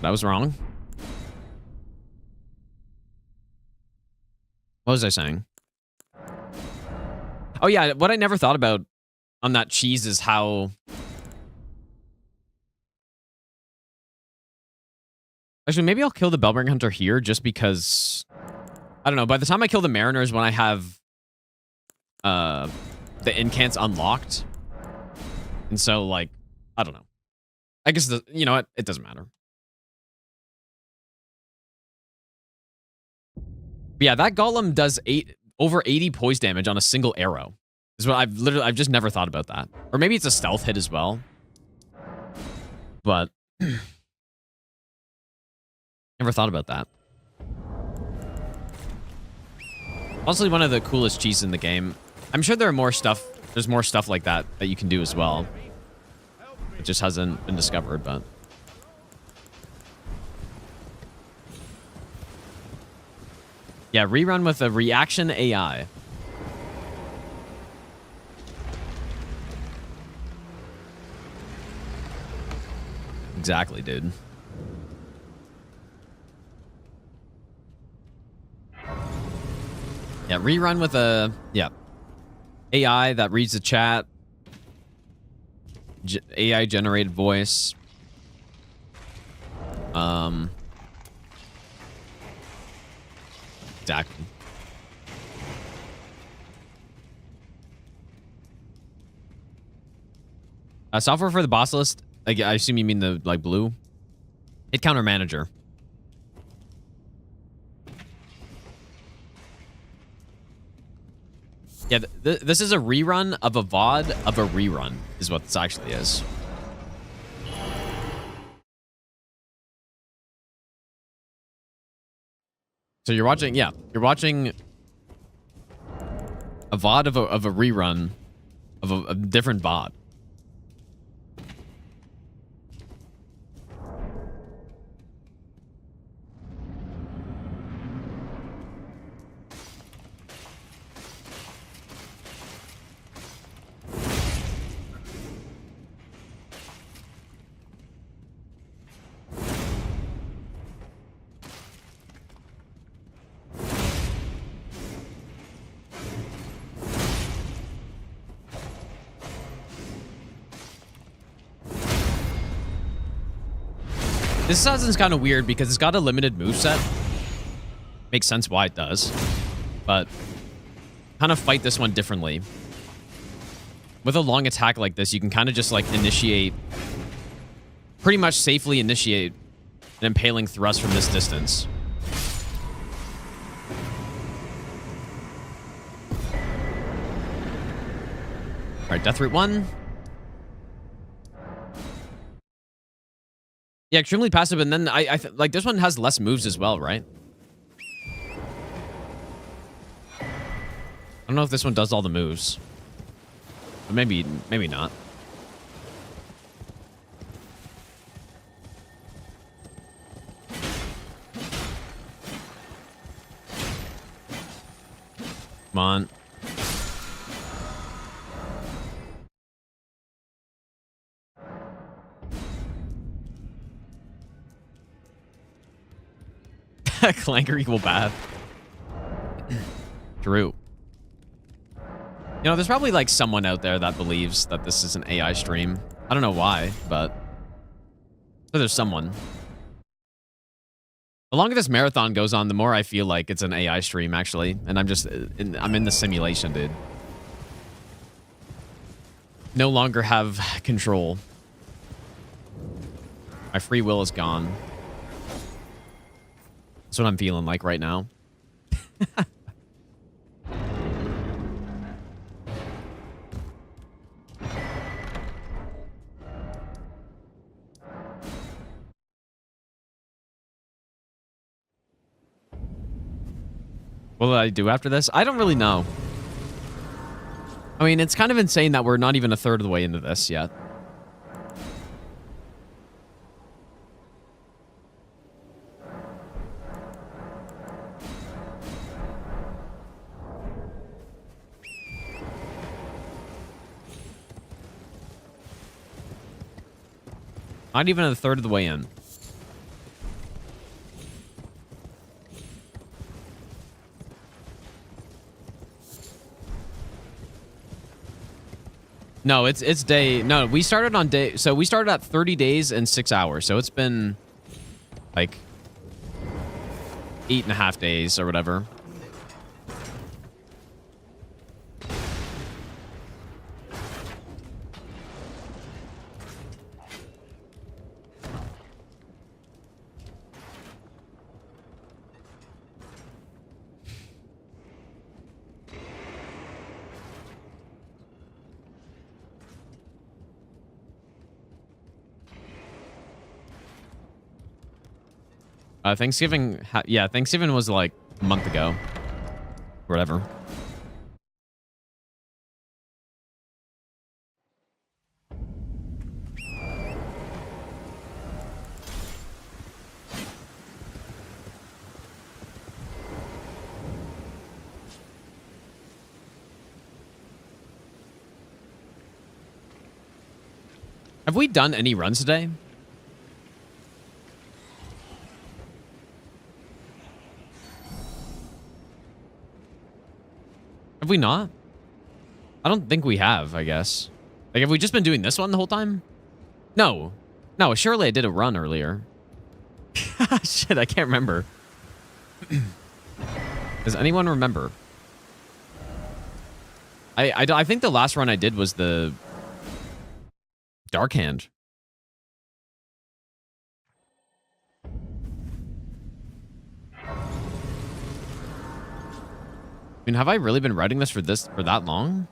I was wrong. What was I saying? Oh, yeah. What I never thought about on that cheese is how... Actually, maybe I'll kill the Bellbringer Hunter here just because... I don't know. By the time I kill the Mariners, when I have the incants unlocked. And so, like, I don't know. I guess, you know what? It doesn't matter. But yeah, that golem does over 80 poise damage on a single arrow. Is what I've just never thought about that. Or maybe it's a stealth hit as well. But never thought about that. Also, one of the coolest cheeses in the game. I'm sure there are more stuff. There's more stuff like that that you can do as well. It just hasn't been discovered, but. Yeah, rerun with a reaction AI. Exactly, dude. Yeah, rerun with a... Yeah. AI that reads the chat. AI-generated voice. Exactly. Software for the boss list. I assume you mean the, like, blue. Hit counter manager. Yeah, this is a rerun of a VOD of a rerun, is what this actually is. So you're watching, yeah, you're watching a VOD of a rerun of a different VOD. This assassin's kind of weird because it's got a limited moveset. Makes sense why it does. But kind of fight this one differently. With a long attack like this, you can kind of just like initiate, pretty much safely initiate an impaling thrust from this distance. All right, death route 1. Yeah, extremely passive, and then like this one has less moves as well, right? I don't know if this one does all the moves. But maybe not. Come on. Clanker equal bad. True. You know, there's probably like someone out there that believes that this is an AI stream. I don't know why, but there's someone. The longer this marathon goes on, the more I feel like it's an AI stream, actually. And I'm in the simulation, dude. No longer have control. My free will is gone. That's what I'm feeling like right now. What will I do after this? I don't really know. I mean, it's kind of insane that we're not even a third of the way into this yet. Not even a third of the way in. No, it's day. No, we started on day. So we started at 30 days and 6 hours. So it's been like 8.5 days or whatever. Thanksgiving. Yeah, Thanksgiving was like a month ago. Whatever. Have we done any runs today? Have we not? I don't think we have, I guess. Like, have we just been doing this one the whole time? No. No, surely I did a run earlier. Shit, I can't remember. Does anyone remember? I think the last run I did was the Dark Hand. I mean, have I really been writing this for that long?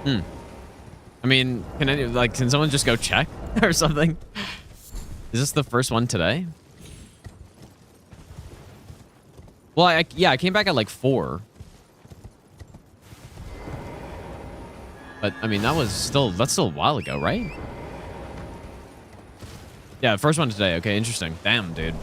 I mean, can someone just go check or something? Is this the first one today? Well, yeah, I came back at like 4. But I mean, that's still a while ago, right? Yeah, first one today. Okay, interesting. Damn, dude.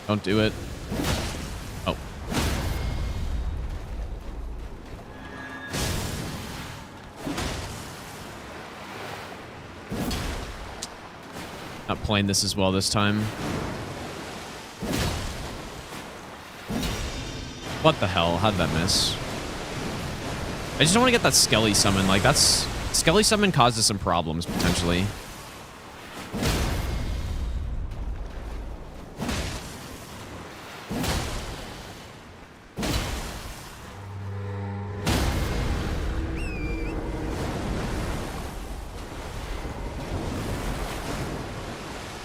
Don't do it. Oh. Not playing this as well this time. What the hell? How'd that miss? I just don't want to get that Skelly summon. Like, Skelly summon causes some problems, potentially.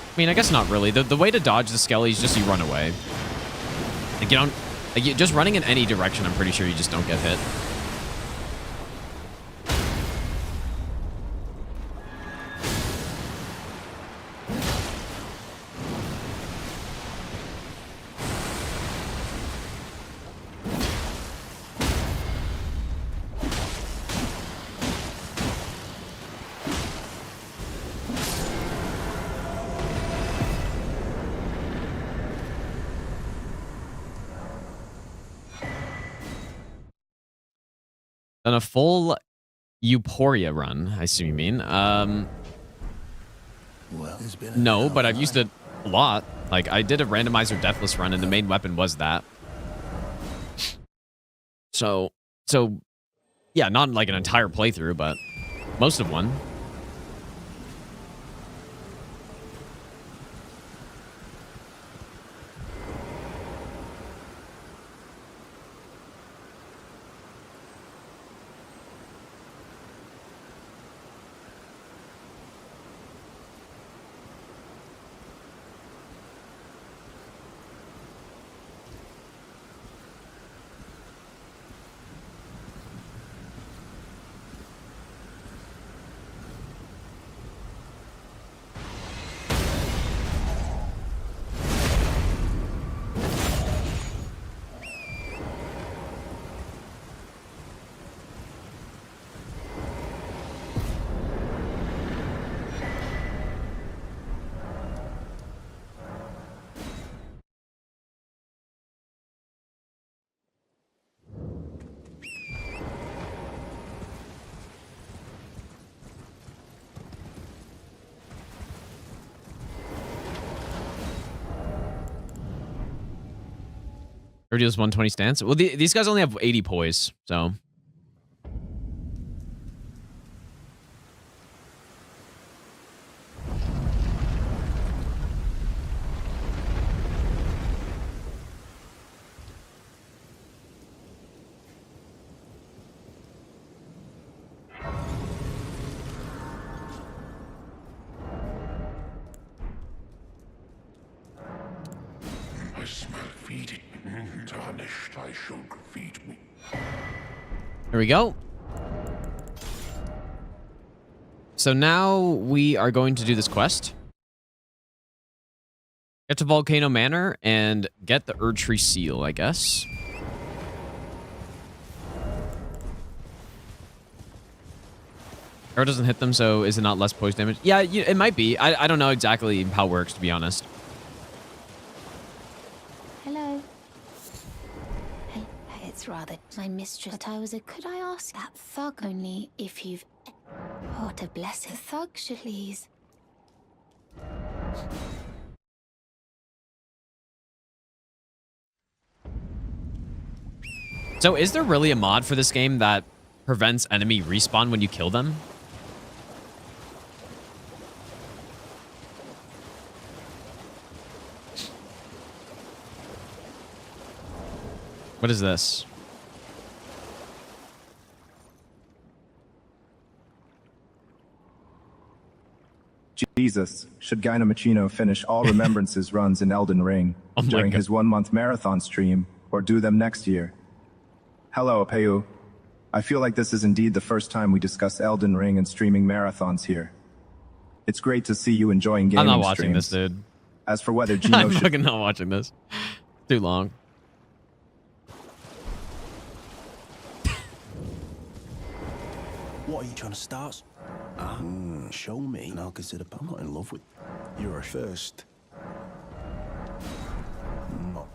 I mean, I guess not really. The way to dodge the Skelly is just you run away. Like, you don't... Like, just running in any direction, I'm pretty sure you just don't get hit. Then a full Euphoria run, I assume you mean. Well, no, but I've used it a lot. Like, I did a randomizer deathless run, and the main weapon was that. So, yeah, not like an entire playthrough, but most of one. 30 deals 120 stance. Well, these guys only have 80 poise, so. I smell feeding. Tarnished, I should feed me. There we go. So now we are going to do this quest. Get to Volcano Manor and get the Erdtree Seal, I guess. Arrow doesn't hit them, so is it not less poise damage? Yeah, it might be. I don't know exactly how it works, to be honest. Hello. Hey, it's rather my mistress. But could I ask that thug only if you've... Oh, to bless the thug, please. So is there really a mod for this game that prevents enemy respawn when you kill them? What is this? Jesus, should Gaino Machino finish all Remembrances runs in Elden Ring during his 1-month marathon stream, or do them next year? Hello, Apeu. I feel like this is indeed the first time we discuss Elden Ring and streaming marathons here. It's great to see you enjoying gaming I'm not watching streams. this, dude. As for whether Gino I'm should... fucking not watching this. Too long. What are you trying to start? Show me, and I'll consider. I'm not in love with. You're a first. No.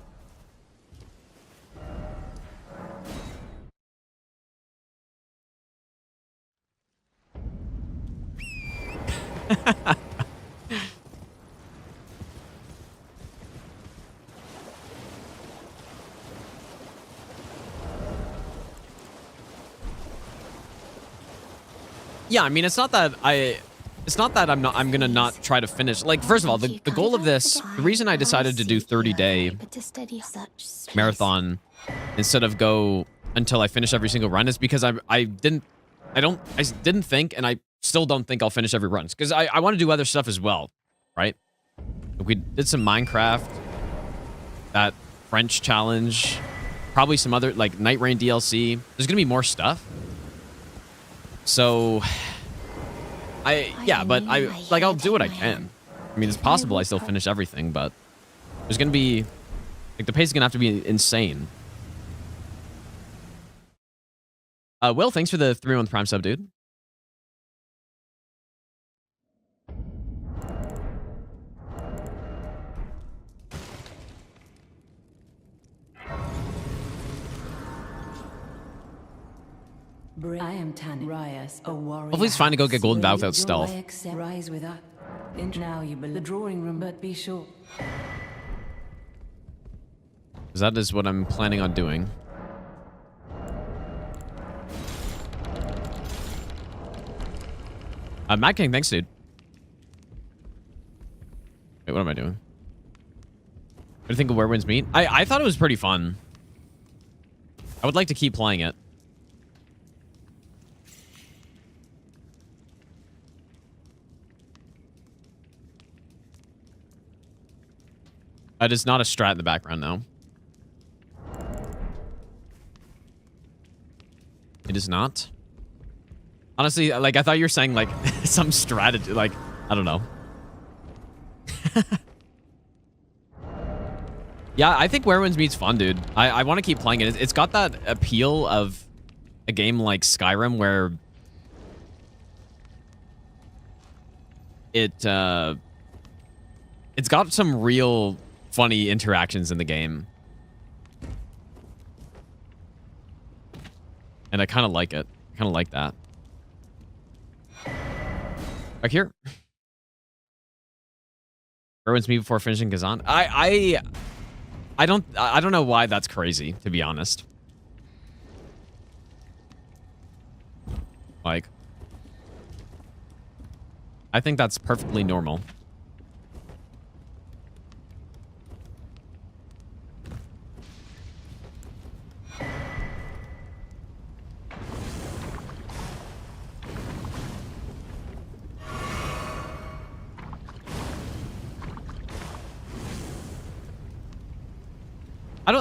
Yeah, I mean, it's not that I'm gonna not try to finish. Like, first of all, the goal of this, the reason I decided to do 30-day marathon instead of go until I finish every single run is because I didn't think, and I still don't think I'll finish every run, because I want to do other stuff as well, right? We did some Minecraft, that French challenge, probably some other, like, Night Rain DLC. There's gonna be more stuff. So, I'll do what I can. I mean, it's possible I still finish everything, but there's gonna be, like, the pace is gonna have to be insane. Will, thanks for the 3-month Prime sub, dude. I am Tan Rias, a warrior. Hopefully it's fine to go get Golden Vow without stealth. Rise with us. Now you the drawing room, but be sure. Because that is what I'm planning on doing. Mad King, thanks, dude. Wait, what am I doing? What do you think of Where Winds Meet? I thought it was pretty fun. I would like to keep playing it. It is not a strat in the background, though. It is not. Honestly, like, I thought you were saying, like, some strategy. Like, I don't know. Yeah, I think Where Winds Meet's fun, dude. I want to keep playing it. It's got that appeal of a game like Skyrim where it's got some real funny interactions in the game. And I kind of like it. I kind of like that. Back here. Where Winds Meet before finishing Kazan? I I don't know why that's crazy, to be honest. Like, I think that's perfectly normal.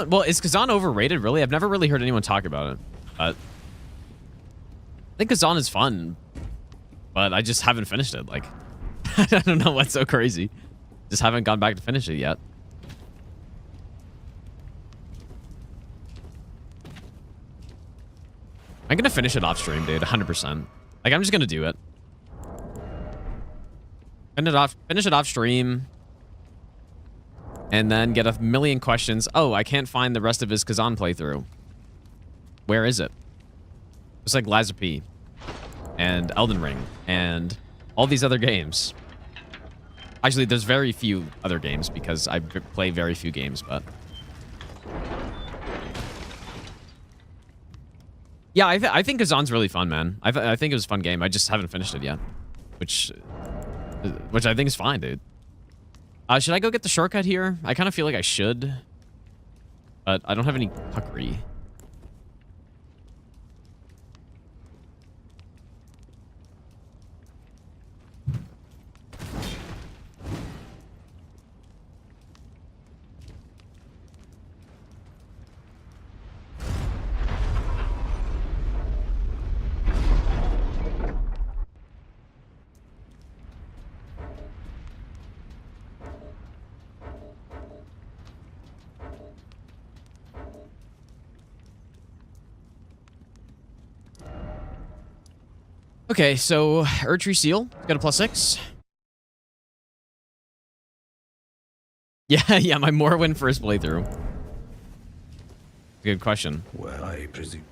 Well, is Kazan overrated, really? I've never really heard anyone talk about it. But I think Kazan is fun, but I just haven't finished it. Like, I don't know what's so crazy. Just haven't gone back to finish it yet. I'm gonna finish it off stream, dude. 100%. Like, I'm just gonna do it. Finish it off stream. And then get a million questions. Oh, I can't find the rest of his Kazan playthrough. Where is it? It's like Lies of P. And Elden Ring. And all these other games. Actually, there's very few other games because I play very few games, but... Yeah, I think Kazan's really fun, man. I think it was a fun game. I just haven't finished it yet. Which I think is fine, dude. Should I go get the shortcut here? I kind of feel like I should. But I don't have any puckery. Okay, so Erdtree Seal, got a +6. Yeah, my Morrowind first playthrough. Good question. Well, I presume.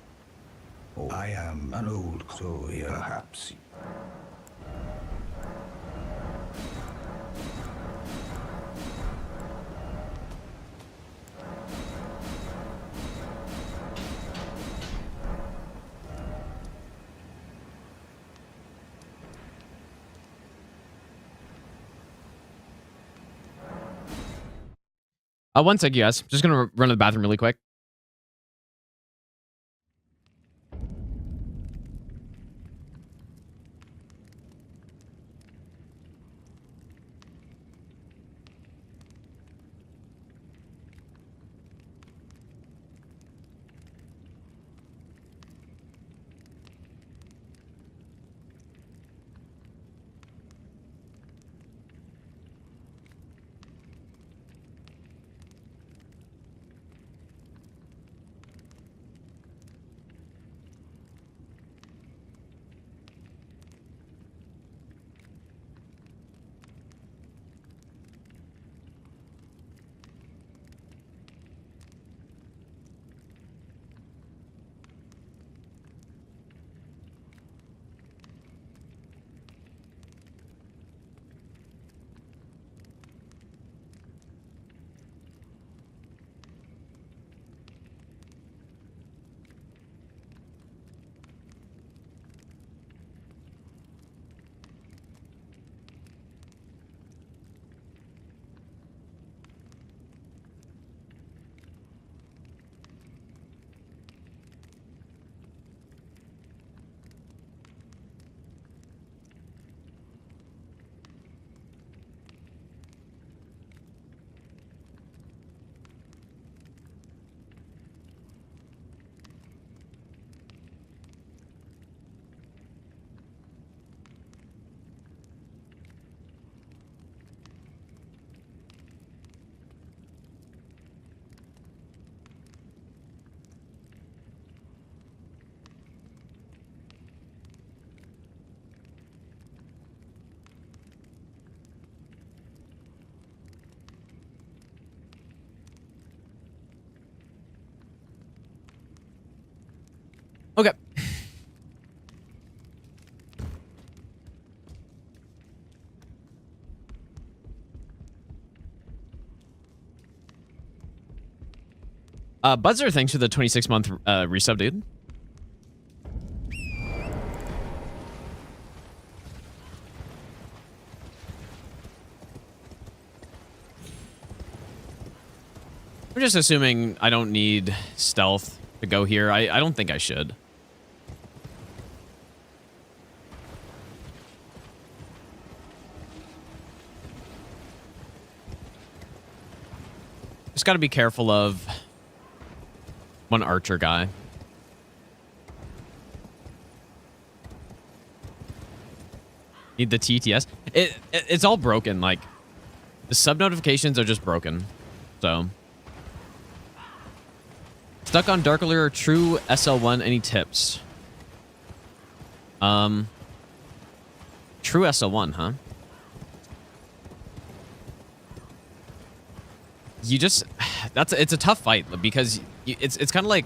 Oh, I am an old crow, perhaps. One sec, yes. Just gonna run to the bathroom really quick. Buzzer, thanks for the 26-month resub, dude. I'm just assuming I don't need stealth to go here. I don't think I should. Just got to be careful of one archer guy. Need the TTS. It's all broken. Like, the sub notifications are just broken. So, stuck on Dark Allure, true SL1. Any tips? True SL1, huh? You just, it's a tough fight because it's kind of like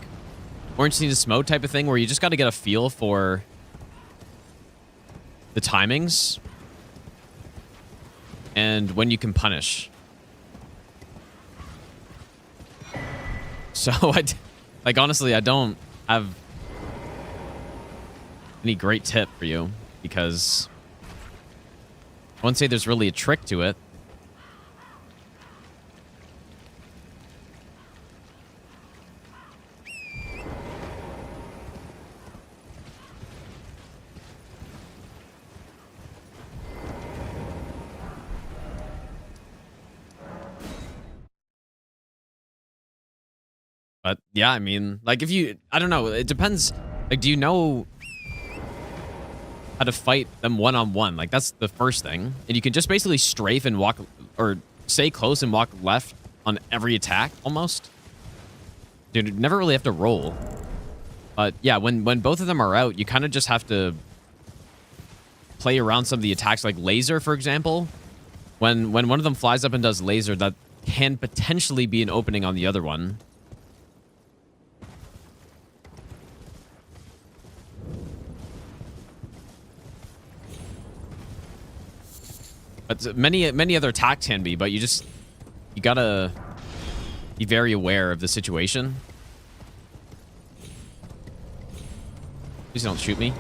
Orange Scene to Smoke type of thing where you just got to get a feel for the timings and when you can punish. So like honestly, I don't have any great tip for you because I wouldn't say there's really a trick to it. But yeah, I mean, like if you, I don't know, it depends. Like, do you know how to fight them one-on-one? Like that's the first thing. And you can just basically strafe and walk or stay close and walk left on every attack almost. Dude, you never really have to roll. But yeah, when both of them are out, you kind of just have to play around some of the attacks, like laser, for example. When one of them flies up and does laser, that can potentially be an opening on the other one. But many other attacks can be, but you gotta be very aware of the situation. Please don't shoot me.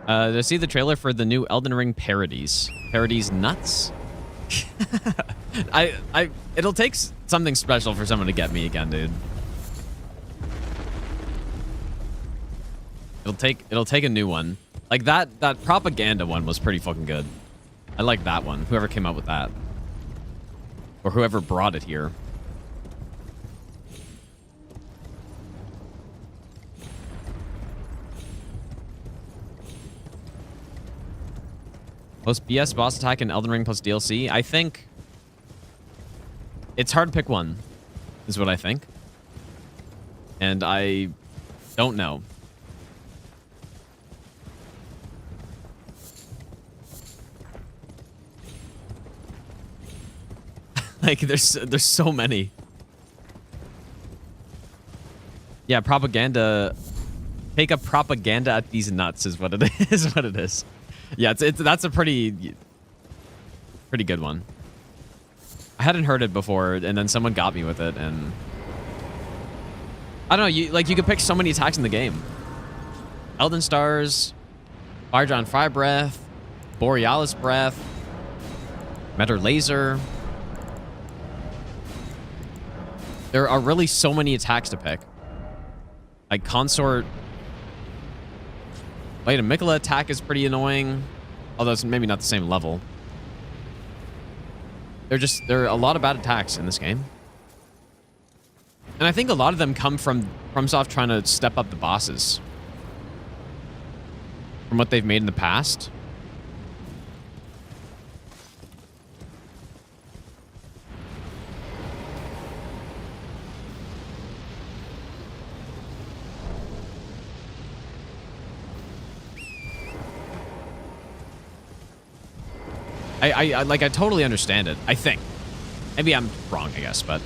Did I see the trailer for the new Elden Ring parodies? Parodies nuts? It'll take something special for someone to get me again, dude. It'll take a new one. Like that propaganda one was pretty fucking good. I like that one. Whoever came up with that. Or whoever brought it here. Most BS boss attack in Elden Ring plus DLC? I think it's hard to pick one, is what I think. And I don't know. Like, there's so many. Yeah, propaganda. Take a propaganda at these nuts is what it is. What it is. Yeah, that's a pretty good one. I hadn't heard it before, and then someone got me with it, and I don't know. You could pick so many attacks in the game. Elden Stars, Fire Giant Fire Breath, Borealis Breath, Metal Laser. There are really so many attacks to pick. Like Consort. Wait, a Mikola attack is pretty annoying. Although it's maybe not the same level. There are a lot of bad attacks in this game. And I think a lot of them come from FromSoft trying to step up the bosses. From what they've made in the past. I totally understand it. I think. Maybe I'm wrong, I guess, but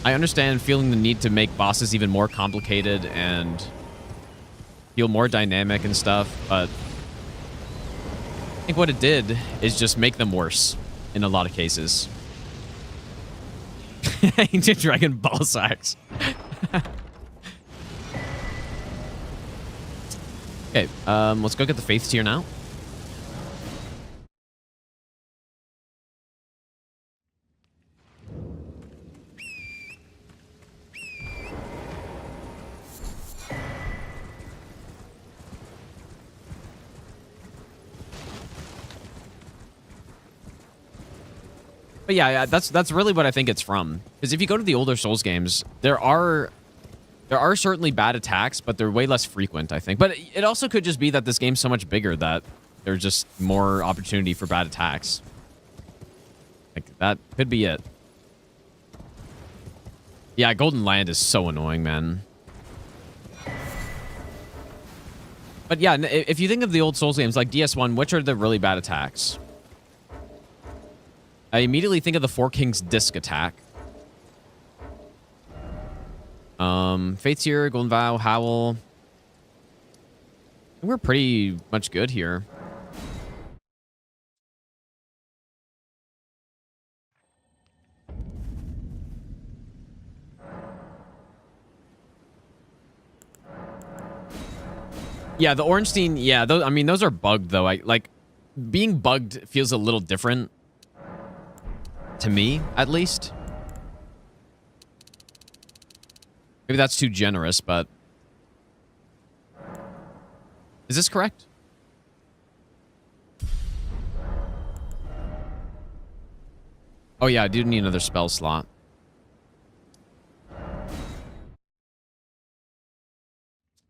I understand feeling the need to make bosses even more complicated and feel more dynamic and stuff, but I think what it did is just make them worse in a lot of cases. Ancient Dragon ball sacks. Okay, let's go get the Faith tier now. But yeah, that's really what I think it's from. Because if you go to the older Souls games, there are certainly bad attacks, but they're way less frequent, I think. But it also could just be that this game's so much bigger that there's just more opportunity for bad attacks. Like, that could be it. Yeah, Golden Land is so annoying, man. But yeah, if you think of the old Souls games, like DS1, which are the really bad attacks? I immediately think of the Four Kings disc attack. Fate's here, Golden Vow, Howl. We're pretty much good here. Yeah, the Ornstein, yeah, those, I mean, those are bugged, though. Like, being bugged feels a little different. To me, at least. Maybe that's too generous, but... Is this correct? Oh yeah, I do need another spell slot.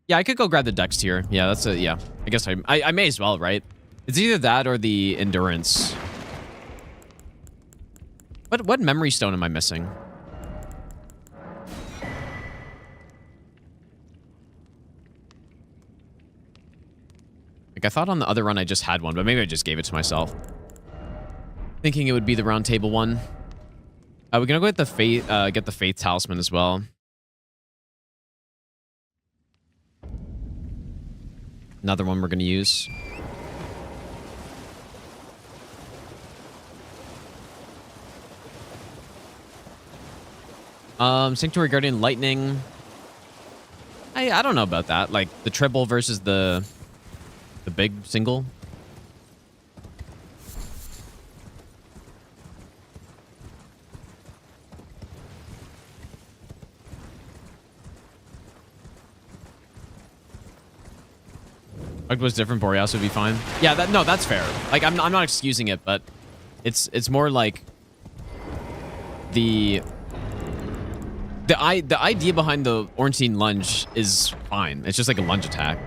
Yeah, I could go grab the Dex tier. Yeah, that's a... Yeah, I guess I may as well, right? It's either that or the Endurance. What memory stone am I missing? Like, I thought on the other run I just had one, but maybe I just gave it to myself. Thinking it would be the round table one. We're gonna go get the Faith Talisman as well. Another one we're gonna use. Sanctuary Guardian Lightning. I don't know about that. Like, the triple versus the big single. Like, was different, Boreas would be fine. Yeah, that's fair. Like, I'm not excusing it, but it's more like the idea behind the Ornstein lunge is fine. It's just like a lunge attack.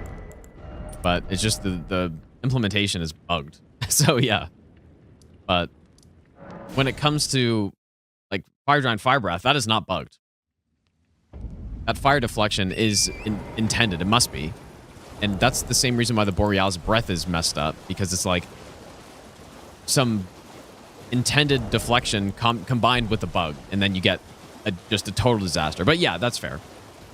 But it's just the implementation is bugged. So yeah. But when it comes to like Fire Giant Fire Breath, that is not bugged. That fire deflection is intended. It must be. And that's the same reason why the Boreal's breath is messed up. Because it's like some intended deflection combined with a bug. And then you get just a total disaster. But yeah, that's fair.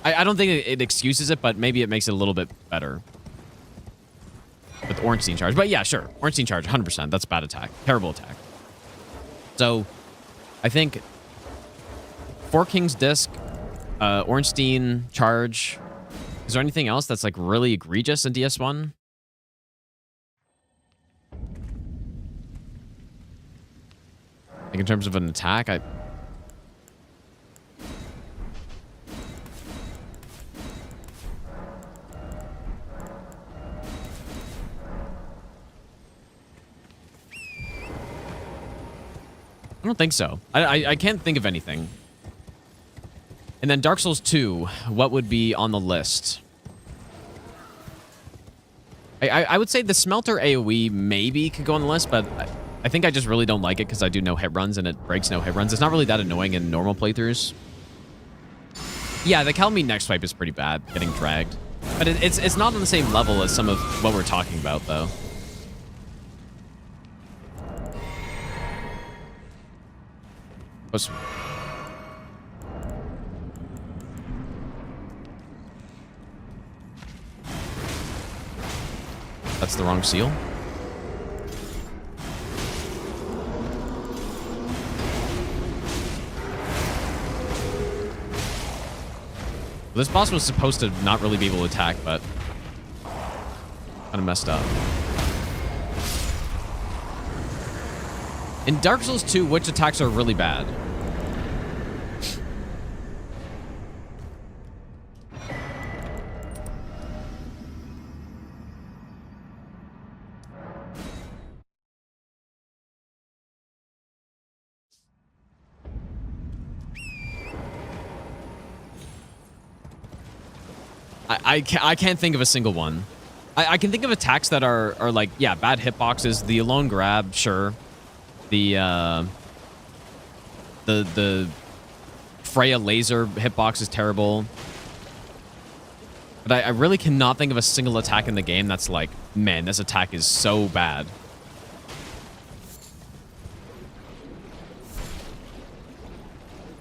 I don't think it excuses it, but maybe it makes it a little bit better. With Ornstein Charge. But yeah, sure. Ornstein Charge, 100%. That's bad attack. Terrible attack. So, I think Four Kings Disc, Ornstein Charge. Is there anything else that's like really egregious in DS1? Like in terms of an attack, I don't think so. I can't think of anything. And then Dark Souls 2, what would be on the list? I would say the Smelter AoE maybe could go on the list, but I think I just really don't like it because I do no hit runs and it breaks no hit runs. It's not really that annoying in normal playthroughs. Yeah, the Calmine next swipe is pretty bad, getting dragged. But it's not on the same level as some of what we're talking about, though. That's the wrong seal. This boss was supposed to not really be able to attack, but kind of messed up. In Dark Souls 2, which attacks are really bad? I can't think of a single one. I can think of attacks that are like, yeah, bad hitboxes. The alone grab, sure. The Freya laser hitbox is terrible. But I really cannot think of a single attack in the game that's like, man, this attack is so bad.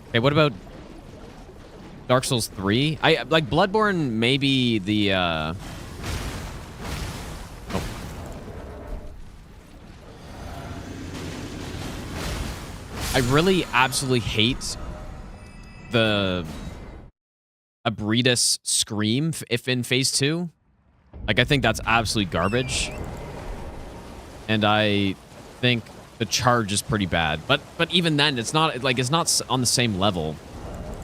Okay, what about Dark Souls 3? I like Bloodborne, maybe the oh. I really absolutely hate the Abridus Scream if in Phase 2. Like, I think that's absolute garbage. And I think the charge is pretty bad. But even then, it's not like, it's not on the same level.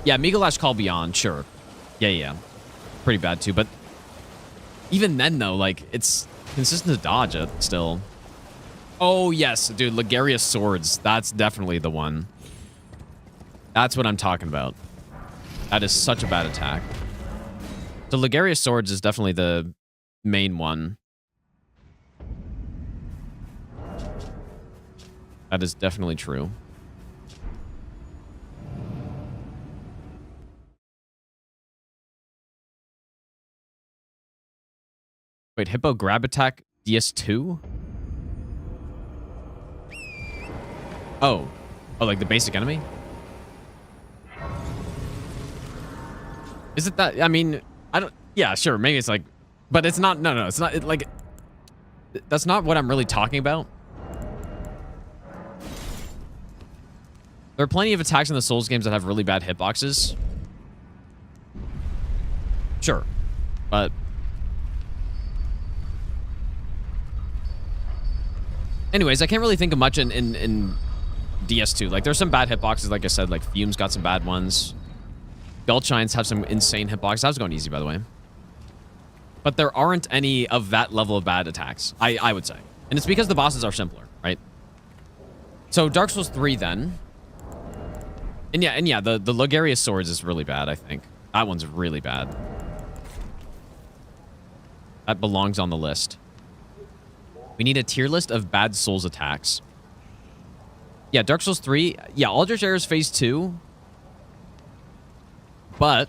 Yeah, Migalash Call Beyond, sure. Yeah. Pretty bad too, but even then though, like, it's consistent to dodge it still. Oh yes, dude, Ligarius Swords. That's definitely the one. That's what I'm talking about. That is such a bad attack. So Ligarius Swords is definitely the main one. That is definitely true. Wait, Hippo Grab Attack DS2? Oh, like the basic enemy? Is it that? I mean, I don't... Yeah, sure, maybe it's like... But it's not... No, it's not... Like... That's not what I'm really talking about. There are plenty of attacks in the Souls games that have really bad hitboxes. Sure. But... Anyways, I can't really think of much in DS2. Like, there's some bad hitboxes, like I said. Like, Fume's got some bad ones. Guldshines have some insane hitboxes. I was going easy, by the way. But there aren't any of that level of bad attacks, I would say. And it's because the bosses are simpler, right? So, Dark Souls 3, then. And yeah, the Ligarius Swords is really bad, I think. That one's really bad. That belongs on the list. We need a tier list of bad Souls attacks. Yeah, Dark Souls 3. Yeah, Aldrich Air is Phase 2. But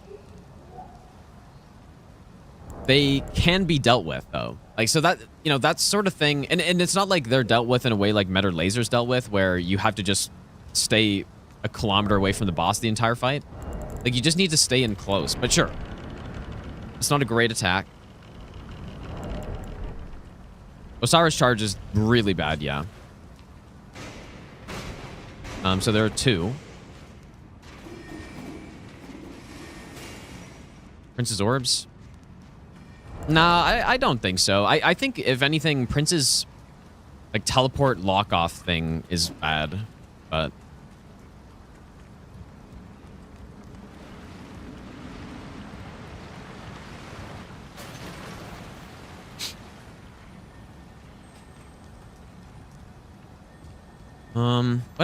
they can be dealt with, though. Like, so that, you know, that sort of thing. And it's not like they're dealt with in a way like Metal Laser's dealt with, where you have to just stay a kilometer away from the boss the entire fight. Like, you just need to stay in close. But sure. It's not a great attack. Osiris Charge is really bad, yeah. So there are two. Prince's Orbs? Nah, I don't think so. I think, if anything, Prince's, like, teleport lock-off thing is bad. But...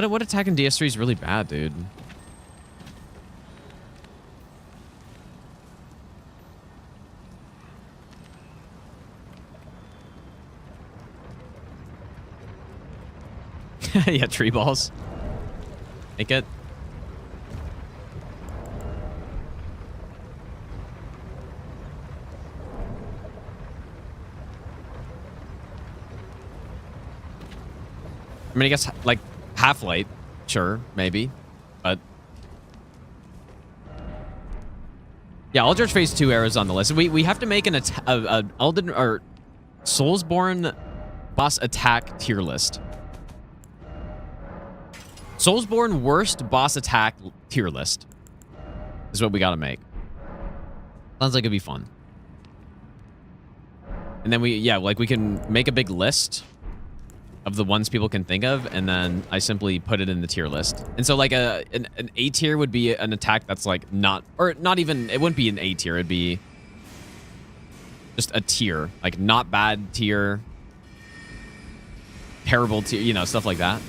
what attack in DS3 is really bad, dude? Yeah, tree balls. Make it. I mean, I guess, like, Half-Light, sure, maybe, but... Yeah, Aldrich Phase 2 era is on the list. We have to make an Elden, or Soulsborne boss attack tier list. Soulsborne worst boss attack tier list is what we gotta make. Sounds like it'd be fun. And then we can make a big list of the ones people can think of, and then I simply put it in the tier list. And so like an A tier would be an attack that's like not even, it wouldn't be an A tier, it'd be just a tier, like not bad tier, terrible tier, you know, stuff like that.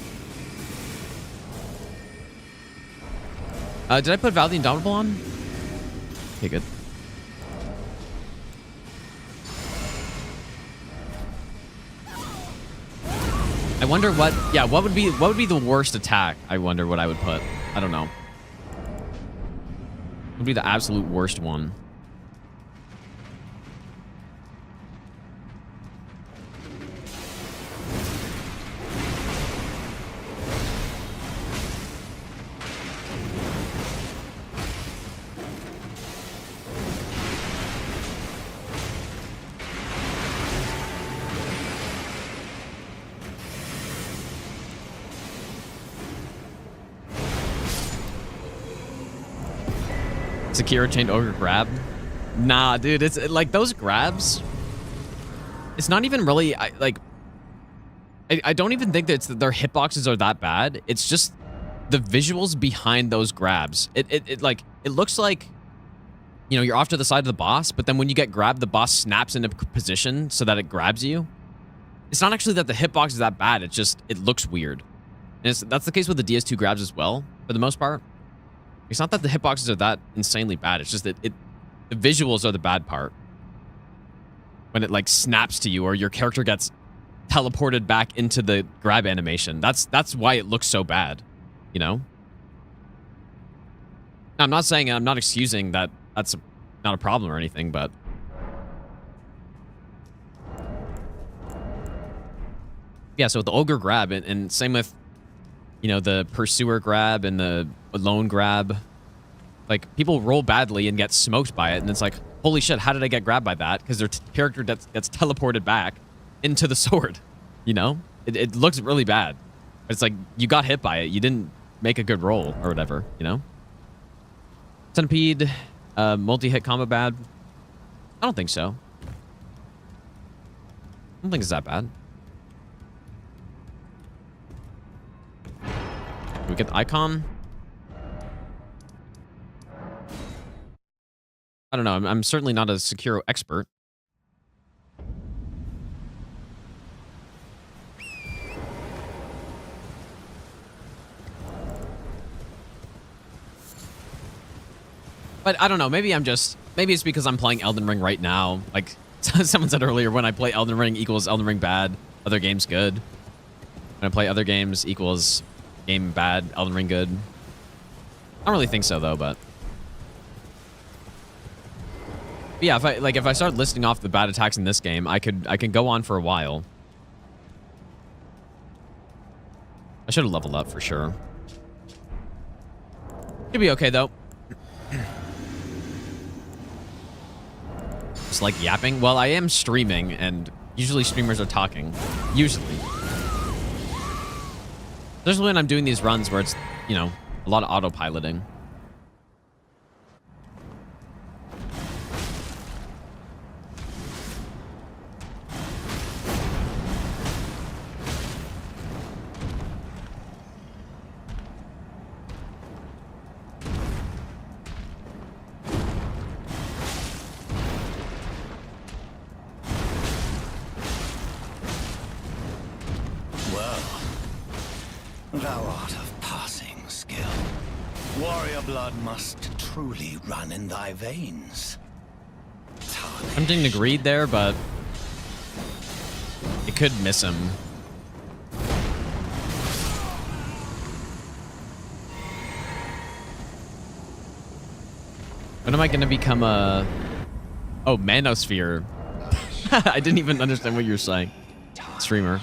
Did I put Val the Indomitable on? Okay, good. I wonder what would be the worst attack? I wonder what I would put. I don't know. What would be the absolute worst one? Sekiro chained ogre grab? Nah, dude, it's like those grabs. It's not even really I don't even think that their hitboxes are that bad. It's just the visuals behind those grabs. It looks like, you know, you're off to the side of the boss, but then when you get grabbed, the boss snaps into position so that it grabs you. It's not actually that the hitbox is that bad. It's just it looks weird. And that's the case with the DS2 grabs as well, for the most part. It's not that the hitboxes are that insanely bad. It's just that the visuals are the bad part. When it like snaps to you or your character gets teleported back into the grab animation. That's why it looks so bad, you know? Now, I'm not saying, I'm not excusing that that's not a problem or anything, but yeah, so the ogre grab and same with, you know, the pursuer grab and the lone grab. Like, people roll badly and get smoked by it, and it's like, holy shit, how did I get grabbed by that? Because their character gets teleported back into the sword, you know? It looks really bad. It's like, you got hit by it. You didn't make a good roll or whatever, you know? Centipede, multi-hit combo bad? I don't think so. I don't think it's that bad. Can we get the icon? I don't know. I'm certainly not a Sekiro expert. But I don't know. Maybe it's because I'm playing Elden Ring right now. Like someone said earlier, when I play Elden Ring equals Elden Ring bad, other games good. When I play other games equals game bad, Elden Ring good. I don't really think so though, but yeah, if I start listing off the bad attacks in this game, I can go on for a while. I should have leveled up for sure. Should be okay though. Just like yapping. Well, I am streaming, and usually streamers are talking. Usually. There's when I'm doing these runs where it's, you know, a lot of autopiloting. Thou art of passing skill. Warrior blood must truly run in thy veins. I'm getting agreed there, but it could miss him. When am I gonna become a... Oh, Manosphere. I didn't even understand what you were saying. Streamer.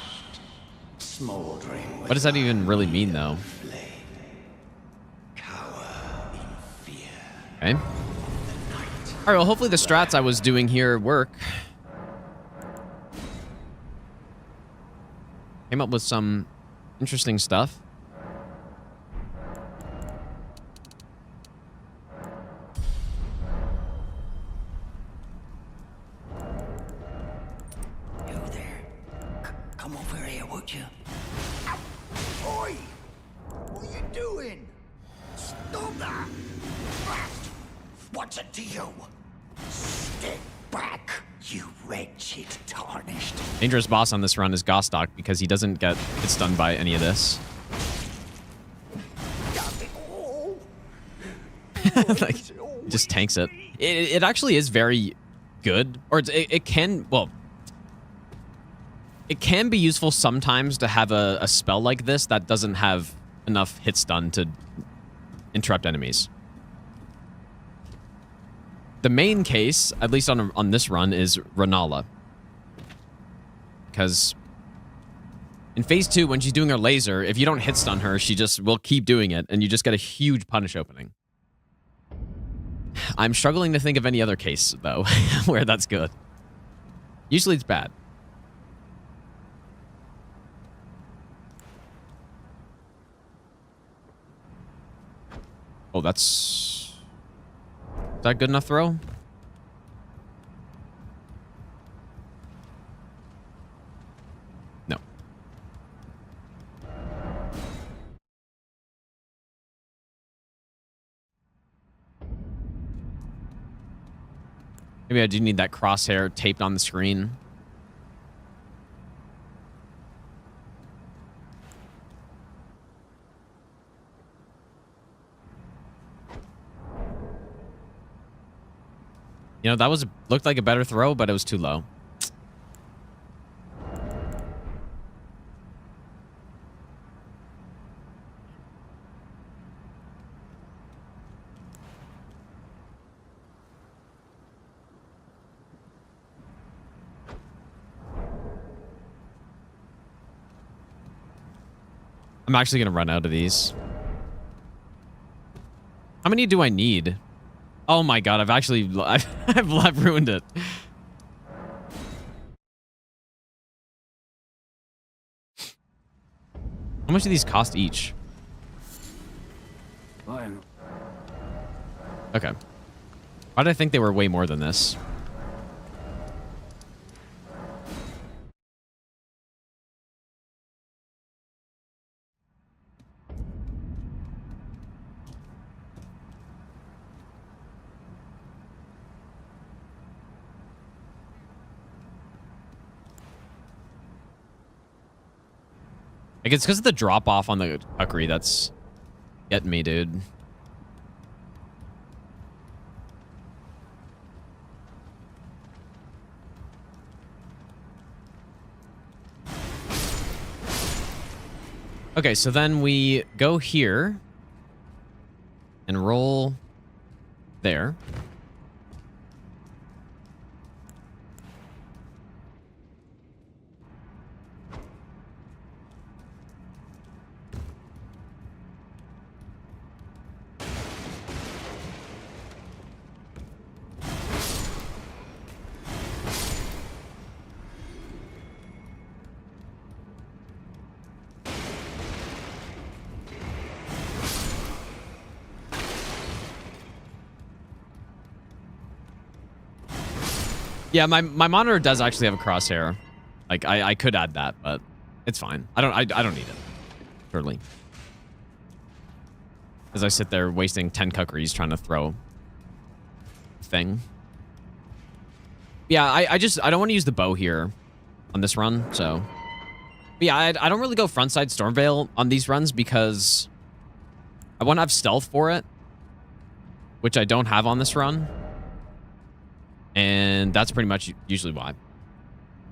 What does that even really mean, though? Okay. All right, well, hopefully the strats I was doing here work. Came up with some interesting stuff. Come over here, would you? Oi! What are you doing? Stop that! What's it to you? Step back, you wretched tarnished. Dangerous boss on this run is Gostock because he doesn't get stunned by any of this. Like, he just tanks it. It actually is very good, or it can, well, it can be useful sometimes to have a spell like this that doesn't have enough hit stun to interrupt enemies. The main case, at least on this run, is Renala. Because in phase 2, when she's doing her laser, if you don't hit stun her, she just will keep doing it, and you just get a huge punish opening. I'm struggling to think of any other case, though, where that's good. Usually it's bad. Oh, that's... Is that good enough throw? No. Maybe I do need that crosshair taped on the screen. You know, that looked like a better throw, but it was too low. I'm actually going to run out of these. How many do I need? Oh my god, I've ruined it. How much do these cost each? Okay. Why did I think they were way more than this? Like, it's because of the drop-off on the puckery that's getting me, dude. Okay, so then we go here and roll there. Yeah, my monitor does actually have a crosshair. Like, I could add that, but it's fine. I don't need it. Surely. As I sit there wasting 10 kukris trying to throw thing. Yeah, I don't want to use the bow here on this run, so. But yeah, I don't really go frontside Stormveil on these runs because I want to have stealth for it, which I don't have on this run. And that's pretty much usually why.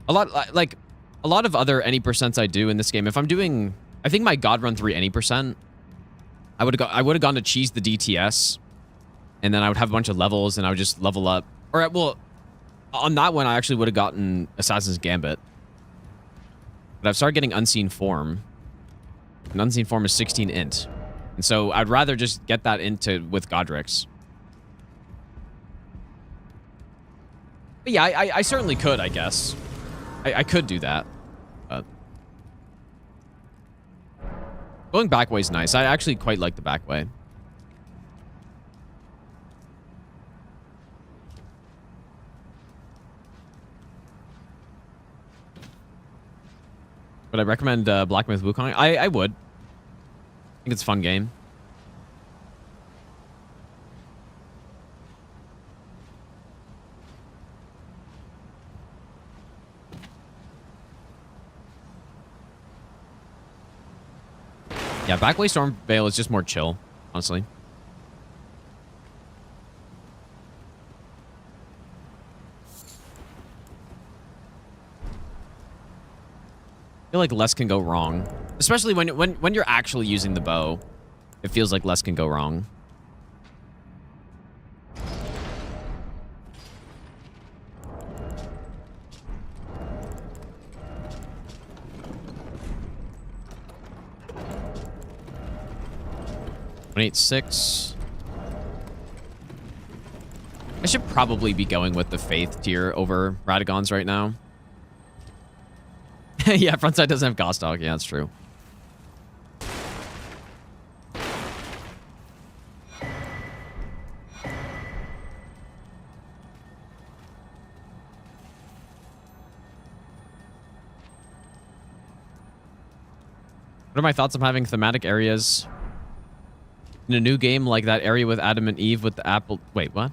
A lot of other any percents I do in this game, if I'm doing, I think my God Run 3 any percent, I would have gone to cheese the DTS, and then I would have a bunch of levels, and I would just level up. Or, well, on that one, I actually would have gotten Assassin's Gambit. But I've started getting Unseen Form. And Unseen Form is 16 int. And so I'd rather just get that into with Godric's. But yeah, I certainly could, I guess. I could do that. But going back way is nice. I actually quite like the back way. Would I recommend Black Myth Wukong? I would. I think it's a fun game. Yeah, Backway Stormveil is just more chill, honestly. I feel like less can go wrong. Especially when you're actually using the bow. It feels like less can go wrong. $186. I should probably be going with the Faith tier over Radagons right now. Yeah, frontside doesn't have Gostock. Yeah, that's true. What are my thoughts on having thematic areas in a new game like that area with Adam and Eve with the apple? Wait, what?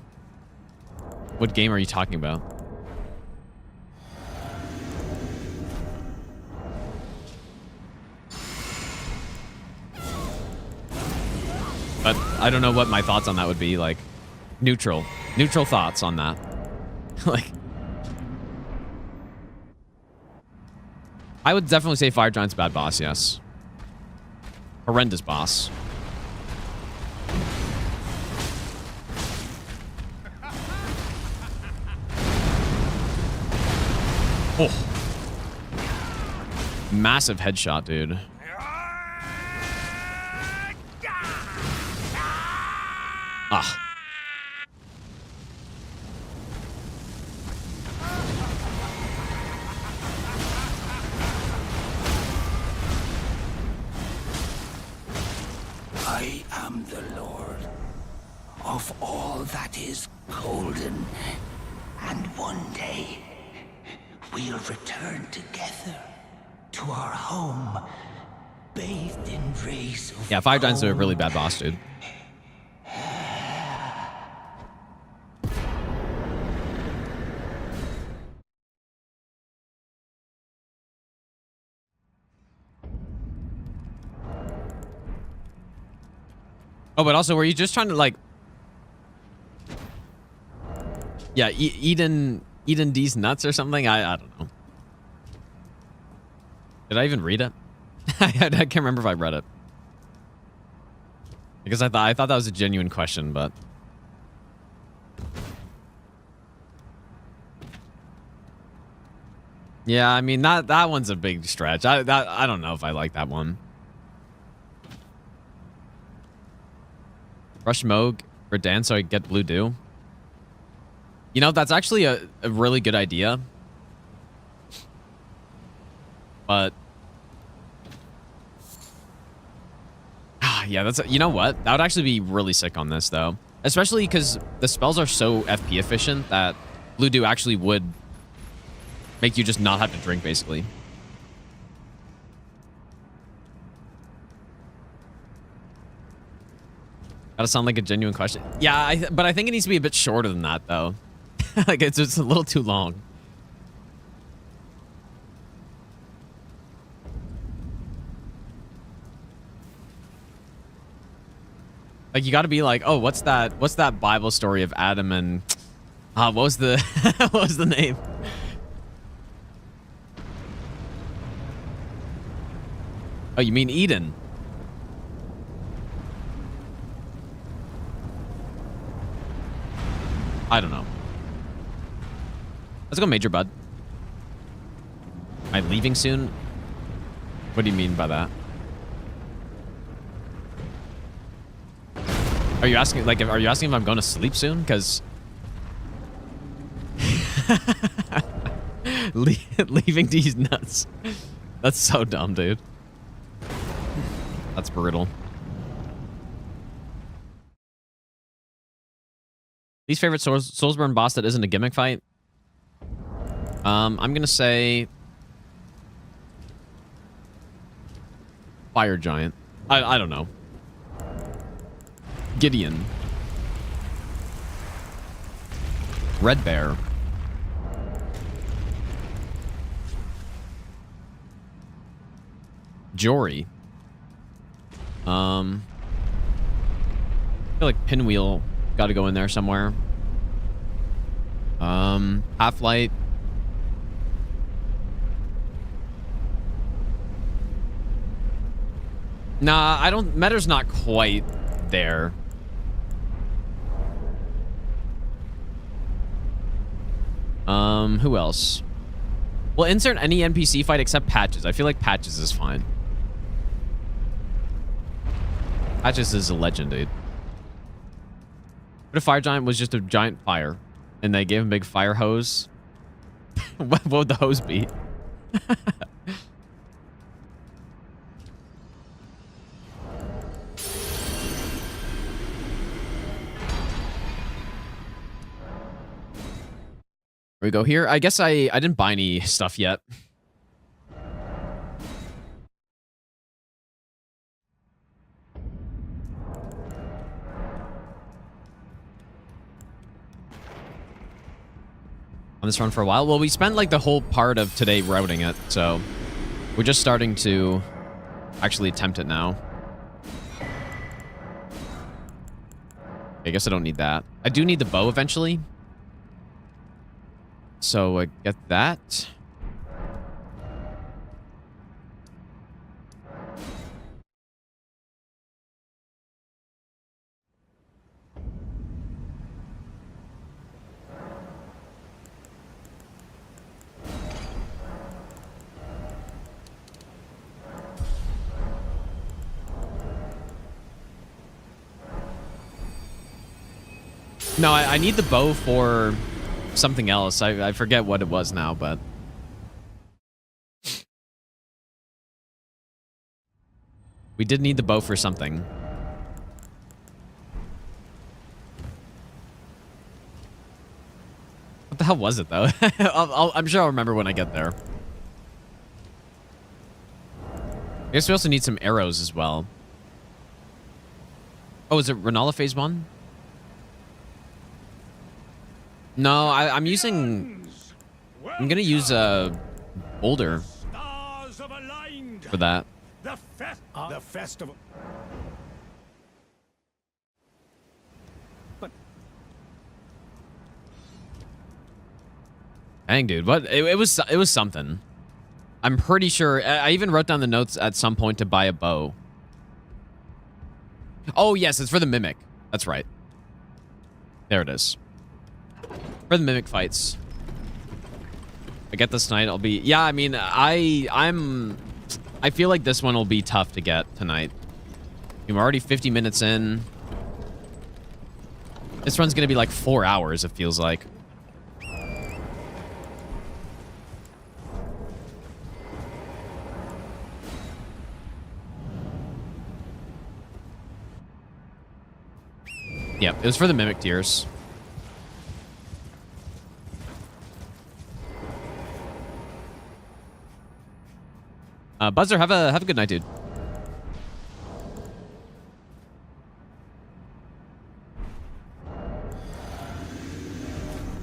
What game are you talking about? But I don't know what my thoughts on that would be. Like, neutral thoughts on that. Like, I would definitely say Fire Giant's a bad boss. Yes, horrendous boss. Oh, massive headshot, dude. Ah. I am the Lord of all that is golden, and one day we'll return together to our home, bathed in rays of Yeah, Fire Giant's a really bad boss, dude. Oh, but also, were you just trying to, like... Yeah, Eden D's nuts or something? I don't know. Did I even read it? I can't remember if I read it. Because I thought that was a genuine question, but... Yeah, I mean, that one's a big stretch. I don't know if I like that one. Rush Moog for Dan so I get Blue Dew. You know, that's actually a really good idea. But... yeah, that's... You know what? That would actually be really sick on this, though. Especially because the spells are so FP efficient that Blue Dew actually would make you just not have to drink, basically. Gotta sound like a genuine question. Yeah, but I think it needs to be a bit shorter than that, though. Like, it's a little too long. Like, you gotta be like, oh, what's that Bible story of Adam and... what was the... what was the name? Oh, you mean Eden? I don't know. Let's go Major Bud. Am I leaving soon? What do you mean by that? Are you asking, like, are you asking if I'm going to sleep soon? Because... leaving these nuts. That's so dumb, dude. That's brutal. Least favorite Soulsborne boss that isn't a gimmick fight? I'm gonna say... Fire giant. I don't know. Gideon. Red bear. Jory. I feel like Pinwheel got to go in there somewhere. Half-Light. Nah, I don't... Meta's not quite there. Who else? Well, insert any NPC fight except Patches. I feel like Patches is fine. Patches is a legend, dude. What if Fire Giant was just a giant fire and they gave him a big fire hose? What would the hose be? We go here. I guess I didn't buy any stuff yet. On this run for a while. Well, we spent like the whole part of today routing it, so we're just starting to actually attempt it now. I guess I don't need that. I do need the bow eventually. So I get that. No, I need the bow for something else. I forget what it was now, but... we did need the bow for something. What the hell was it, though? I'm sure I'll remember when I get there. I guess we also need some arrows as well. Oh, is it Renala Phase 1? No, I'm using... I'm gonna use a boulder for that. The festival. But Dang, dude, what? It was something. I'm pretty sure. I even wrote down the notes at some point to buy a bow. Oh yes, it's for the mimic. That's right. There it is. For the mimic fights. I get this tonight. I'll be... yeah, I mean, I feel like this one will be tough to get tonight. We're already 50 minutes in. This run's gonna be like 4 hours, it feels like. Yep, it was for the mimic tiers. Buzzer, have a good night, dude.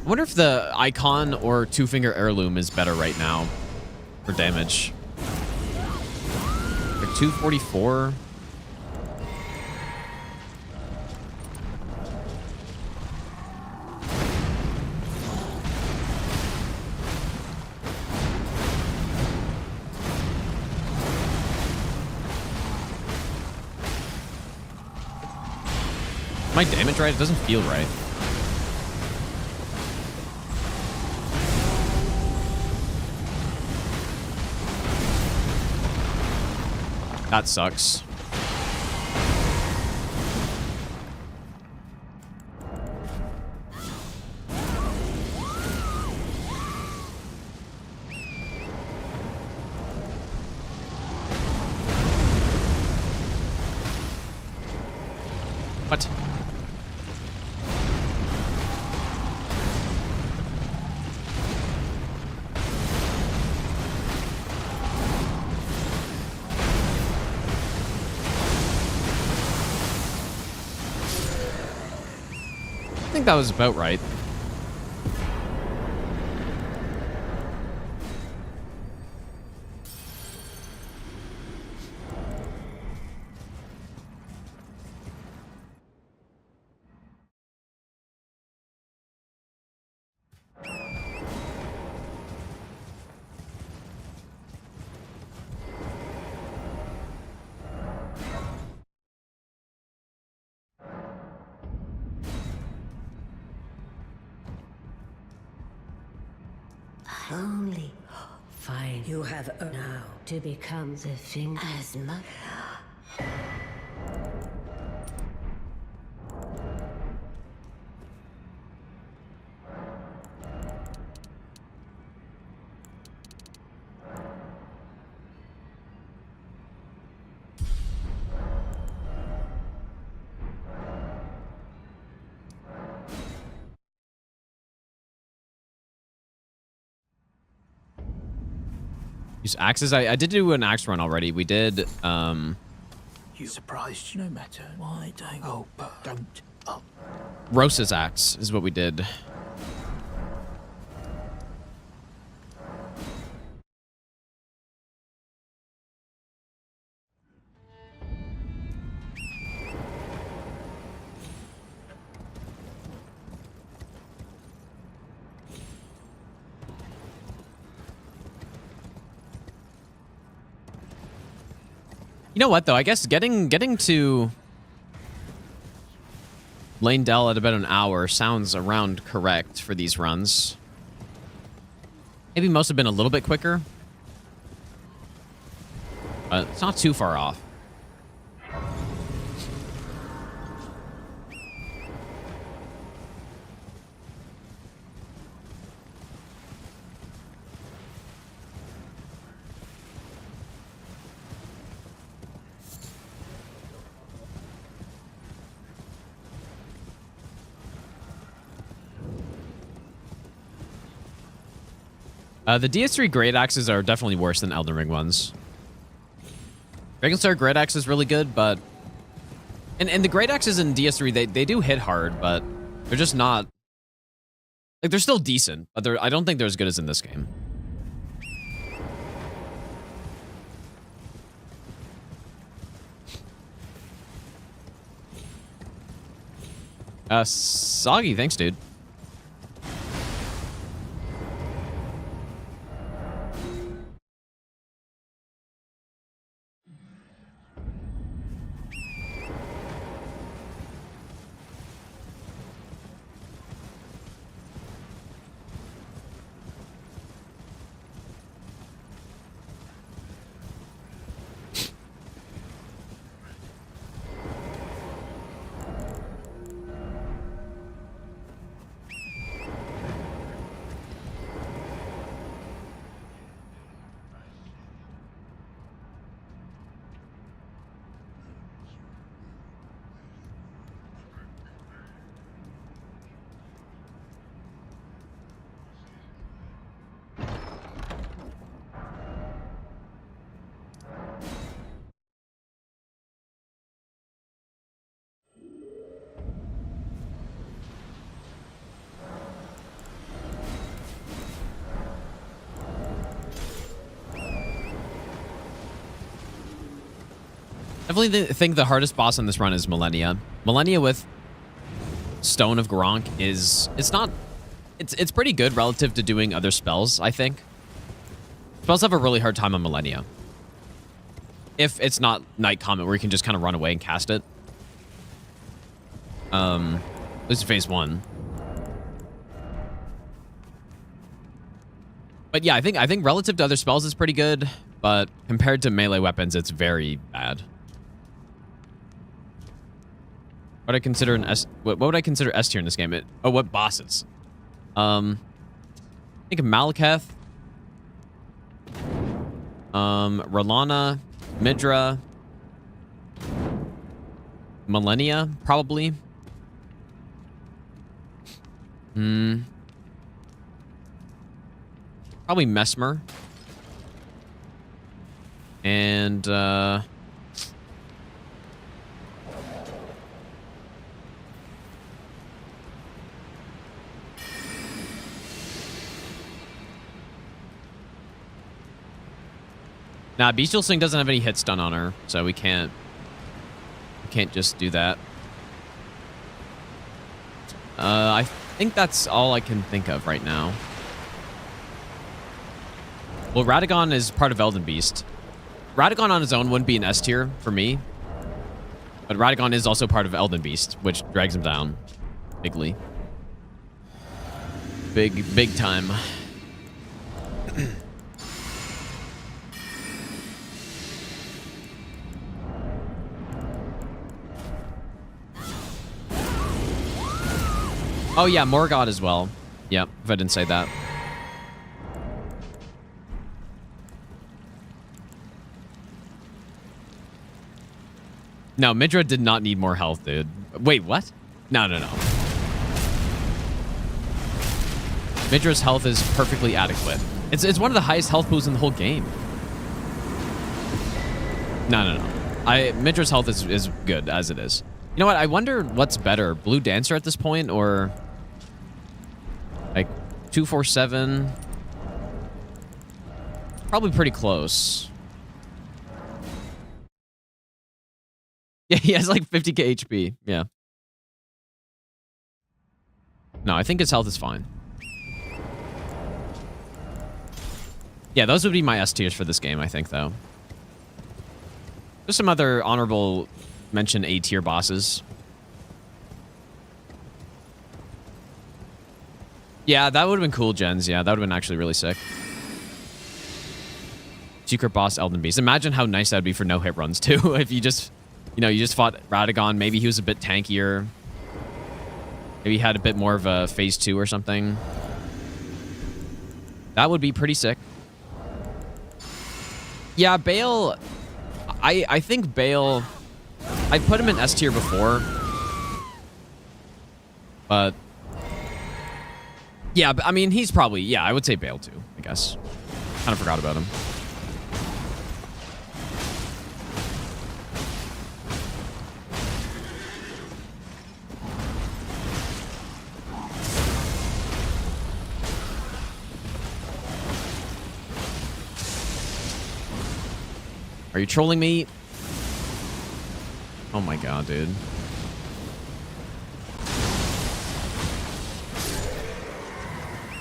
I wonder if the icon or two-finger heirloom is better right now for damage. Like 244. My damage right? It doesn't feel right. That sucks. What? think that was about right. Only fine. You have now to become the thing as much. Use axes. I did do an axe run already. We did, You surprised no matter why don't oh but don't oh. Rosa's axe is what we did. You know what, though? I guess getting to Lane Dell at about an hour sounds around correct for these runs. Maybe most have been a little bit quicker. But it's not too far off. The DS3 Great Axes are definitely worse than Elden Ring ones. Dragonstar Great Axe is really good, but... And the Great Axes in DS3, they do hit hard, but they're just not... Like, they're still decent, but I don't think they're as good as in this game. Soggy, thanks, dude. Definitely think the hardest boss on this run is Millennia. Millennia with Stone of Gronk is... It's pretty good relative to doing other spells, I think. Spells have a really hard time on Millennia. If it's not Night Comet, where you can just kind of run away and cast it. At least phase 1. But yeah, I think relative to other spells, it's pretty good. But compared to melee weapons, it's very bad. What would I consider what would I consider S tier in this game? What bosses? I think of Malekith, R'Lana, Midra, Millennia, probably. Probably Mesmer. And Nah, Bestial Sling doesn't have any hit stun on her, so we can't just do that. I think that's all I can think of right now. Well, Radagon is part of Elden Beast. Radagon on his own wouldn't be an S tier for me. But Radagon is also part of Elden Beast, which drags him down bigly. Big time. Oh yeah, Morgott as well. Yep, if I didn't say that. No, Midra did not need more health, dude. Wait, what? No. Midra's health is perfectly adequate. It's one of the highest health pools in the whole game. No. Midra's health is good as it is. You know what? I wonder what's better, Blue Dancer at this point, or like 247. Probably pretty close. Yeah, he has like 50k HP. Yeah. No, I think his health is fine. Yeah, those would be my S tiers for this game, I think, though. There's some other honorable mention A tier bosses. Yeah, that would have been cool, Jens. Yeah, that would have been actually really sick. Secret boss Elden Beast. Imagine how nice that would be for no hit runs, too. If you just, you just fought Radagon. Maybe he was a bit tankier. Maybe he had a bit more of a phase 2 or something. That would be pretty sick. Yeah, Bale... I think Bale... I put him in S tier before. But... yeah, I mean, he's probably... yeah, I would say Bale, too, I guess. Kind of forgot about him. Are you trolling me? Oh my god, dude.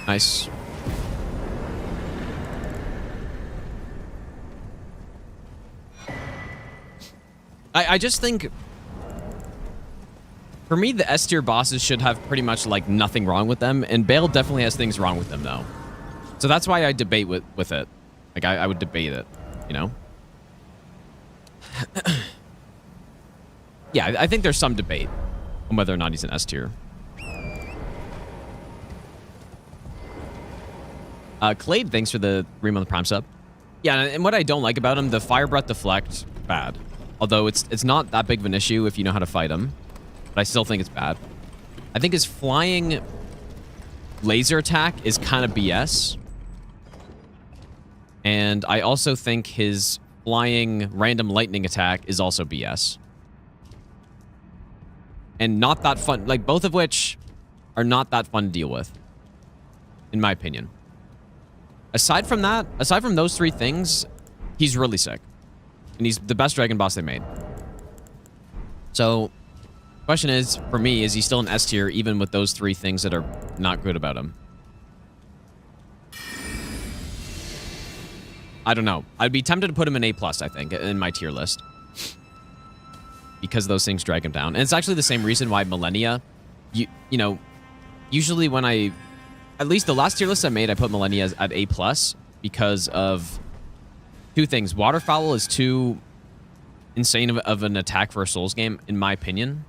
Nice. I just think... for me, the S tier bosses should have pretty much, like, nothing wrong with them. And Bale definitely has things wrong with them, though. So that's why I debate with it. Like, I would debate it, you know? Yeah, I think there's some debate on whether or not he's an S tier. Clade, thanks for the 3-month Prime sub. Yeah, and what I don't like about him, the Fire Breath Deflect, bad. Although it's not that big of an issue if you know how to fight him. But I still think it's bad. I think his flying laser attack is kind of BS. And I also think his flying random lightning attack is also BS. And not that fun. Like, both of which are not that fun to deal with. In my opinion. Aside from that, aside from those three things, he's really sick. And he's the best dragon boss they made. So, question is, for me, is he still an S tier even with those three things that are not good about him? I don't know. I'd be tempted to put him in A+, I think, in my tier list. Because those things drag him down. And it's actually the same reason why Millennia, you know, usually when at least the last tier list I made, I put Millennia at A+, because of two things. Waterfowl is too insane of an attack for a Souls game, in my opinion.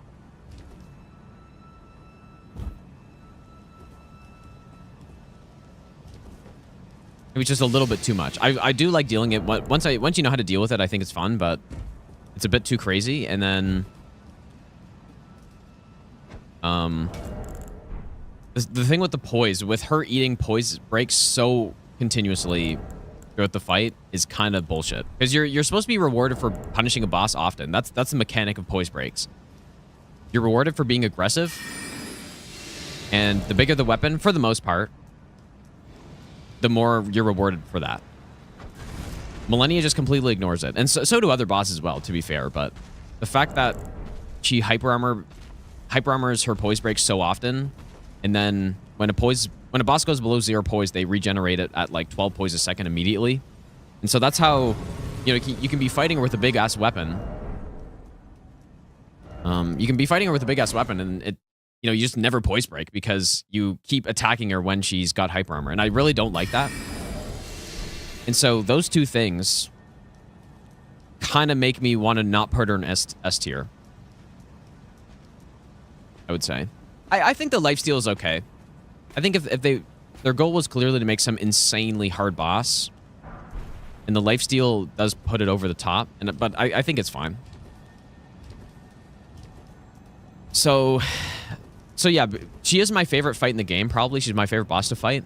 It was just a little bit too much. I do like dealing it. Once you know how to deal with it, I think it's fun, but it's a bit too crazy. And then the thing with the poise, with her eating poise breaks so continuously throughout the fight, is kind of bullshit. Because you're supposed to be rewarded for punishing a boss often. That's the mechanic of poise breaks. You're rewarded for being aggressive, and the bigger the weapon, for the most part, the more you're rewarded for that. Millennia just completely ignores it. And so do other bosses as well, to be fair. But the fact that she hyper armors her poise break so often, and then when a boss goes below 0 poise, they regenerate it at like 12 poise a second immediately. And so that's how, you know, you can be fighting her with a big ass weapon. You can be fighting her with a big ass weapon, and it, you know, you just never poise break because you keep attacking her when she's got hyper armor. And I really don't like that. And so those two things kind of make me want to not put her in S tier, I would say. I think the lifesteal is okay. I think if their goal was clearly to make some insanely hard boss, and the lifesteal does put it over the top, but I think it's fine. So yeah, she is my favorite fight in the game, probably. She's my favorite boss to fight.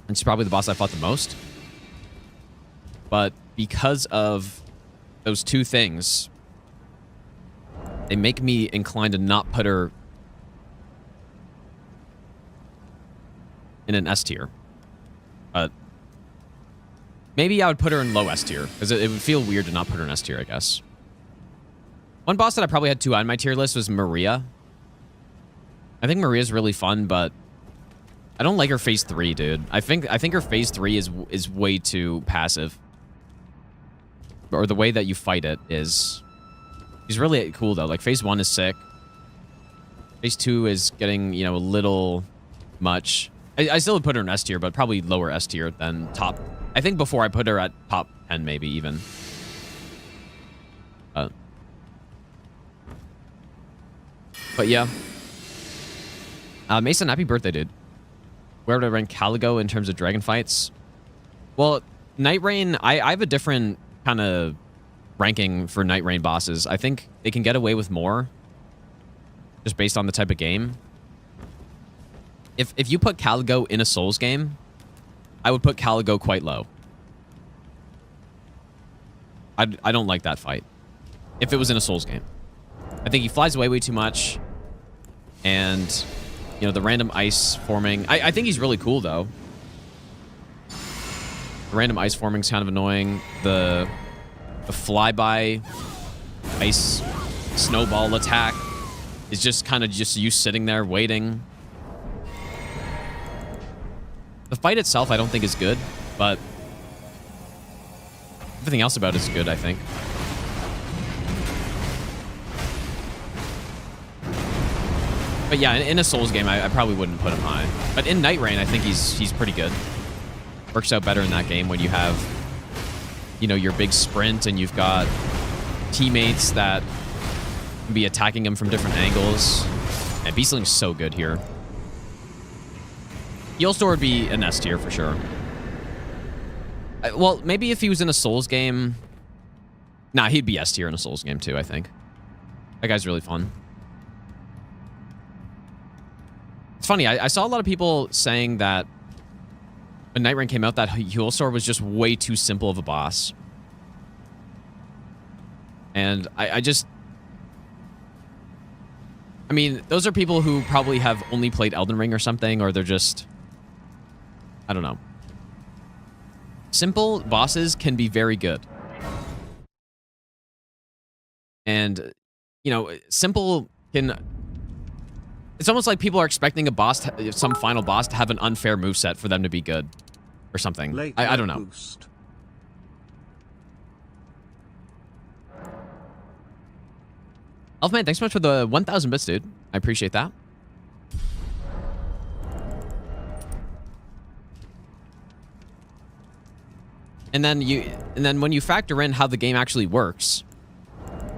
And she's probably the boss I fought the most. But because of those two things, they make me inclined to not put her in an S tier. But maybe I would put her in low S tier, because it would feel weird to not put her in S tier, I guess. One boss that I probably had too high on my tier list was Maria. I think Maria's really fun, but I don't like her phase 3, dude. I think her phase 3 is way too passive. Or the way that you fight it is... She's really cool, though. Like, phase 1 is sick. Phase 2 is getting, you know, a little much. I still would put her in S tier, but probably lower S tier than top. I think before I put her at top 10, maybe, even. But yeah. Mason, happy birthday, dude. Where would I rank Caligo in terms of dragon fights? Well, Night Rain, I have a different kind of ranking for Night Rain bosses. I think they can get away with more just based on the type of game. If you put Caligo in a Souls game, I would put Caligo quite low. I don't like that fight if it was in a Souls game. I think he flies away way too much, and you know, the random ice forming. I think he's really cool, though. The random ice forming is kind of annoying. The flyby ice snowball attack is just kind of just you sitting there waiting. The fight itself I don't think is good, but everything else about it is good, I think. But yeah, in a Souls game, I probably wouldn't put him high. But in Night Rain, I think he's pretty good. Works out better in that game when you have, you know, your big sprint and you've got teammates that can be attacking him from different angles. And Beastling's so good here. Healstore would be an S tier for sure. Well, maybe if he was in a Souls game... Nah, he'd be S tier in a Souls game too, I think. That guy's really fun. It's funny, I saw a lot of people saying that when Night Rain came out, that Healstore was just way too simple of a boss. And I mean, those are people who probably have only played Elden Ring or something, or they're just... I don't know. Simple bosses can be very good. And, you know, simple can... It's almost like people are expecting a boss, some final boss, to have an unfair moveset for them to be good. Or something. I don't know. Elfman, thanks so much for the 1,000 bits, dude. I appreciate that. And then when you factor in how the game actually works,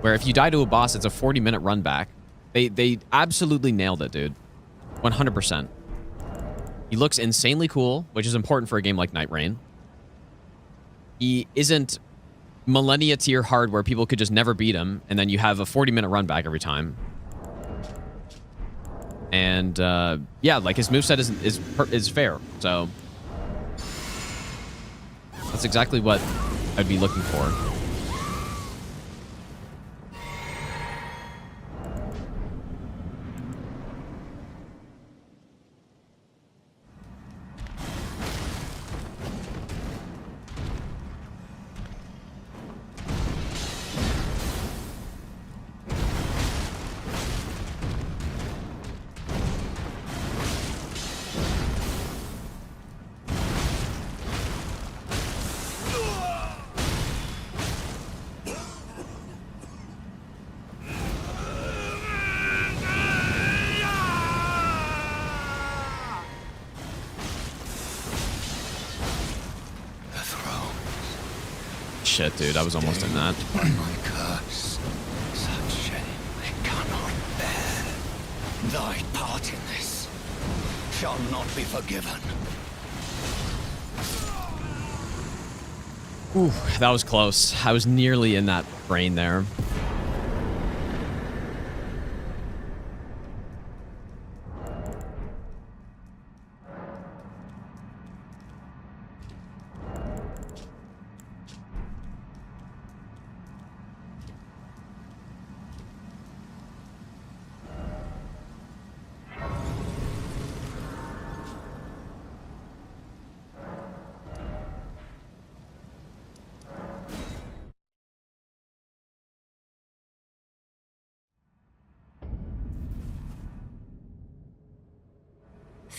where if you die to a boss, it's a 40-minute run back. They absolutely nailed it, dude. 100%. He looks insanely cool, which is important for a game like Night Rain. He isn't Millennia tier hard where people could just never beat him, and then you have a 40-minute run back every time. And yeah, like his moveset is fair, so that's exactly what I'd be looking for. shit, dude. I was almost in that. By my curse, such shame I cannot bear. Thy part in this shall not be forgiven. Ooh, that was close. I was nearly in that brain there.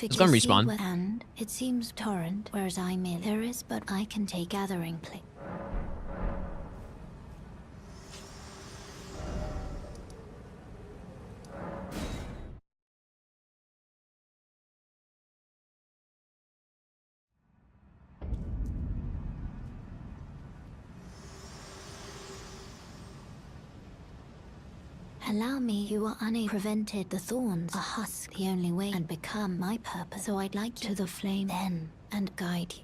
It's gonna respawn. And it seems torrent, whereas I may there is, but I can take gathering place. Allow me, you are unable prevented the thorns, a husk, the only way, and become my purpose. So I'd like you to the flame then, and guide you.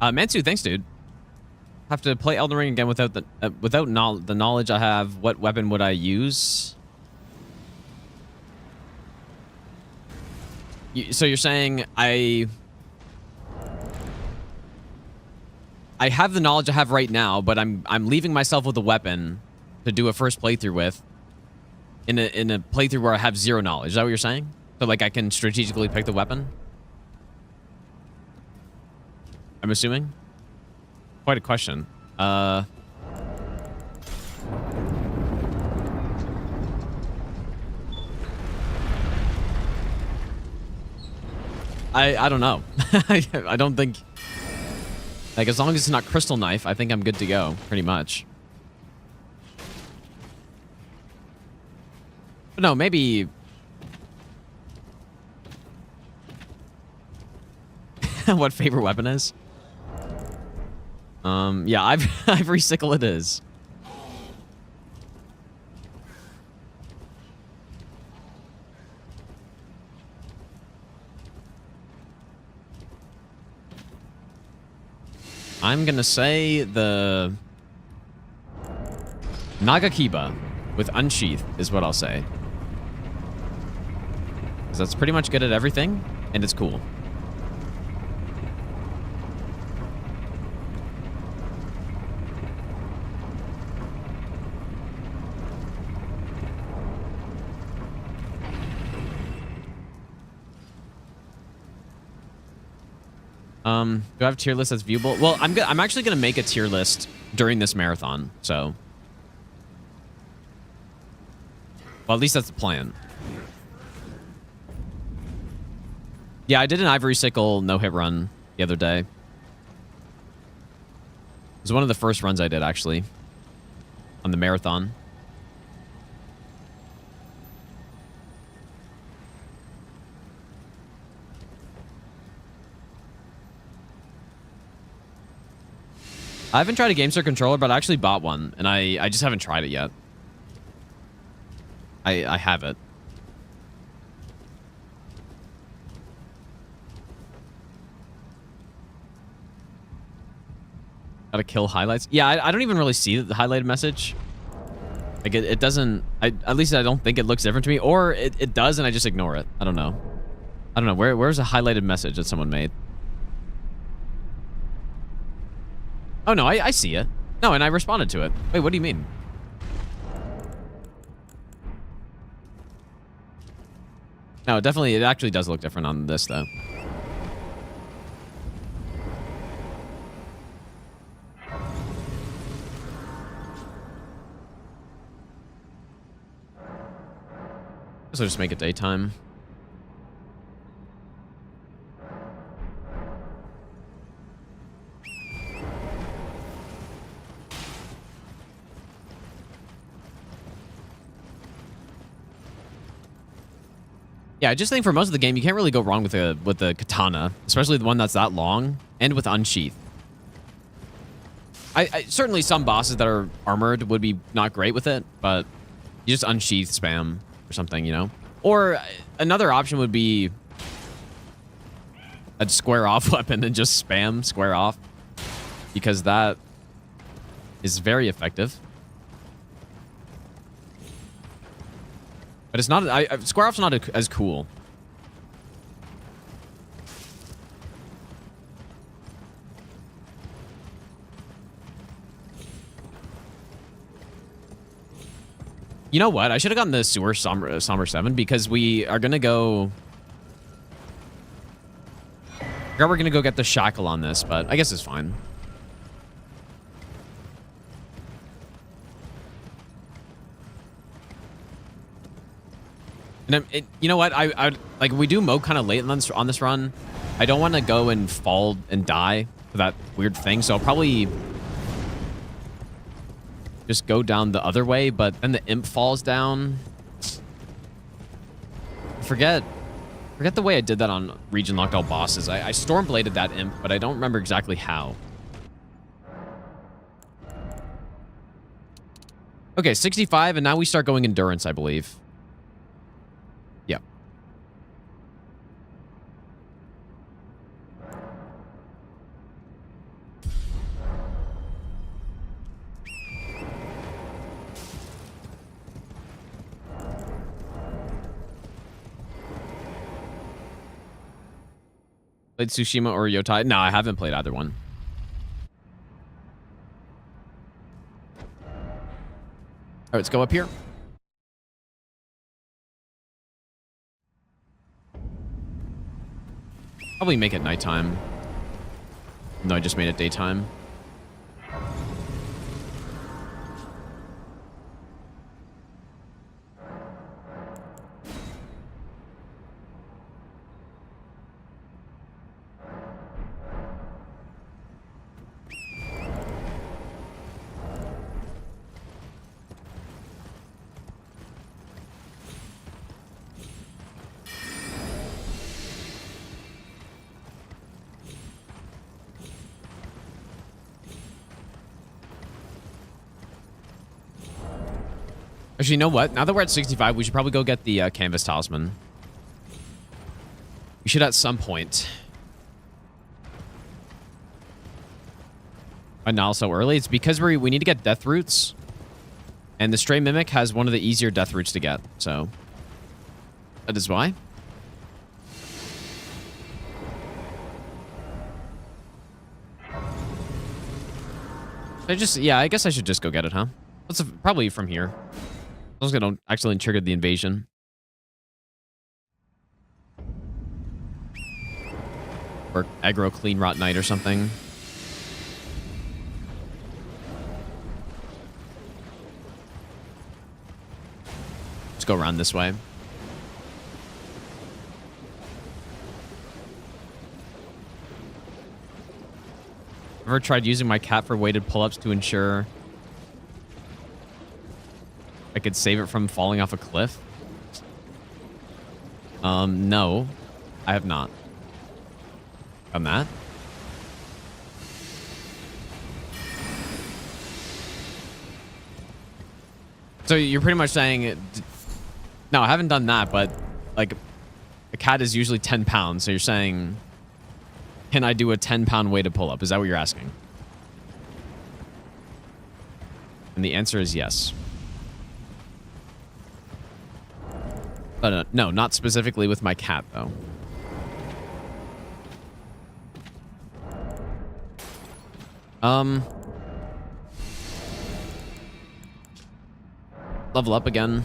Mansu, thanks, dude. Have to play Elden Ring again without the the knowledge I have. What weapon would I use? So you're saying I have the knowledge I have right now, but I'm leaving myself with a weapon to do a first playthrough with in a playthrough where I have zero knowledge. Is that what you're saying? So like I can strategically pick the weapon? I'm assuming. Quite a question. I don't know. I don't think... Like, as long as it's not Crystal Knife, I think I'm good to go, pretty much. But no, maybe... What favorite weapon is? Yeah, Ivory Sickle it is. I'm gonna say the Nagakiba with Unsheath is what I'll say. Because that's pretty much good at everything, and it's cool. Do I have a tier list that's viewable? Well, I'm actually gonna make a tier list during this marathon, so. Well, at least that's the plan. Yeah, I did an Ivory Sickle no-hit run the other day. It was one of the first runs I did, actually, on the marathon. I haven't tried a GameSir controller, but I actually bought one, and I just haven't tried it yet. I have it. Gotta kill highlights. Yeah, I don't even really see the highlighted message. Like, it doesn't... at least I don't think it looks different to me. Or it does, and I just ignore it. I don't know. I don't know. Where's a highlighted message that someone made? Oh, no, I see it. No, and I responded to it. Wait, what do you mean? No, definitely, it actually does look different on this, though. Guess I'll just make it daytime. Yeah, I just think for most of the game, you can't really go wrong with the katana, especially the one that's that long and with unsheath. I certainly some bosses that are armored would be not great with it, but you just unsheath spam or something, you know? Or another option would be a square off weapon and just spam square off, because that is very effective. But it's not, square off's not as cool. You know what? I should have gotten the sewer somber 7 because we are gonna go. We're gonna go get the shackle on this, but I guess it's fine. And you know what? I like we do mow kind of late on this run. I don't want to go and fall and die for that weird thing, so I'll probably just go down the other way, but then the imp falls down. Forget the way I did that on region locked all bosses. I stormbladed that imp, but I don't remember exactly how. Okay, 65, and now we start going endurance, I believe. Yep. Played Tsushima or Yotai? No, I haven't played either one. All right, let's go up here. Probably make it nighttime. No, I just made it daytime. Actually, you know what? Now that we're at 65, we should probably go get the canvas talisman. We should at some point. Why now so early? It's because we need to get death roots. And the stray mimic has one of the easier death roots to get. So that is why. I guess I should just go get it, huh? That's probably from here. I was gonna accidentally trigger the invasion. Or aggro clean rot night or something. Let's go around this way. Ever tried using my cat for weighted pull-ups to ensure I could save it from falling off a cliff? No, I have not done that. So you're pretty much saying, no, I haven't done that, but like a cat is usually 10 pounds. So you're saying, can I do a 10-pound weighted pull-up? Is that what you're asking? And the answer is yes. But no, not specifically with my cat, though. Level up again.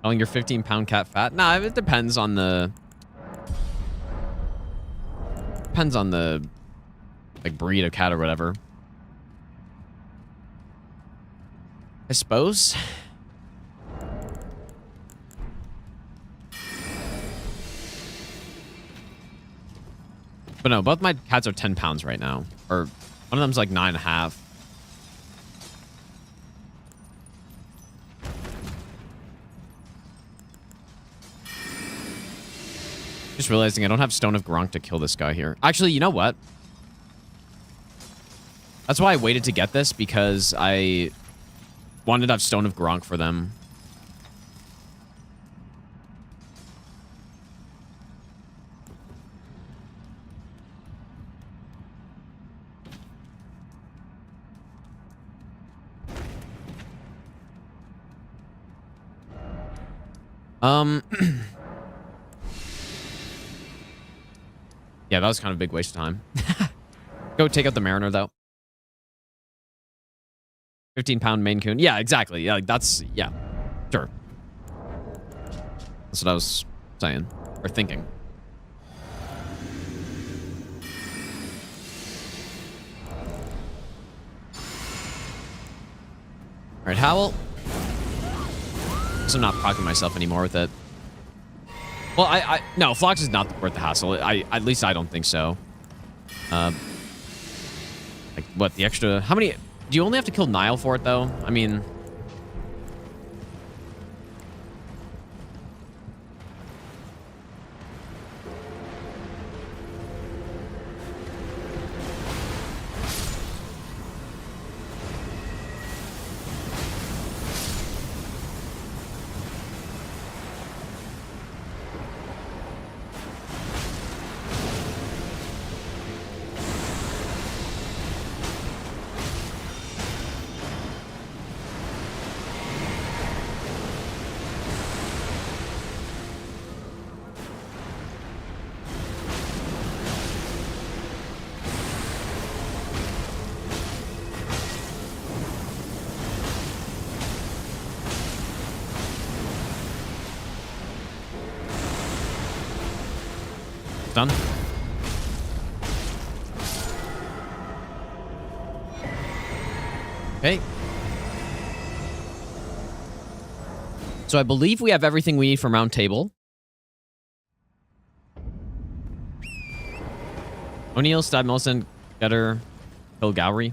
Calling your 15-pound cat fat? Nah, it depends on the... Depends on the, like, breed of cat or whatever. I suppose. But no, both my cats are 10 pounds right now. Or one of them's like 9.5. Just realizing I don't have Stone of Gronk to kill this guy here. Actually, you know what? That's why I waited to get this, because I wanted to have Stone of Gronk for them. Yeah, that was kind of a big waste of time. Go take out the Mariner, though. 15-pound Maine Coon. Yeah, exactly. Yeah, like that's... Yeah, sure. That's what I was saying. Or thinking. Alright, Howl. I'm not procking myself anymore with it. Well, no, Phlox is not worth the hassle. At least I don't think so. Like, what, the extra... How many... Do you only have to kill Nile for it, though? I mean... Done. Okay. So I believe we have everything we need from round table. O'Neill, Stab Millicent, Getter, kill Gowry.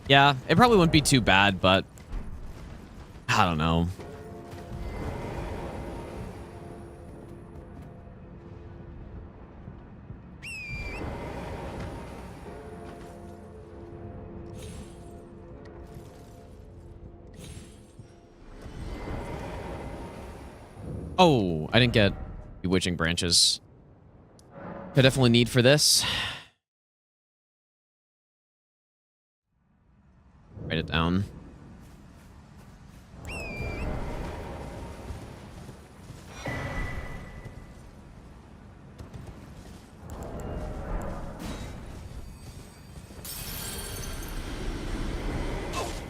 Yeah, it probably wouldn't be too bad, but I don't know. Oh, I didn't get Bewitching Branches. I definitely need for this. Write it down.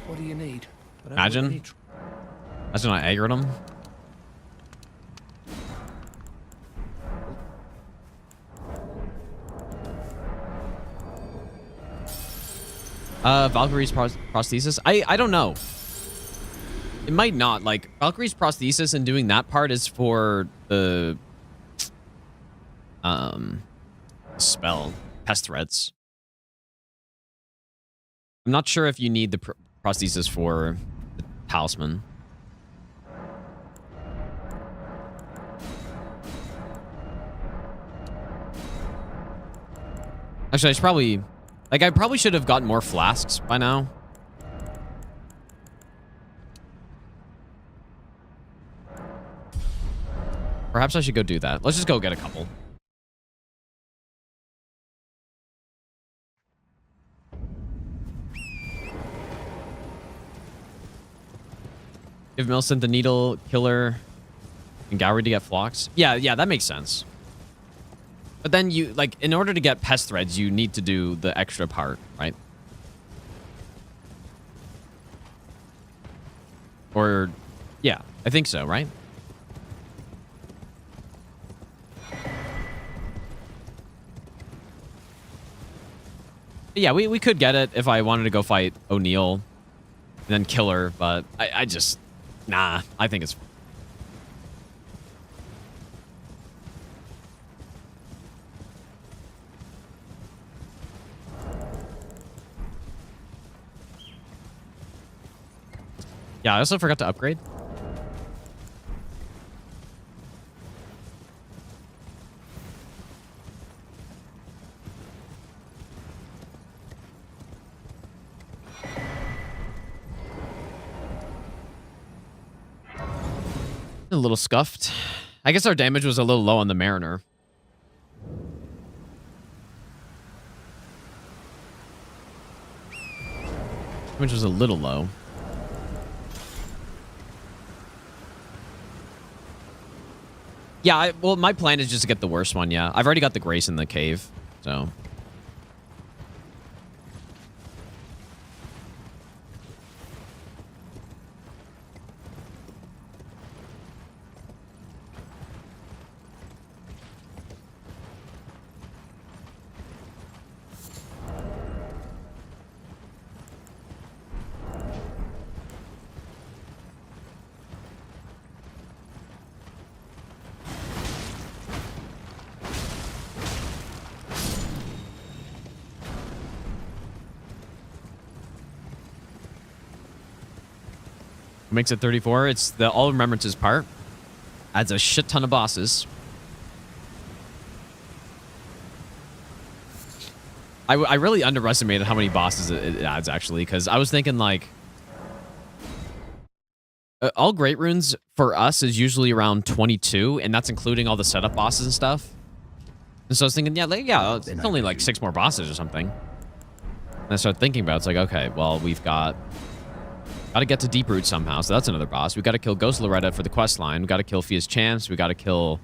What do you need? Imagine. Imagine I aggroed him. Valkyrie's prosthesis. I don't know. It might not. Like, Valkyrie's prosthesis and doing that part is for the spell Pest Threads. I'm not sure if you need the prosthesis for the talisman. Actually, I should probably... Like, I probably should have gotten more flasks by now. Perhaps I should go do that. Let's just go get a couple. Give Millicent the needle killer and Gowry to get Phlox. Yeah, that makes sense. But then you, like, in order to get Pest Threads, you need to do the extra part, right? Or, yeah, I think so, right? Yeah, we could get it if I wanted to go fight O'Neill and then kill her, but I just... Nah, I think it's... Yeah, I also forgot to upgrade. A little scuffed. I guess our damage was a little low on the Mariner. Damage was a little low. Yeah, well, my plan is just to get the worst one, yeah. I've already got the Grace in the cave, so... What makes it 34? It's the All Remembrances part. Adds a shit ton of bosses. I really underestimated how many bosses it adds, actually, because I was thinking, like... all Great Runes, for us, is usually around 22, and that's including all the setup bosses and stuff. And so I was thinking, yeah, it's only like 6 more bosses or something. And I started thinking about it. It's like, okay, well, we've got to get to Deeproot somehow, so that's another boss. We got to kill Ghost Loretta for the quest line. We got to kill Fia's Chance. We got to kill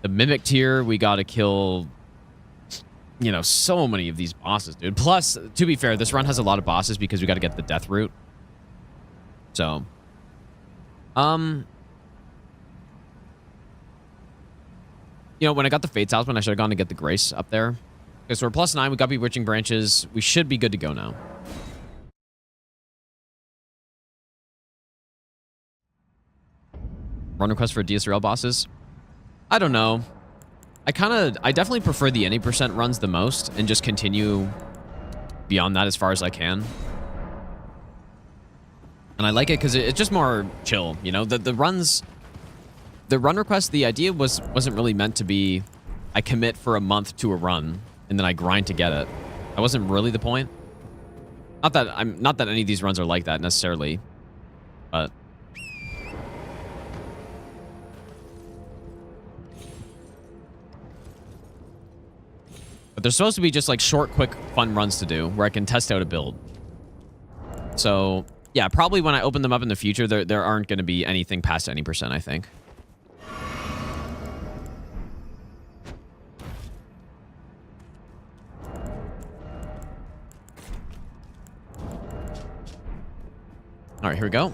the Mimic Tier. We got to kill, you know, so many of these bosses, dude. Plus, to be fair, this run has a lot of bosses because we got to get the Death Root. So, you know, when I got the Fates Talisman, I should have gone to get the Grace up there. Okay, so we're +9. We got Bewitching Branches. We should be good to go now. Run request for DSRL bosses? I don't know. I definitely prefer the any % runs the most and just continue beyond that as far as I can. And I like it because it's just more chill, you know? The run request, the idea wasn't really meant to be I commit for a month to a run and then I grind to get it. That wasn't really the point. Not that any of these runs are like that necessarily, but they're supposed to be just like short, quick, fun runs to do where I can test out a build. So, yeah, probably when I open them up in the future, there aren't going to be anything past any %, I think. All right, here we go.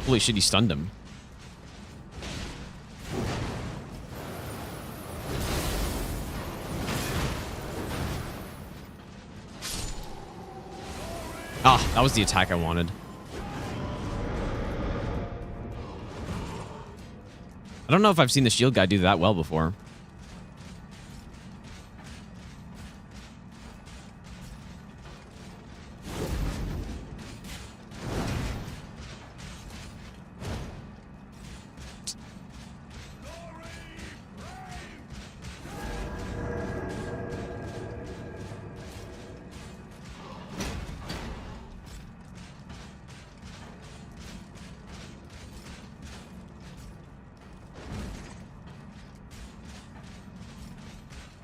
Holy shit, he stunned him. Ah, that was the attack I wanted. I don't know if I've seen the shield guy do that well before.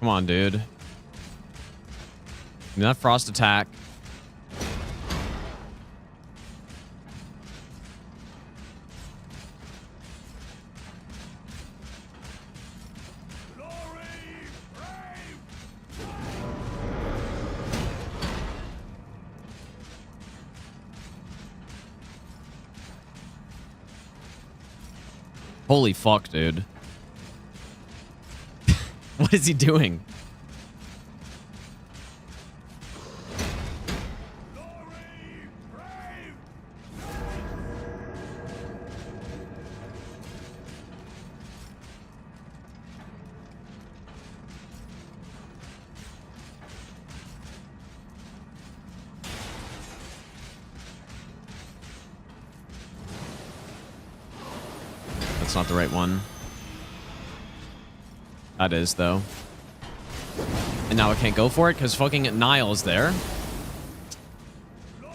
Come on, dude. Give me that frost attack. Holy fuck, dude. What is he doing? That's not the right one. That is, though. And now I can't go for it because fucking Niall's there. I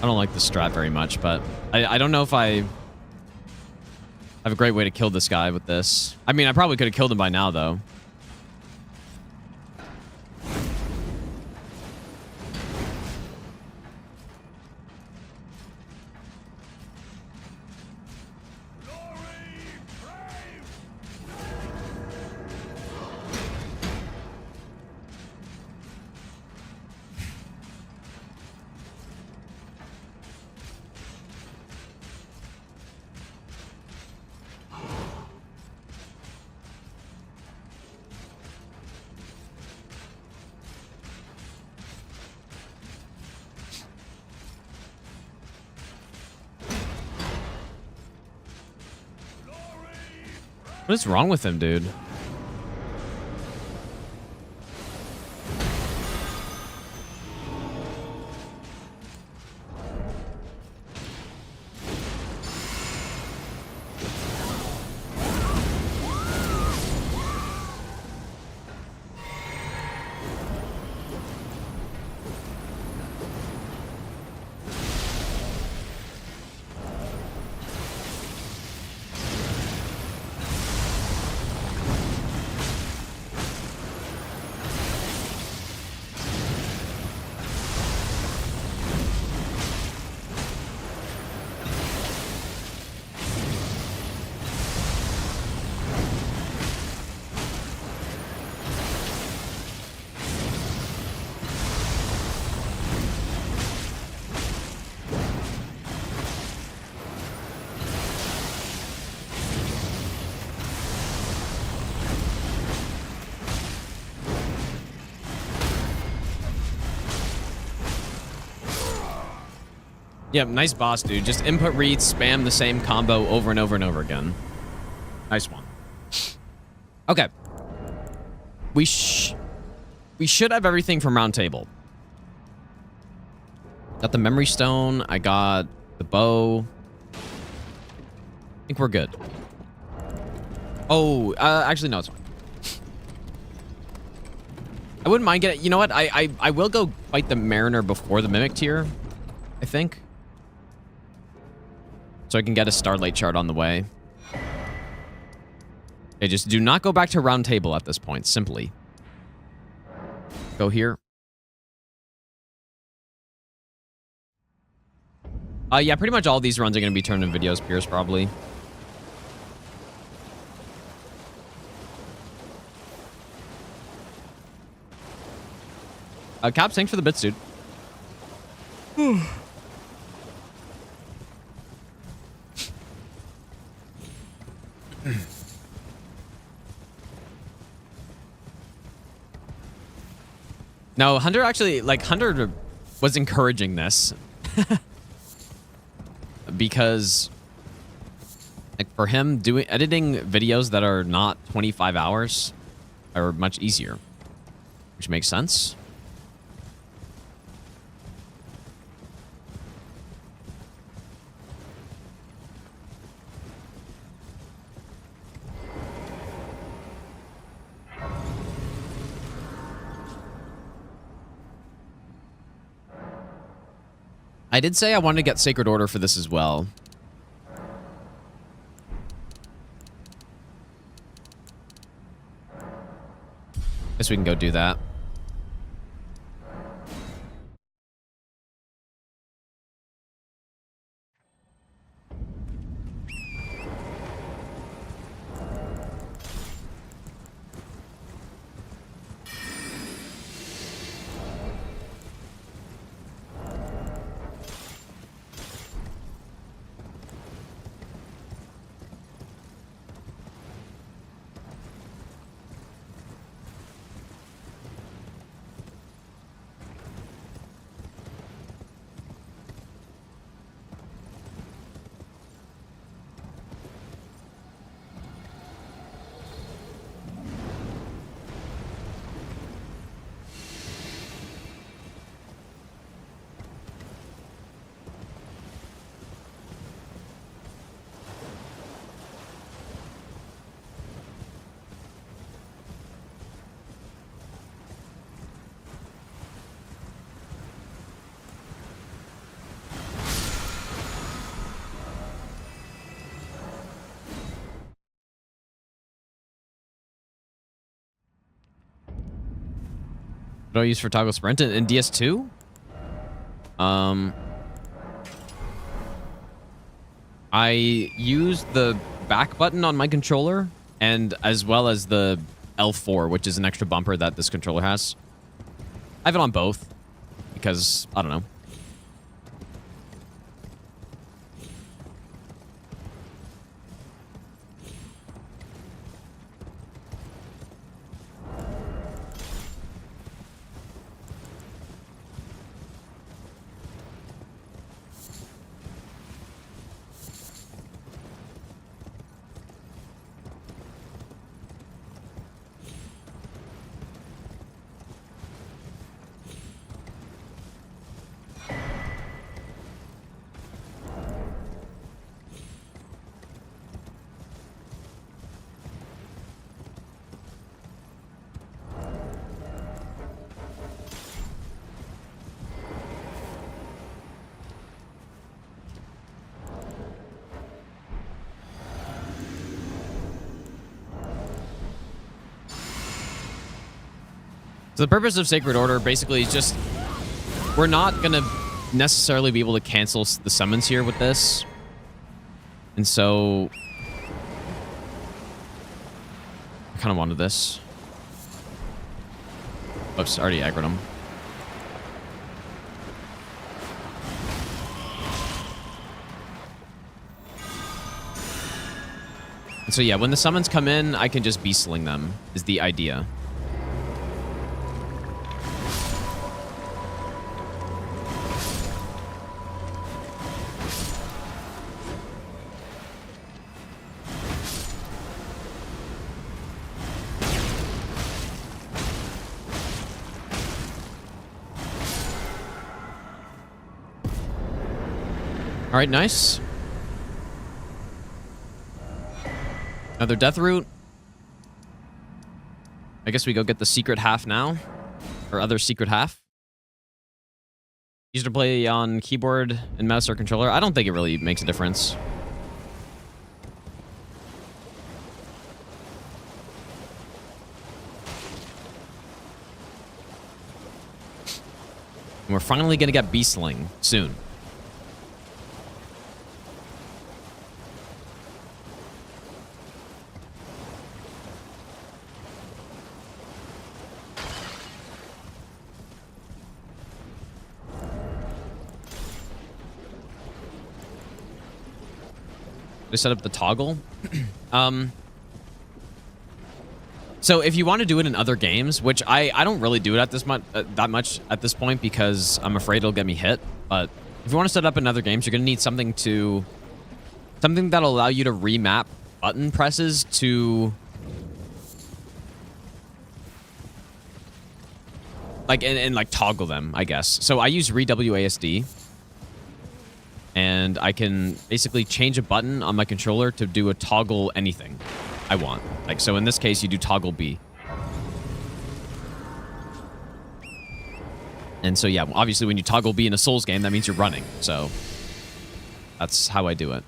don't like the strat very much, but I don't know if I have a great way to kill this guy with this. I mean, I probably could have killed him by now, though. What is wrong with him, dude? Yep, nice boss, dude. Just input read, spam the same combo over and over and over again. Nice one. Okay. We should have everything from Round Table. Got the memory stone. I got the bow. I think we're good. Oh, actually, no, it's fine. I wouldn't mind getting... You know what? I will go fight the Mariner before the Mimic tier, I think. So I can get a Starlight Shard on the way. Okay, just do not go back to Round Table at this point, simply. Go here. Yeah, pretty much all these runs are going to be turned into videos, Pierce, probably. Caps, thanks for the bits, dude. No, Hunter actually, like, Hunter was encouraging this. Because, like, for him, editing videos that are not 25 hours are much easier. Which makes sense. I did say I wanted to get Sacred Order for this as well. Guess we can go do that. What do I use for toggle sprint in DS2? I use the back button on my controller, and as well as the L4, which is an extra bumper that this controller has. I have it on both because, I don't know. So the purpose of Sacred Order basically is just, we're not going to necessarily be able to cancel the summons here with this. And so I kind of wanted this. Oops, already aggroed him. And so yeah, when the summons come in, I can just beastling them, is the idea. All right, nice. Another death root. I guess we go get the secret half now. Or other secret half. Easier to play on keyboard and mouse or controller. I don't think it really makes a difference. And we're finally going to get Beastling soon. To set up the toggle. So if you want to do it in other games, which I don't really do it at this that much at this point because I'm afraid it'll get me hit. But if you want to set up in other games, you're gonna need something that'll allow you to remap button presses to like and like toggle them, I guess. So I use ReWASD. And I can basically change a button on my controller to do a toggle anything I want. Like, so in this case, you do toggle B. And so, yeah, obviously when you toggle B in a Souls game, that means you're running. So that's how I do it.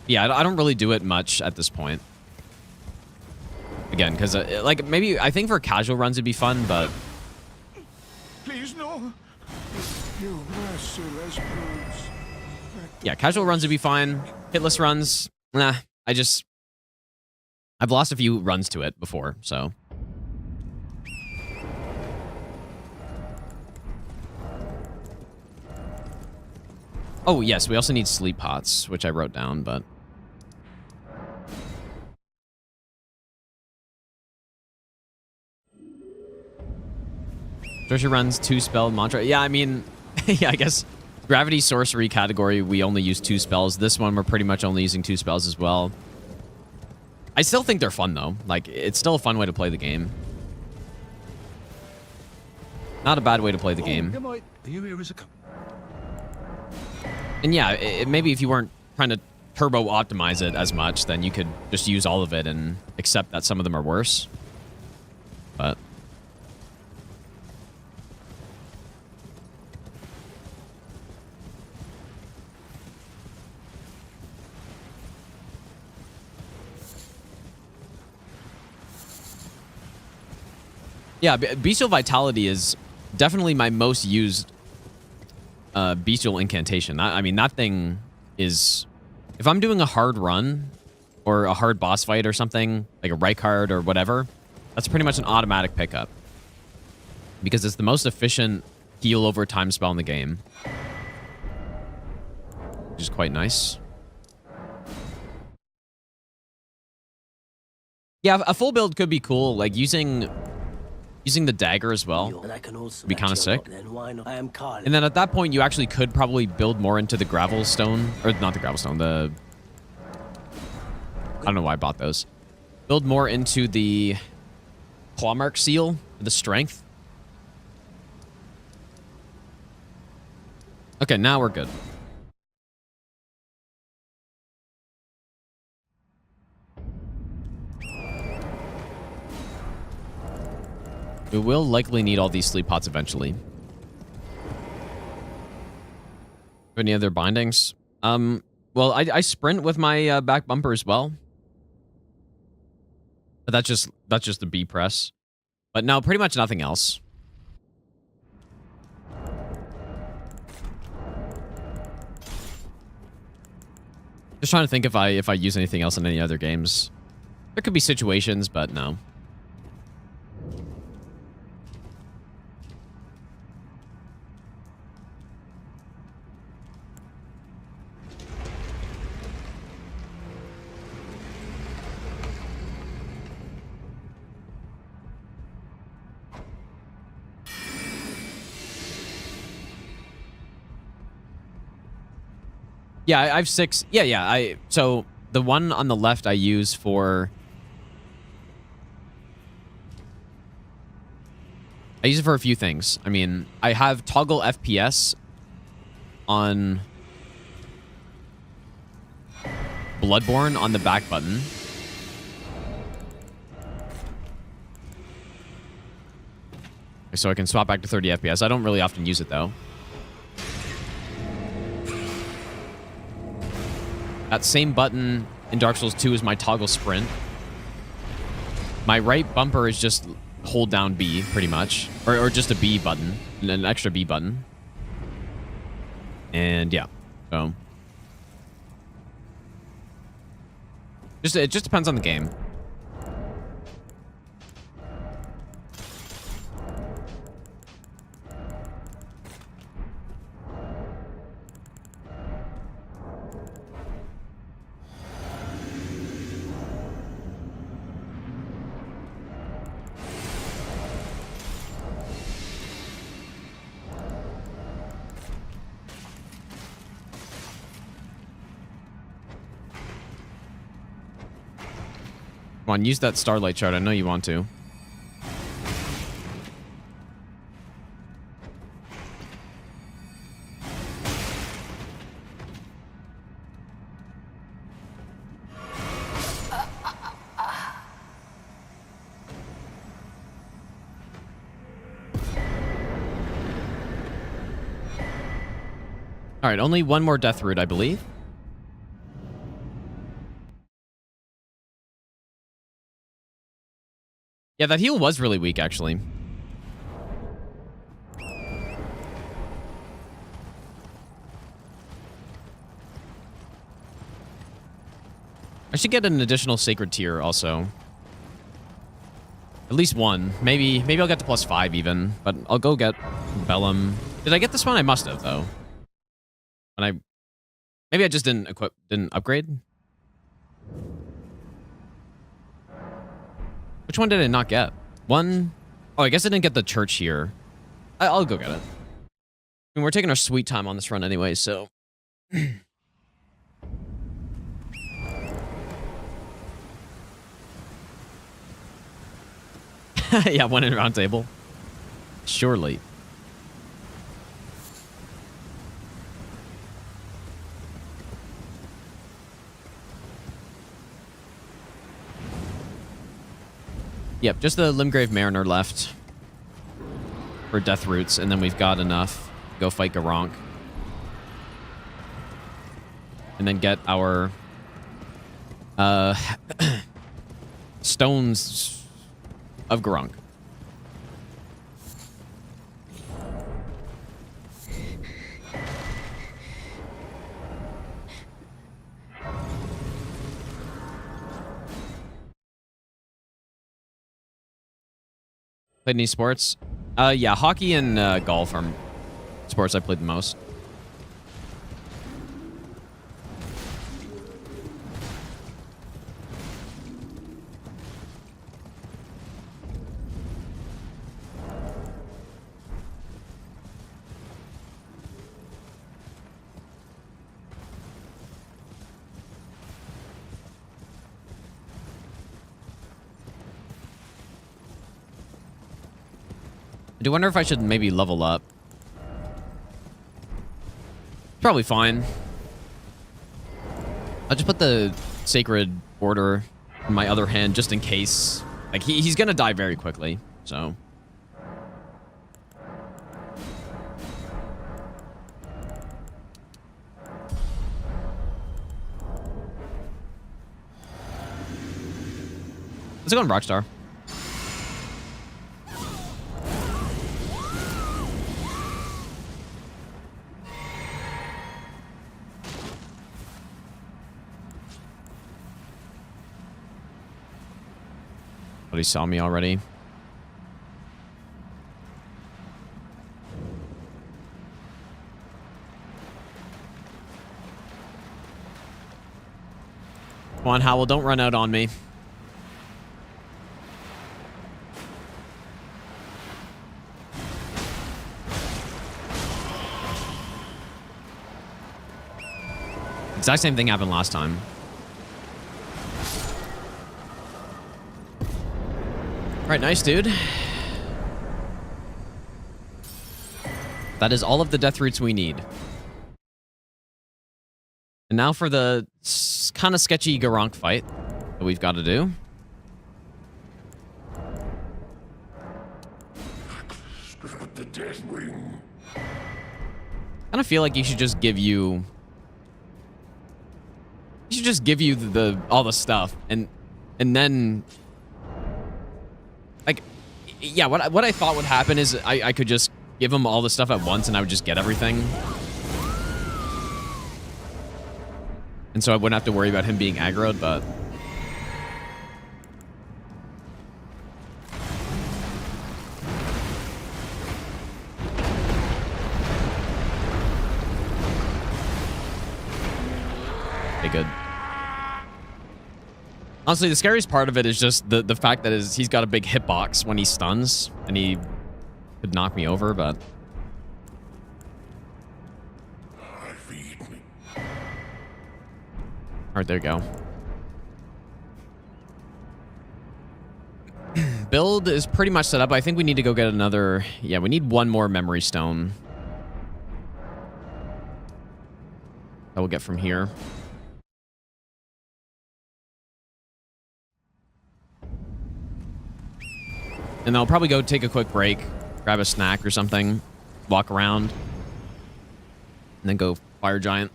Yeah, I don't really do it much at this point. Again, because, like, maybe, I think for casual runs it'd be fun, but... Please, no. You merciless brutes. Yeah, casual runs would be fine. Hitless runs, nah. I've lost a few runs to it before, so. Oh, yes, we also need sleep pots, which I wrote down, but. Treasure runs 2 spell mantra. Yeah, I mean, yeah, I guess. Gravity sorcery category, we only use 2 spells. This one, we're pretty much only using 2 spells as well. I still think they're fun, though. Like, it's still a fun way to play the game. Not a bad way to play the game. And yeah, maybe if you weren't trying to turbo optimize it as much, then you could just use all of it and accept that some of them are worse. But... Yeah, Bestial Vitality is definitely my most used Bestial incantation. I mean, that thing is... If I'm doing a hard run or a hard boss fight or something, like a Rykard or whatever, that's pretty much an automatic pickup. Because it's the most efficient heal over time spell in the game. Which is quite nice. Yeah, a full build could be cool. Like using the dagger as well would be kind of sick. And then at that point, you actually could probably build more into the gravel stone. Or not the gravel stone, the... I don't know why I bought those. Build more into the clawmark seal, the strength. Okay, now we're good. We will likely need all these sleep pots eventually. Any other bindings? Well, I sprint with my back bumper as well. But that's just the B press. But no, pretty much nothing else. Just trying to think if I use anything else in any other games. There could be situations, but no. Yeah, I have 6. Yeah. So the one on the left I use for... I use it for a few things. I mean, I have toggle FPS on Bloodborne on the back button. So I can swap back to 30 FPS. I don't really often use it, though. That same button in Dark Souls 2 is my toggle sprint. My right bumper is just hold down B, pretty much. Or just a B button. An extra B button. And yeah. So. It just depends on the game. Come on, use that starlight shard. I know you want to. All right, only one more death root, I believe. Yeah, that heal was really weak, actually. I should get an additional sacred tier also. At least one. Maybe I'll get to +5 even, but I'll go get Bellum. Did I get this one? I must have, though. Maybe I just didn't upgrade. Which one did I not get? One? Oh, I guess I didn't get the church here. I'll go get it. I mean, we're taking our sweet time on this run anyway, so... Yeah, one in round table. Surely. Yep, just the Limgrave Mariner left for death roots, and then we've got enough to go fight Garronk. And then get our stones of Garronk. Played any sports? Yeah, hockey and golf are sports I played the most. I do wonder if I should maybe level up. Probably fine. I'll just put the Sacred Order in my other hand just in case. Like, he's gonna die very quickly, so. Let's go on Rockstar. But he saw me already. Come on, Howell, don't run out on me. Exact same thing happened last time. Alright, nice, dude. That is all of the death roots we need. And now for the kind of sketchy Garunk fight that we've got to do. The death ring. I kind of feel like he should just give you... He should just give you the all the stuff. And then... Like, yeah, what I thought would happen is I could just give him all the stuff at once and I would just get everything. And so I wouldn't have to worry about him being aggroed, but... Okay, good. Honestly, the scariest part of it is just the fact that he's got a big hitbox when he stuns, and he could knock me over, but... Alright, there you go. Build is pretty much set up. I think we need to go get another... Yeah, we need one more memory stone. That we'll get from here. And I'll probably go take a quick break, grab a snack or something, walk around, and then go Fire Giant.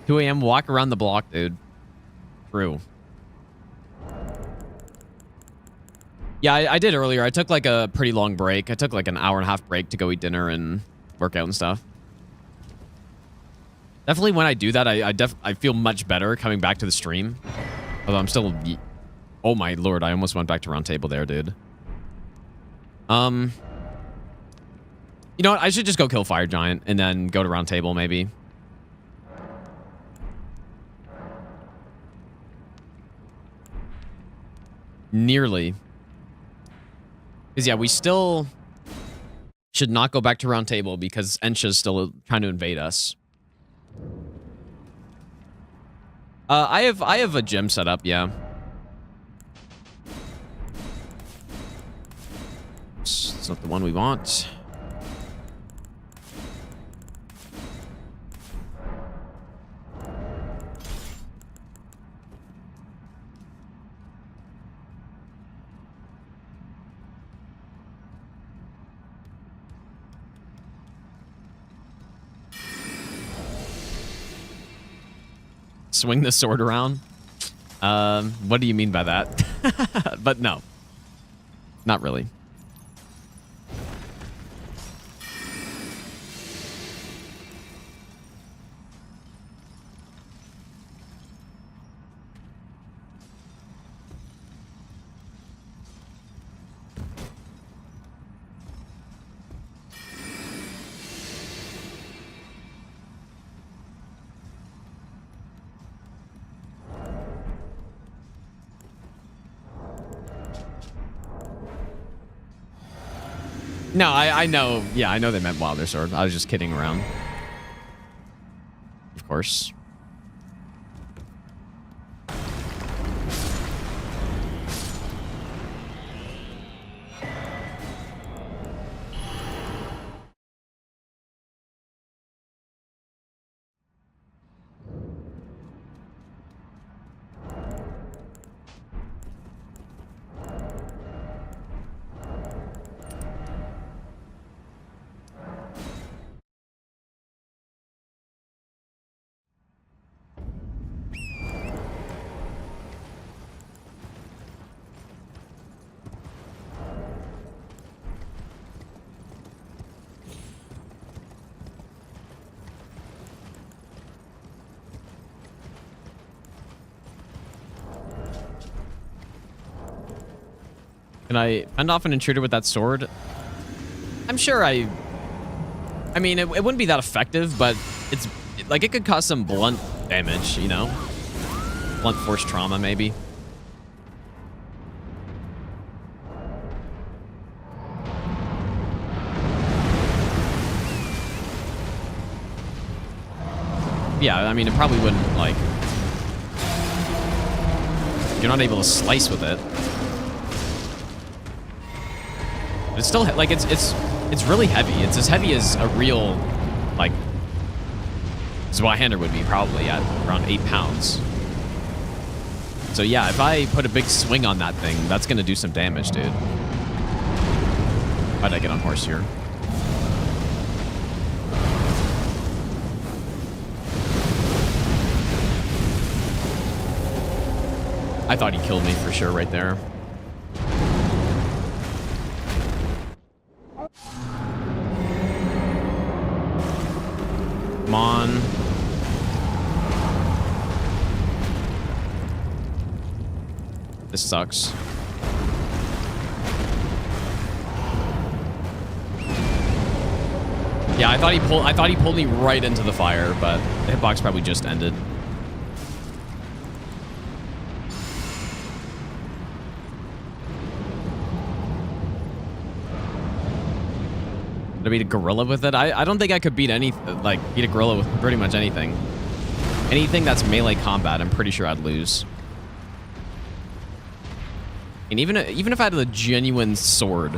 2 a.m. walk around the block, dude. True. Yeah, I did earlier. I took like a pretty long break. I took like an hour-and-a-half break to go eat dinner and work out and stuff. Definitely when I do that, I feel much better coming back to the stream. Although I'm still... Oh my lord, I almost went back to round table there, dude. You know what? I should just go kill Fire Giant and then go to round table, maybe. Nearly. Because, yeah, we still should not go back to round table because Ensha's still trying to invade us. I have a gym set up, yeah. It's not the one we want. swing the sword around. What do you mean by that? But no, not really. No, I know. Yeah, I know they meant Wilder Sword. I was just kidding around. Of course. Can I fend off an intruder with that sword? I'm sure I mean, it wouldn't be that effective, but it's like it could cause some blunt damage, you know? Blunt force trauma, maybe. Yeah, I mean, it probably wouldn't, like... You're not able to slice with it. But it's still, like, it's really heavy. It's as heavy as a real, like, Zweihander would be, probably, at around 8 pounds. So, yeah, if I put a big swing on that thing, that's gonna do some damage, dude. How'd I get on horse here? I thought he killed me for sure right there. Come on. This sucks. Yeah, I thought he pulled me right into the fire, but the hitbox probably just ended. To beat a gorilla with it? I don't think I could beat beat a gorilla with pretty much anything. Anything that's melee combat, I'm pretty sure I'd lose. And even if I had a genuine sword,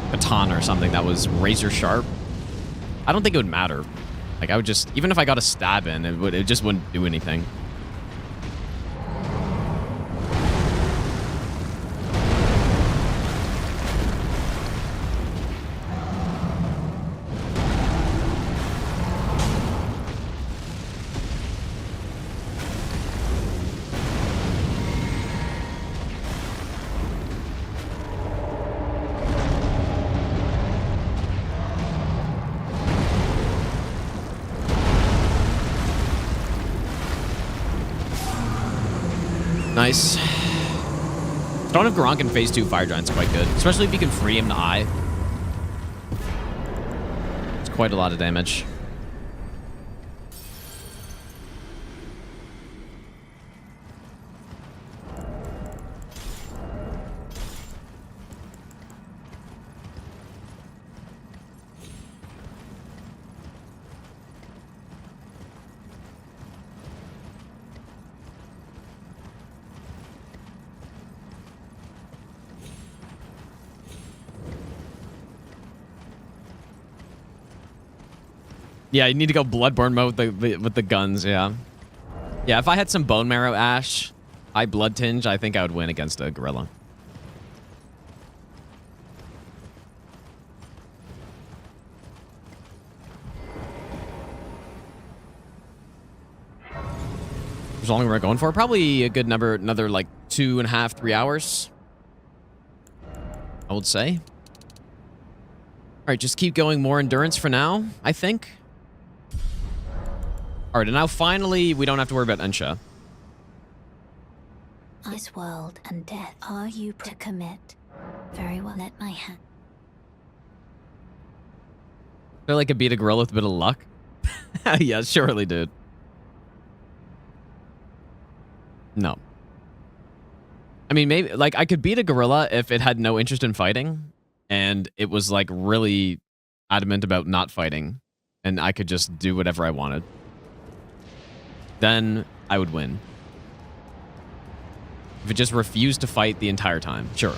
katana or something that was razor sharp, I don't think it would matter. Like, I would just, even if I got a stab in, it just wouldn't do anything. Nice. Throne of Gronk in phase 2 Fire Giant's quite good, especially if you can free him to eye. It's quite a lot of damage. Yeah, you need to go Bloodborne mode with the guns, yeah. Yeah, if I had some Bone Marrow Ash, high Blood Tinge, I think I would win against a gorilla. As long as we're going for probably a good number, another like 2.5, 3 hours. I would say. All right, just keep going. More endurance for now, I think. All right, and now finally, we don't have to worry about Ensha. This world and death, are you to commit? Very well, let my hand. I feel like I beat a gorilla with a bit of luck. Yeah, surely, dude. No. I mean, maybe, like, I could beat a gorilla if it had no interest in fighting, and it was, like, really adamant about not fighting, and I could just do whatever I wanted. Then I would win. If it just refused to fight the entire time, sure.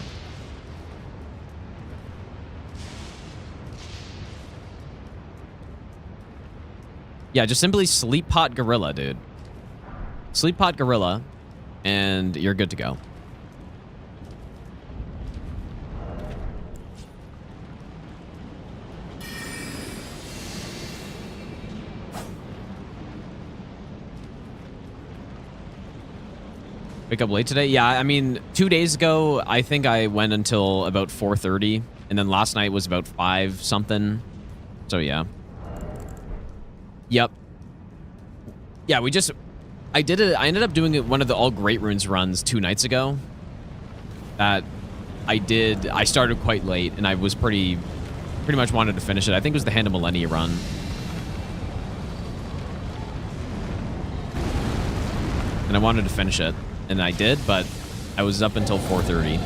Yeah, just simply sleep pot gorilla, dude. Sleep pot gorilla, and you're good to go. Wake up late today? Yeah, I mean, 2 days ago, I think I went until about 4:30, and then last night was about 5 something. So yeah. Yep. Yeah, I ended up doing one of the all great runes runs 2 nights ago. That I started quite late, and I was pretty much wanted to finish it. I think it was the Hand of Millennia run. And I wanted to finish it. And I did, but I was up until 4:30.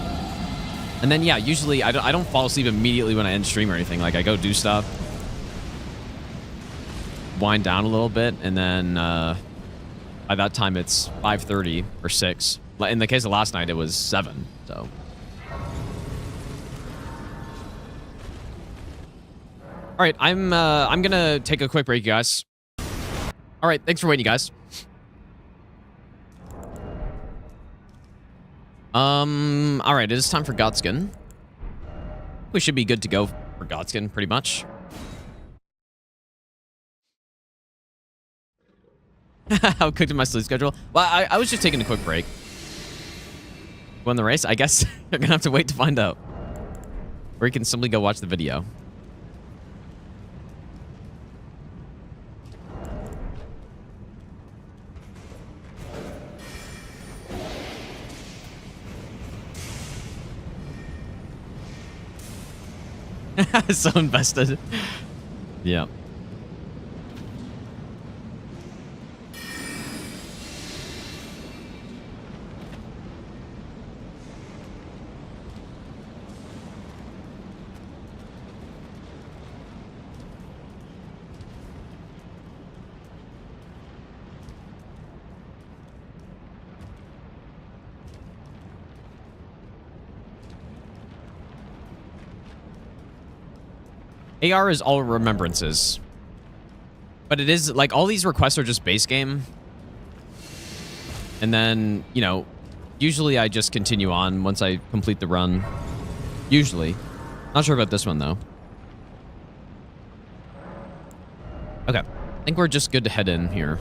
And then, yeah, usually I don't fall asleep immediately when I end stream or anything. Like, I go do stuff, wind down a little bit, and then by that time it's 5:30 or 6. In the case of last night, it was 7. So, all right, I'm gonna take a quick break, you guys. All right, thanks for waiting, you guys. All right, it is time for Godskin. We should be good to go for Godskin, pretty much. How cooked in my sleep schedule? Well, I was just taking a quick break. Won the race? I guess you're gonna have to wait to find out. Or you can simply go watch the video. So invested. Yeah. AR is all remembrances. But it is, like, all these requests are just base game. And then, you know, usually I just continue on once I complete the run. Usually. Not sure about this one, though. Okay. I think we're just good to head in here.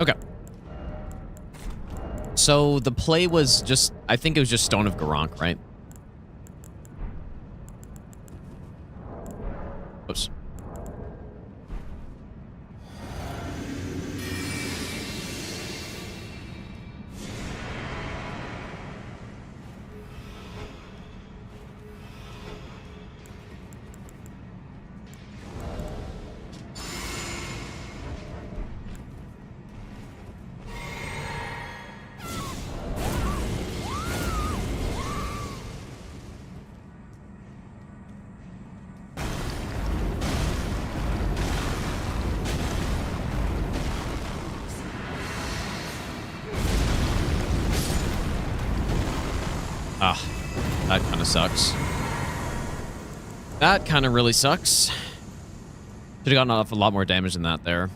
Okay. So the play was just, I think it was just Stone of Garank, right? Oops. Ah, that kind of sucks. That kind of really sucks. Should have gotten off a lot more damage than that there.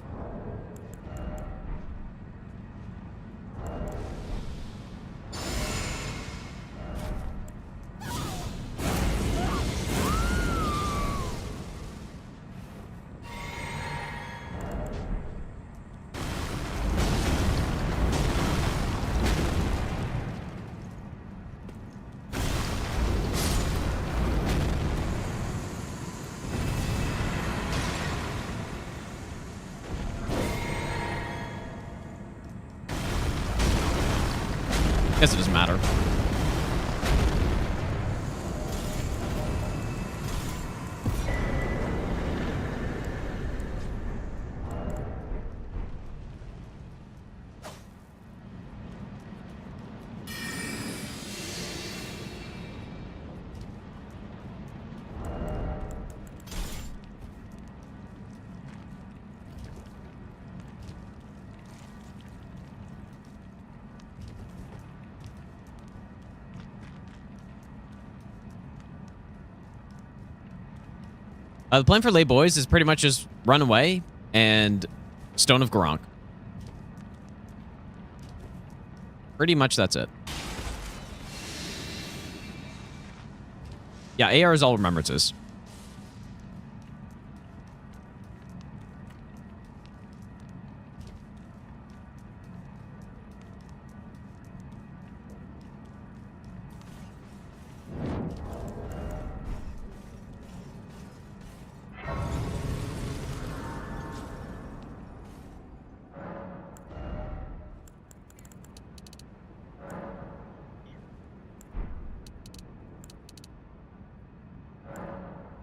Guess it doesn't matter. The plan for Lay Boys is pretty much just run away and Stone of Gronk. Pretty much that's it. Yeah, AR is all remembrances.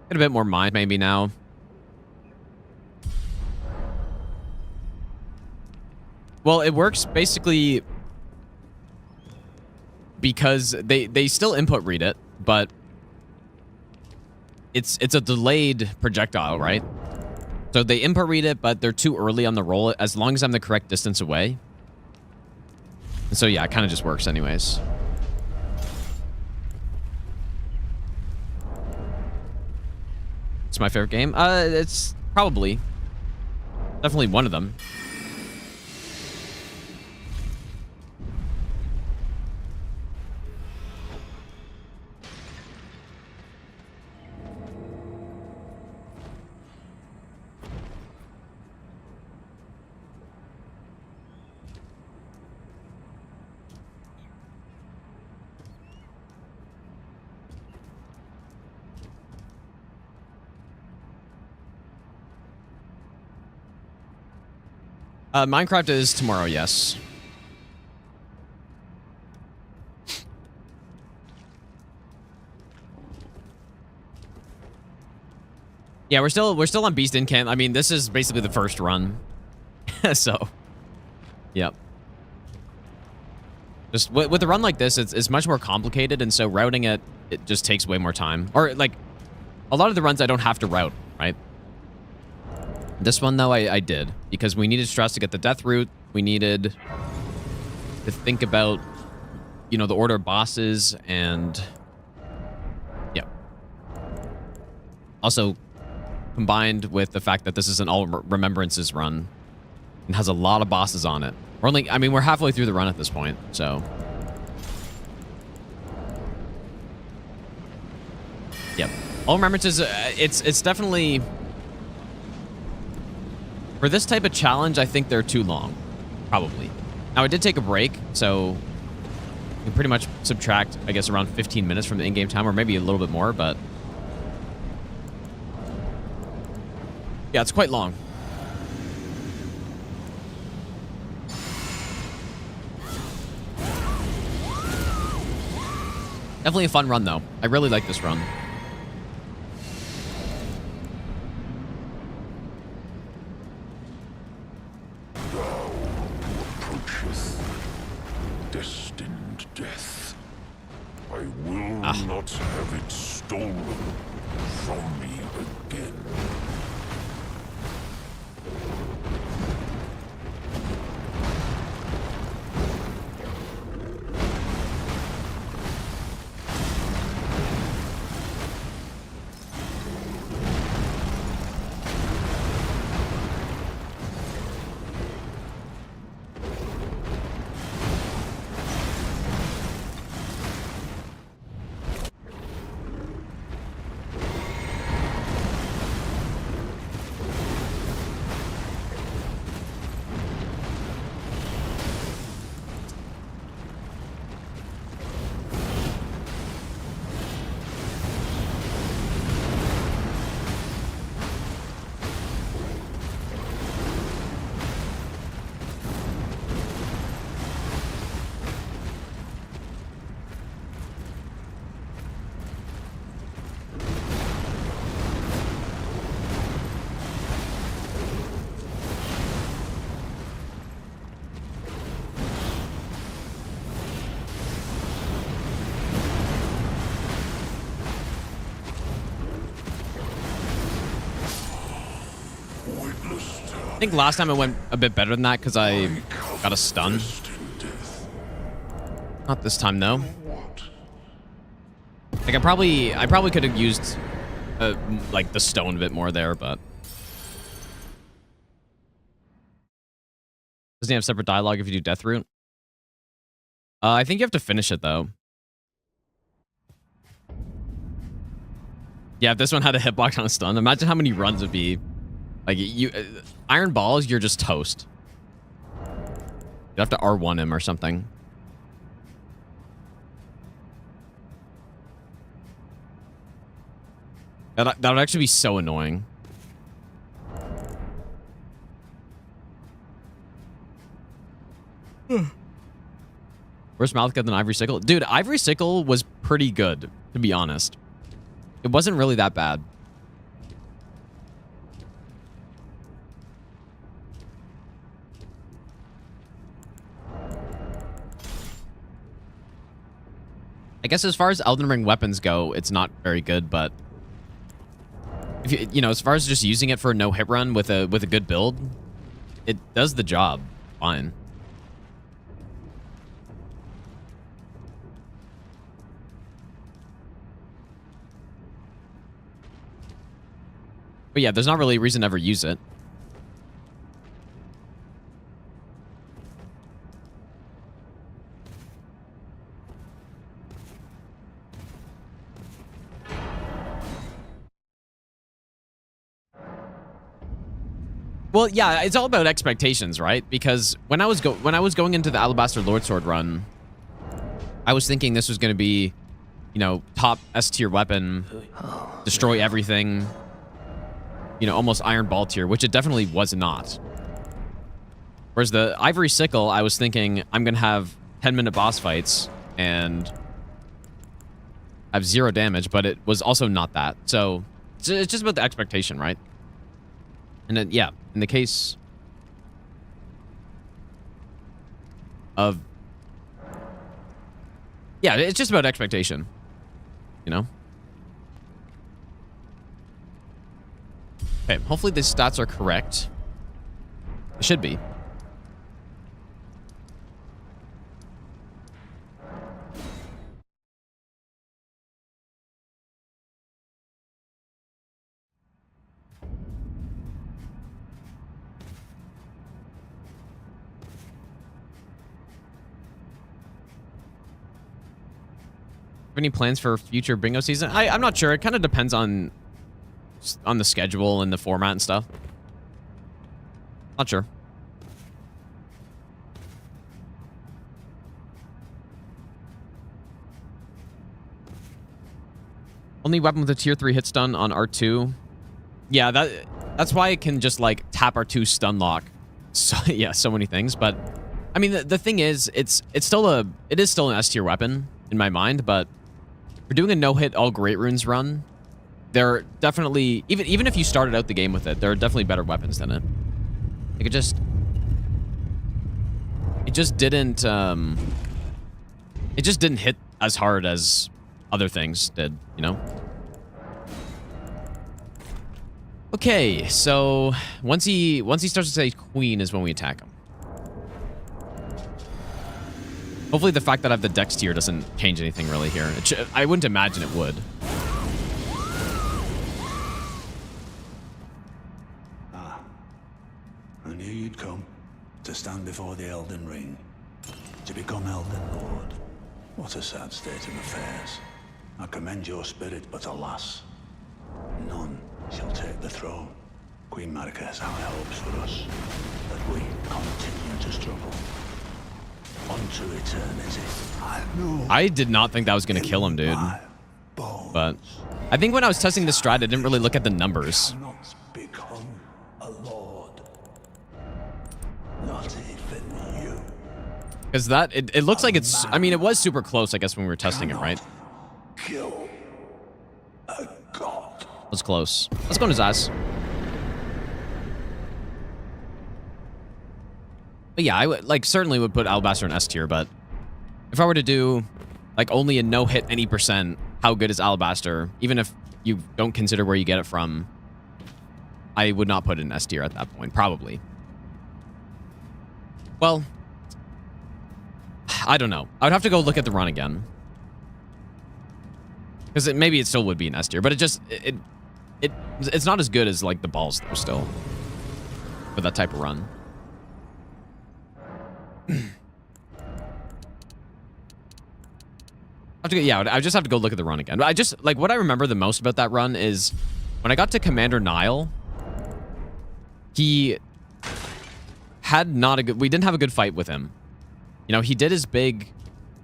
Get a bit more mind maybe now. Well, it works basically because they still input read it, but it's a delayed projectile, right? So they input read it, but they're too early on the roll as long as I'm the correct distance away. And so yeah, it kind of just works anyways. It's my favorite game. It's probably definitely one of them. Minecraft is tomorrow, yes. Yeah, we're still on Beast Incant. I mean, this is basically the first run. So, yep. Just with a run like this, it's much more complicated, and so routing it just takes way more time. Or like a lot of the runs I don't have to route, right? This one, though, I did. Because we needed stress to get the death route. We needed to think about, you know, the order of bosses and... yeah. Also, combined with the fact that this is an all remembrances run. And has a lot of bosses on it. We're halfway through the run at this point, so... yep. All remembrances, it's definitely... for this type of challenge, I think they're too long. Probably. Now, I did take a break, so... you can pretty much subtract, I guess, around 15 minutes from the in-game time, or maybe a little bit more, but... yeah, it's quite long. Definitely a fun run, though. I really like this run. Destined death. I will not have it stolen from me again. think last time it went a bit better than that because I got a stun. Not this time though. Like I probably could have used like the stone a bit more there, but doesn't he have separate dialogue if you do Death Root? I think you have to finish it though. Yeah, if this one had a hitbox on a stun, imagine how many runs would be. Like you, Iron Balls, you're just toast. You have to R1 him or something. That would actually be so annoying. Where's Malika than Ivory Sickle? Dude, Ivory Sickle was pretty good, to be honest. It wasn't really that bad. I guess as far as Elden Ring weapons go, it's not very good, but if you know, as far as just using it for a no-hit run with a good build, it does the job fine. But yeah, there's not really a reason to ever use it. Well, yeah, it's all about expectations, right? Because when I was going into the Alabaster Lordsword run, I was thinking this was going to be, you know, top S tier weapon, destroy everything, you know, almost Iron Ball tier, which it definitely was not. Whereas the Ivory Sickle, I was thinking I'm going to have 10-minute boss fights and have 0 damage, but it was also not that. So it's just about the expectation, right? And then, yeah, in the case of... Yeah, it's just about expectation, you know? Okay, hopefully the stats are correct. It should be. Have any plans for future bingo season? I'm not sure. It kind of depends on the schedule and the format and stuff. Not sure. Only weapon with a tier 3 hit stun on R2. Yeah, that's why it can just like tap R2 stun lock. So yeah, so many things. But I mean, the thing is, it is still an S tier weapon in my mind. But for doing a no hit all Great Runes run, there are definitely, even if you started out the game with it, there are definitely better weapons than it. Like it just didn't hit as hard as other things did, you know? Okay, so once he starts to say queen is when we attack him. Hopefully the fact that I have the dex tier doesn't change anything really here. I wouldn't imagine it would. I knew you'd come to stand before the Elden Ring, to become Elden Lord. What a sad state of affairs. I commend your spirit, but alas, none shall take the throne. Queen Marika has high hopes for us, that we continue to struggle. Unto eternity. I did not think that was going to kill him, dude. But I think when I was testing the strat, I didn't really look at the numbers. Become a lord. Not even you. Because it looks like it's... I mean, it was super close, I guess, when we were testing it, right? Kill a god. It was close. Let's go on his ass. But yeah, I certainly would put Alabaster in S tier, but if I were to do like only a no hit any percent, how good is Alabaster? Even if you don't consider where you get it from, I would not put it in S tier at that point, probably. Well, I don't know. I would have to go look at the run again. Because maybe it still would be an S tier, but it's not as good as like the balls though still. For that type of run. I just have to go look at the run again. But I just, like, what I remember the most about that run is when I got to Commander Nile, he had not a good, we didn't have a good fight with him. You know, he did his big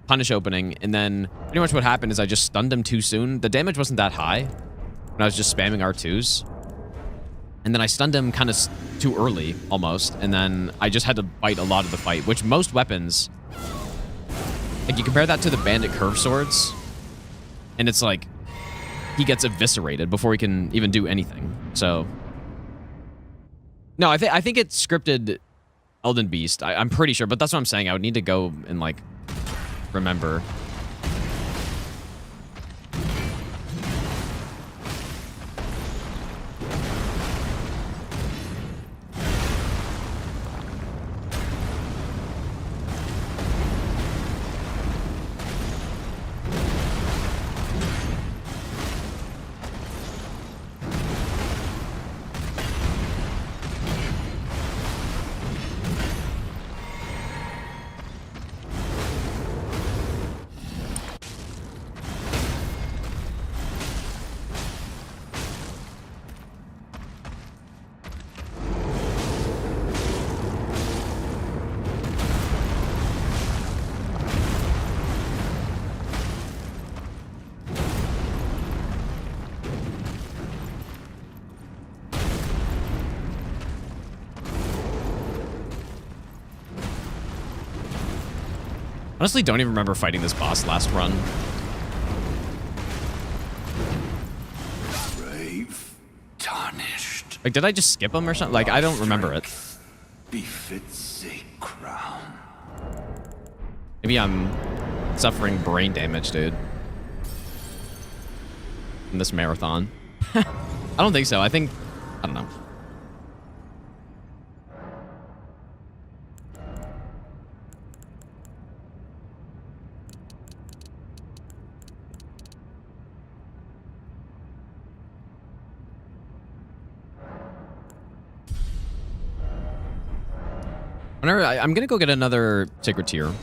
punish opening, and then pretty much what happened is I just stunned him too soon. The damage wasn't that high when I was just spamming R2s. And then I stunned him kind of too early, almost, and then I just had to fight a lot of the fight, which most weapons... Like, you compare that to the bandit curve swords, and it's like, he gets eviscerated before he can even do anything. So, no, I think it's scripted Elden Beast. I'm pretty sure, but that's what I'm saying. I would need to go and, like, remember. Honestly, don't even remember fighting this boss last run. Brave, tarnished. Like, did I just skip him or something? Like, I don't remember it. Befits a crown. Maybe I'm suffering brain damage, dude. In this marathon. I don't think so. I think... I don't know. I'm gonna go get another Sacred Tier.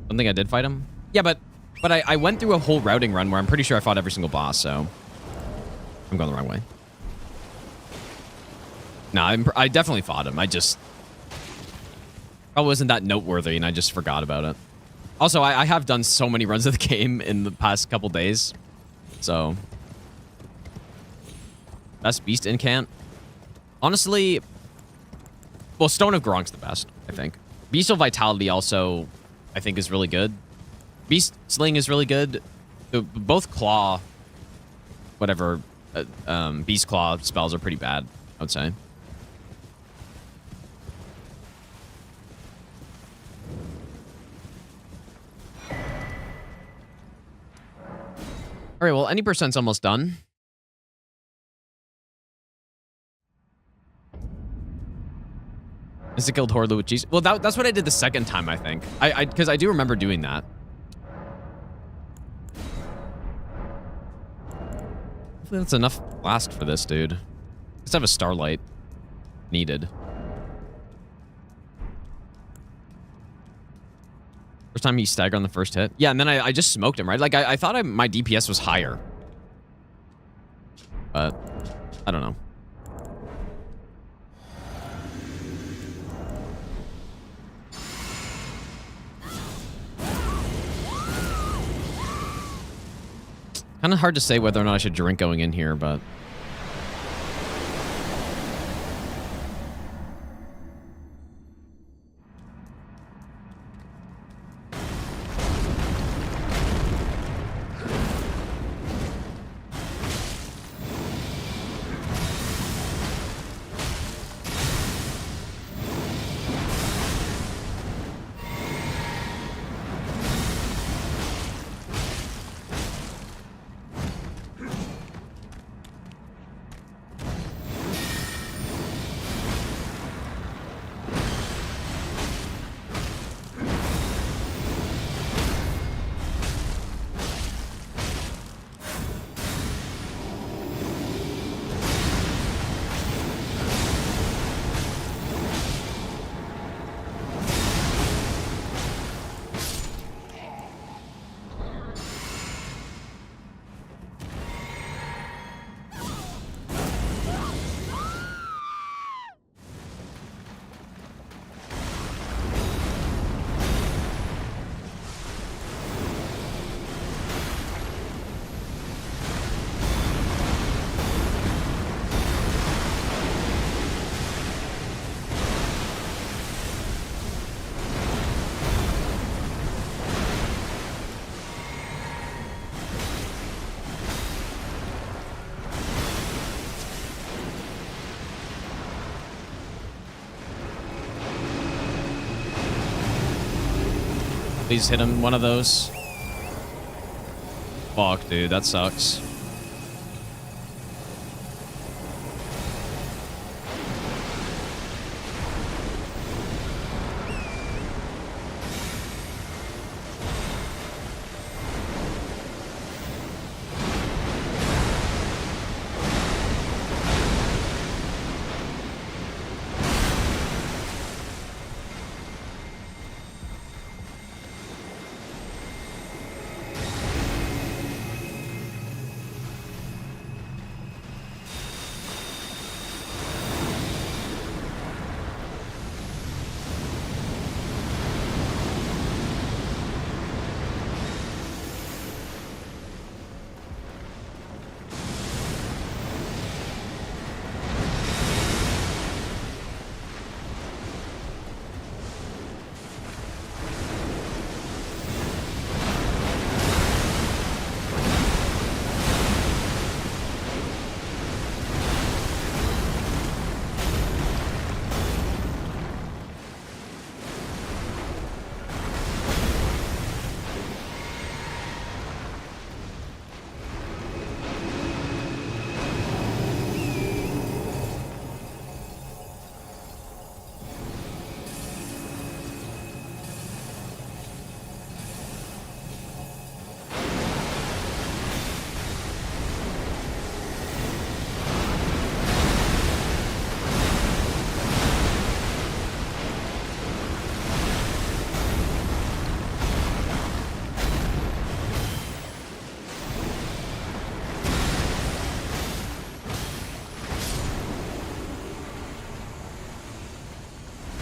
Don't think I did fight him. Yeah, but I went through a whole routing run where I'm pretty sure I fought every single boss, so I'm going the wrong way. Nah, I definitely fought him. I just probably wasn't that noteworthy, and I just forgot about it. Also, I have done so many runs of the game in the past couple days, so. Best beast incant? Honestly, well, Stone of Gronk's the best, I think. Bestial Vitality also, I think, is really good. Beast Sling is really good. Both Claw, whatever, Beast Claw spells are pretty bad, I would say. All right, well, any percent's almost done. Is it killed Horlu with cheese? Well, that's what I did the second time, I think. Because I do remember doing that. Hopefully that's enough blast for this, dude. Let's have a Starlight needed. First time he staggered on the first hit. Yeah, and then I just smoked him, right? Like, I thought my DPS was higher. But, I don't know. Kind of hard to say whether or not I should drink going in here, but... Please hit him one of those. Fuck, dude, that sucks.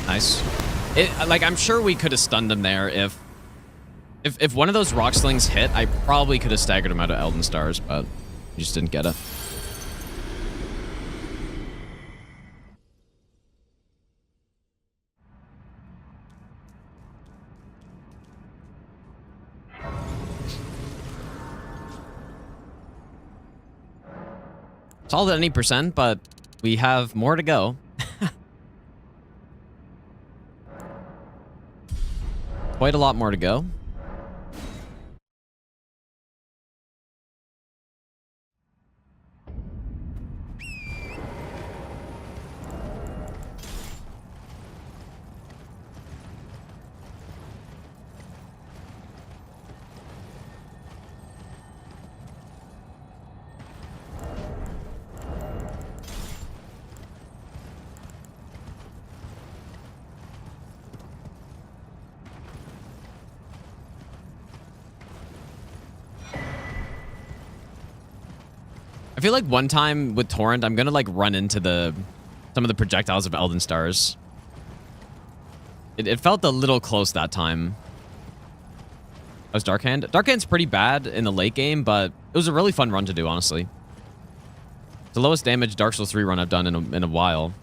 Nice. Like, I'm sure we could have stunned him there if one of those rock slings hit. I probably could have staggered him out of Elden Stars, but we just didn't get it. Solid at any percent, but we have more to go. Quite a lot more to go. I feel like one time with Torrent, I'm gonna like run into some of the projectiles of Elden Stars. It felt a little close that time. That was Dark Hand. Dark Hand's pretty bad in the late game, but it was a really fun run to do, honestly. It's the lowest damage Dark Souls 3 run I've done in a while.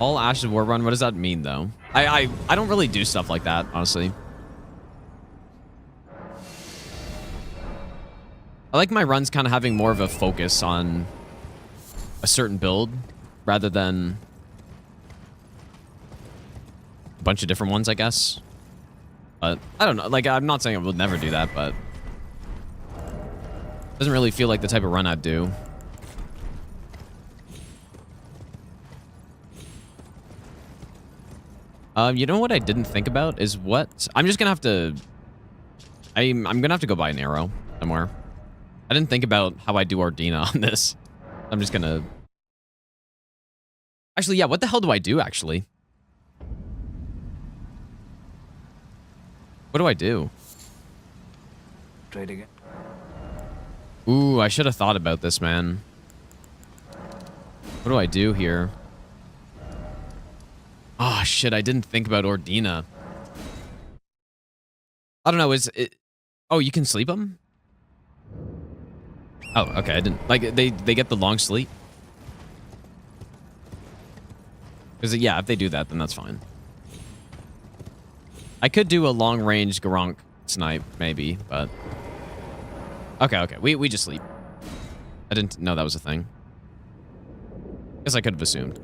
All Ashes War Run, what does that mean, though? I don't really do stuff like that, honestly. I like my runs kind of having more of a focus on a certain build rather than a bunch of different ones, I guess. But I don't know. Like, I'm not saying I would never do that, but it doesn't really feel like the type of run I'd do. You know what I didn't think about is what I'm just gonna have to. I'm gonna have to go buy an arrow somewhere. I didn't think about how I do Ordina on this. I'm just gonna. Actually, yeah. What the hell do I do? Actually, what do I do? trade again. Ooh, I should have thought about this, man. What do I do here? Oh, shit, I didn't think about Ordina. I don't know, is it... Oh, you can sleep them? Oh, okay, I didn't... Like, they get the long sleep? Because, yeah, if they do that, then that's fine. I could do a long-range Garunk snipe, maybe, but... Okay, we just sleep. I didn't know that was a thing. Guess I could have assumed.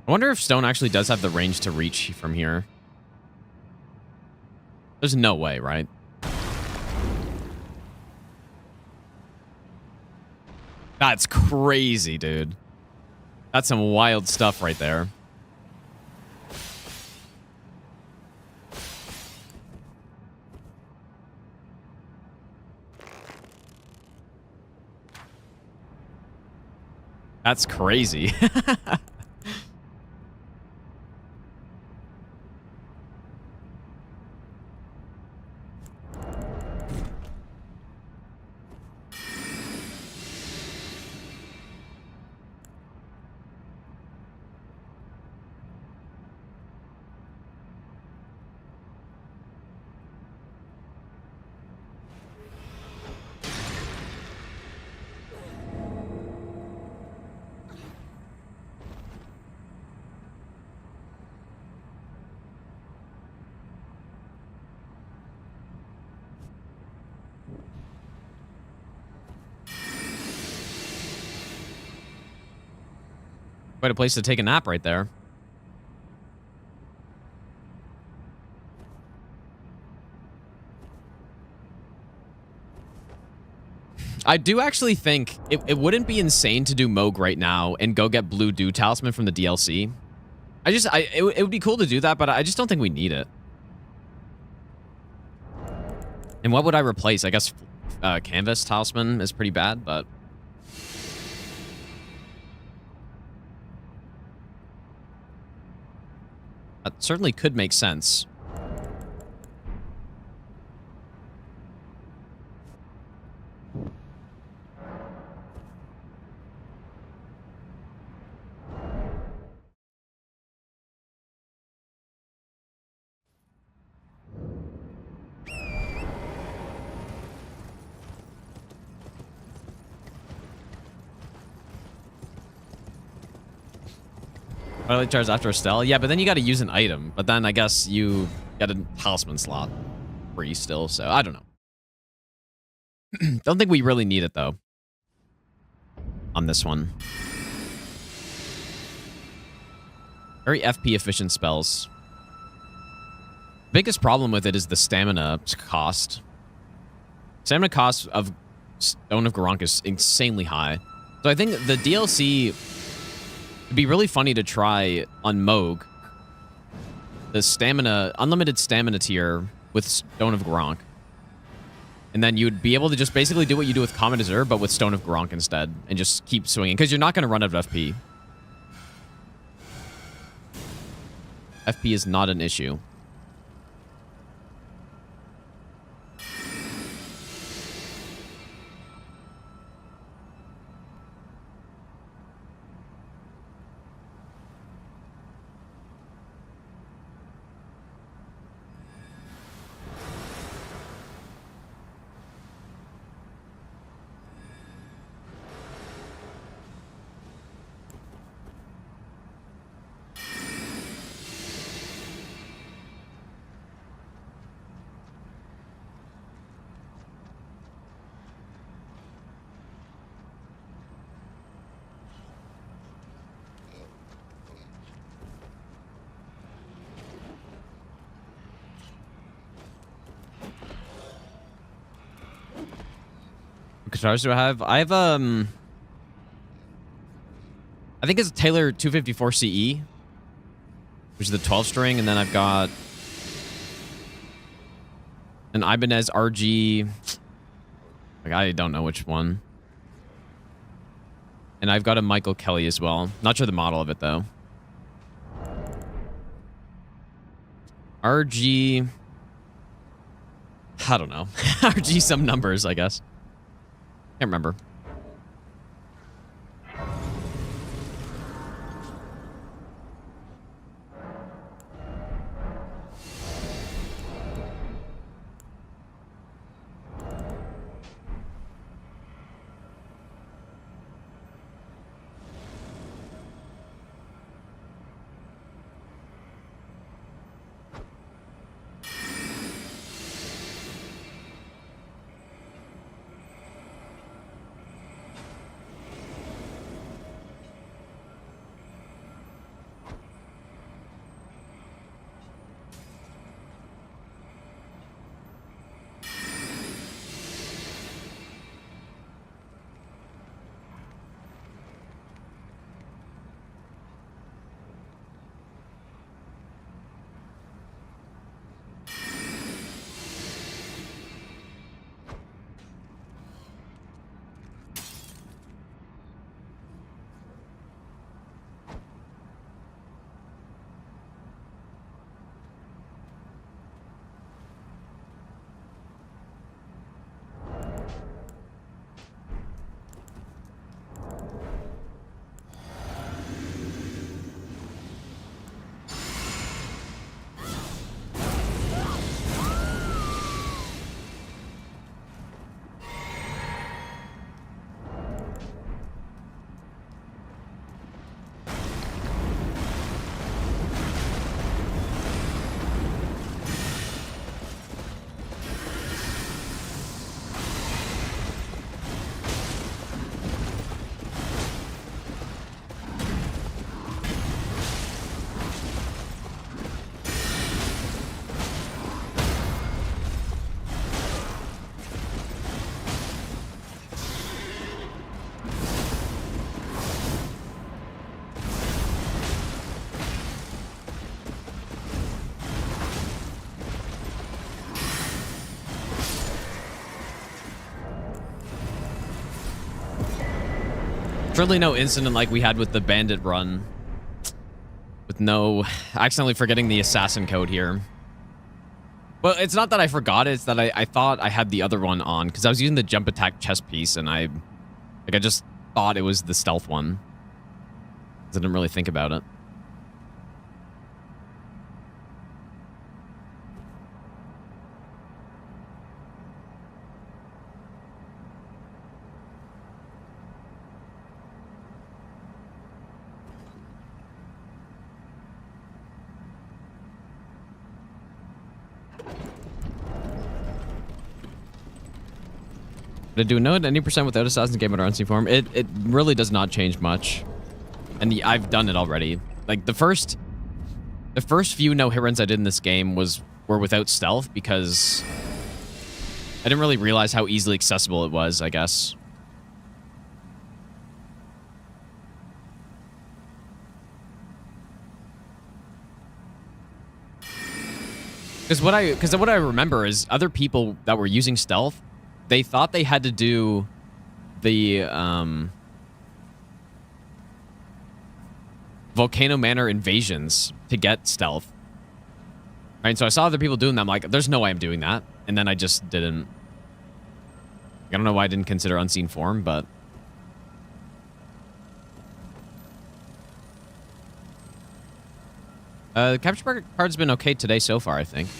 I wonder if stone actually does have the range to reach from here. There's no way, right? That's crazy, dude. That's some wild stuff right there. That's crazy. Quite a place to take a nap right there. I do actually think it wouldn't be insane to do Moog right now and go get Blue Dew Talisman from the DLC. It would be cool to do that, but I just don't think we need it. And what would I replace? I guess Canvas Talisman is pretty bad, but... That certainly could make sense. Twilight Jars after Estelle? Yeah, but then you got to use an item. But then I guess you get a talisman slot free still, so I don't know. Don't think we really need it, though, on this one. Very FP efficient spells. Biggest problem with it is the stamina cost. Stamina cost of Stone of Garunk is insanely high. So I think the DLC... It'd be really funny to try on Moog the stamina, unlimited stamina tier with Stone of Garunk. And then you'd be able to just basically do what you do with Comet Azure, but with Stone of Garunk instead, and just keep swinging, because you're not going to run out of FP. FP is not an issue. guitars do I have? I have I think it's a Taylor 254 CE, which is the 12 string, and then I've got an Ibanez RG. Like, I don't know which one. And I've got a Michael Kelly as well. Not sure the model of it though. RG. I don't know. RG some numbers, I guess. Can't remember. Certainly no incident like we had with the bandit run. With no... accidentally forgetting the assassin code here. Well, it's not that I forgot it, it's that I thought I had the other one on, because I was using the jump attack chest piece, and I just thought it was the stealth one. Because I didn't really think about it. Did I do no at any % without Assassin's Game or unseen form? It really does not change much. And I've done it already. Like, the first few no-hit runs I did in this game were without stealth because I didn't really realize how easily accessible it was, I guess. Because what I remember is other people that were using stealth, they thought they had to do the Volcano Manor invasions to get stealth. Right, so I saw other people doing that. I'm like, there's no way I'm doing that. And then I just didn't. I don't know why I didn't consider unseen form, but... the capture card's been okay today so far, I think.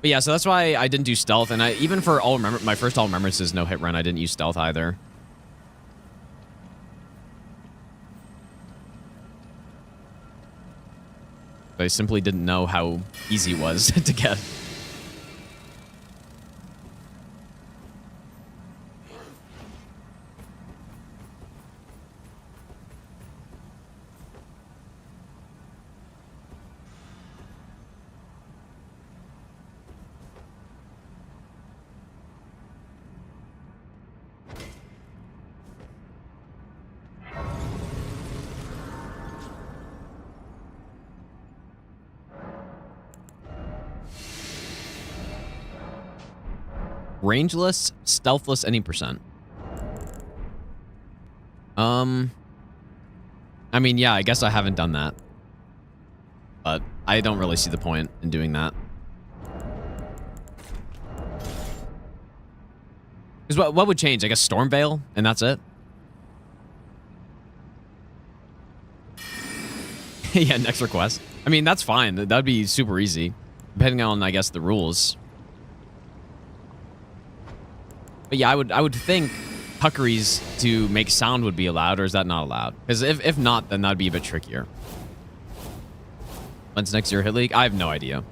But yeah, so that's why I didn't do stealth, and even for my first all remembrances no hit run, I didn't use stealth either. I simply didn't know how easy it was to get. Rangeless, stealthless, any percent. I mean, yeah, I guess I haven't done that. But I don't really see the point in doing that. Because what would change? I guess Storm Veil, and that's it? Yeah, next request. I mean, that's fine. That'd be super easy. Depending on, I guess, the rules. But yeah, I would think puckeries to make sound would be allowed, or is that not allowed? Because if not, then that'd be a bit trickier. When's next year Hit League? I have no idea.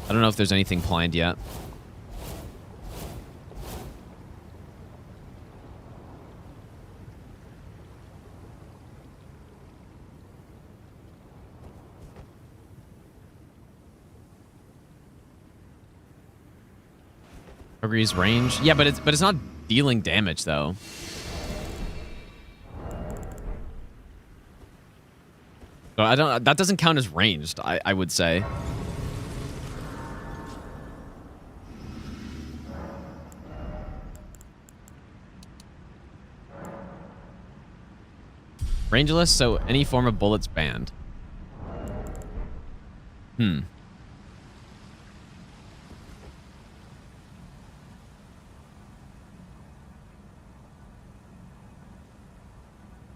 I don't know if there's anything planned yet. Agrees range. Yeah, but it's not dealing damage though. So that doesn't count as ranged, I would say. Rangeless, so any form of bullets banned.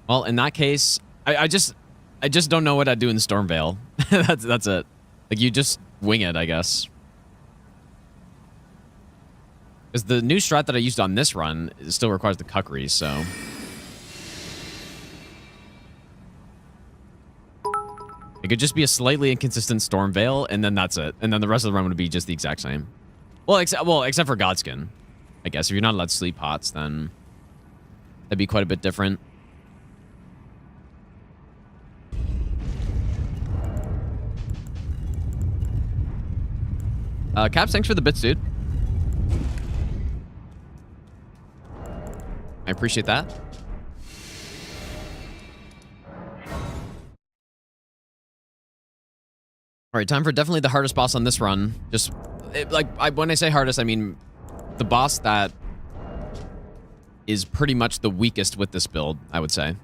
Well, in that case, I just don't know what I'd do in Storm Veil. That's it. Like, you just wing it, I guess. Because the new strat that I used on this run still requires the cuckery, so... It could just be a slightly inconsistent Storm Veil, and then that's it. And then the rest of the run would be just the exact same. Well, except for Godskin. I guess if you're not allowed to sleep pots, then that'd be quite a bit different. Caps, thanks for the bits, dude. I appreciate that. All right, time for definitely the hardest boss on this run. Just, when I say hardest, I mean the boss that is pretty much the weakest with this build, I would say.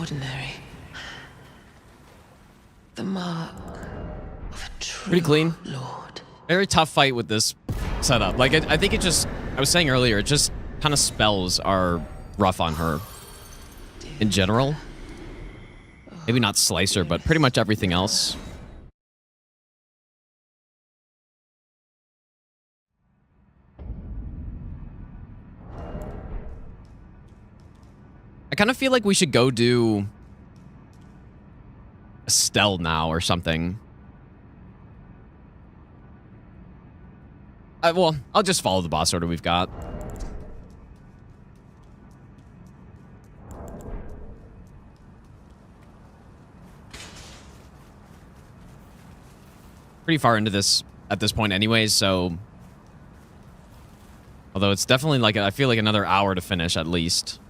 ordinary. The mark of a true Pretty clean. lord. Very tough fight with this setup. Like, I think it just, I was saying earlier, it just kind of spells are rough on her in general. Maybe not Slicer, but pretty much everything else. I kind of feel like we should go do Estelle now or something. Well, I'll just follow the boss order we've got. Pretty far into this at this point anyways, so... Although it's definitely like, I feel like another hour to finish at least.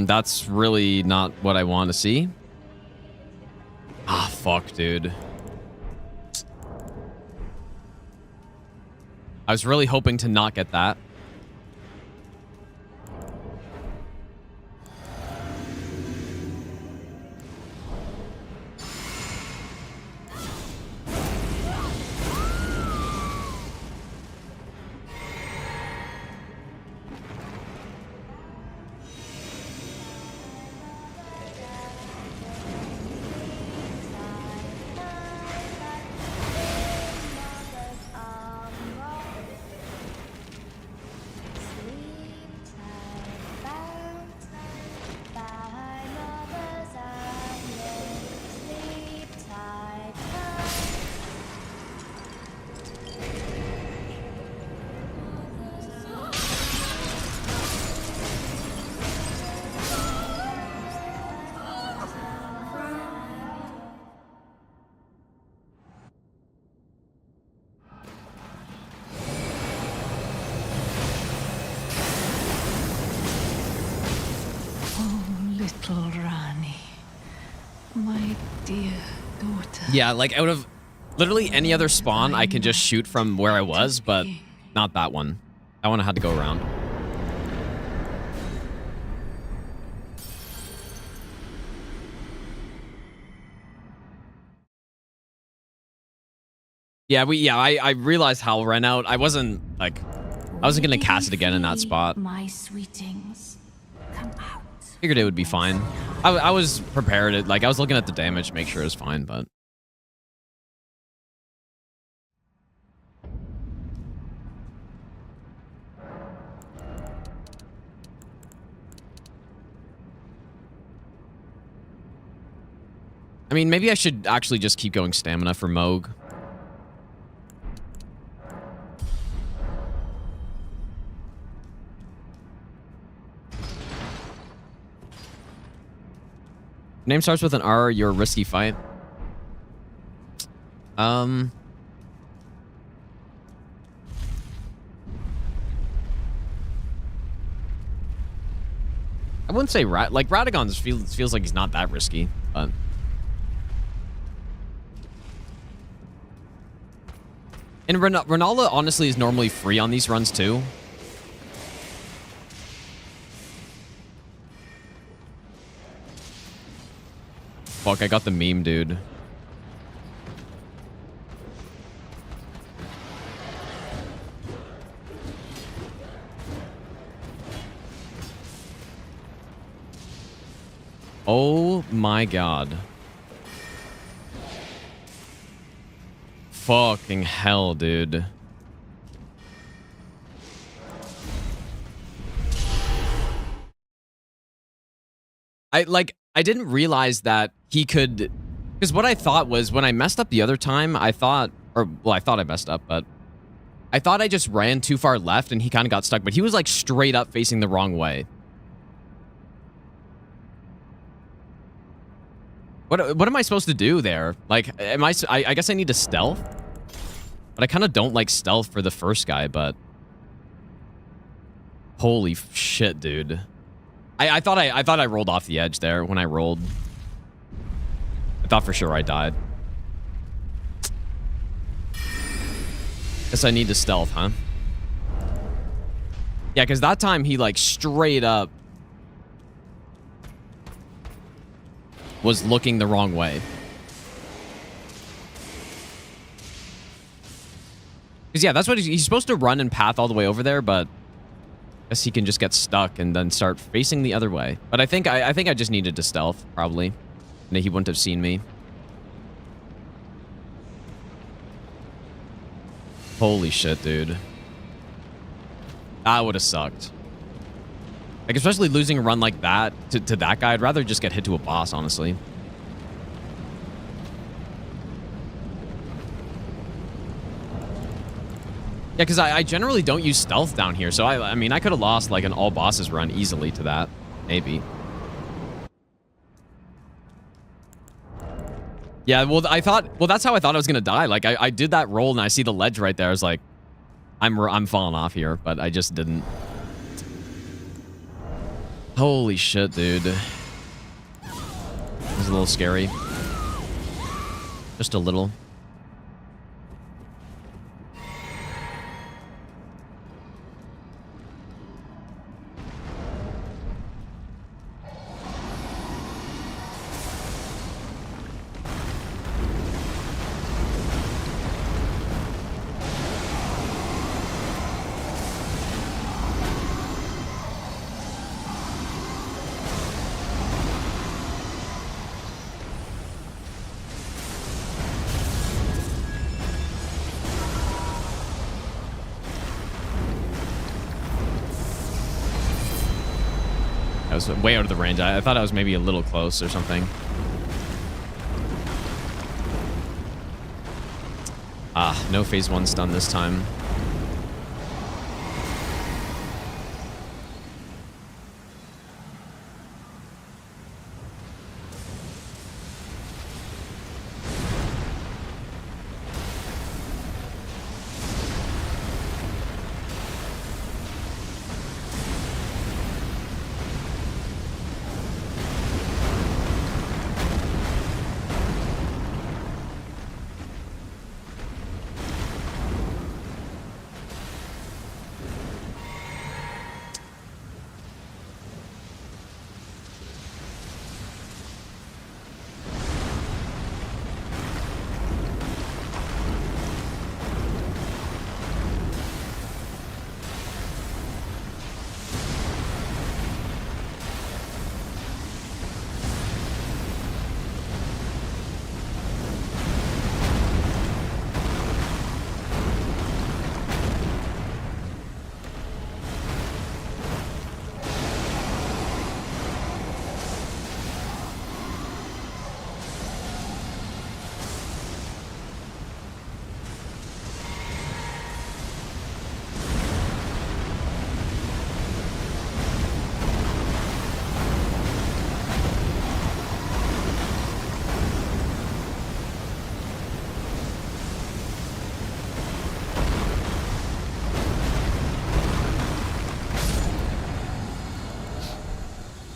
That's really not what I want to see. Ah, fuck, dude. I was really hoping to not get that. Little Rani, my dear daughter. Yeah, like out of literally any other spawn, I can just shoot from where I was, but not that one. That one I had to go around. Yeah, I realized Hal ran out. I wasn't gonna cast it again in that spot. My sweetings, come out. Figured it would be fine. I was prepared. I was looking at the damage to make sure it was fine, but... I mean, maybe I should actually just keep going stamina for Moog. Name starts with an R, you're a risky fight. I wouldn't say Radagon feels like he's not that risky, but And Renala honestly is normally free on these runs too. Fuck, I got the meme, dude. Oh my god. Fucking hell, dude. I didn't realize that he could, because what I thought was when I messed up the other time, I thought I messed up, but I thought I just ran too far left and he kind of got stuck, but he was like straight up facing the wrong way. What am I supposed to do there? Like, I guess I need to stealth? But I kind of don't like stealth for the first guy, but... Holy shit, dude. I thought I rolled off the edge there when I rolled. I thought for sure I died. Guess I need to stealth, huh? Yeah, because that time he, like, straight up was looking the wrong way. Because, yeah, that's what he's supposed to run and path all the way over there, but I guess he can just get stuck and then start facing the other way. But I think I just needed to stealth, probably. And he wouldn't have seen me. Holy shit, dude. That would have sucked. Like, especially losing a run like that to that guy. I'd rather just get hit to a boss, honestly. Yeah, because I generally don't use stealth down here. So, I mean, I could have lost, like, an all bosses run easily to that. Maybe. Yeah, well, that's how I thought I was going to die. Like, I did that roll and I see the ledge right there. I was like, I'm falling off here, but I just didn't. Holy shit, dude. It was a little scary. Just a little. I was way out of the range. I thought I was maybe a little close or something. Ah, no phase 1 stun this time.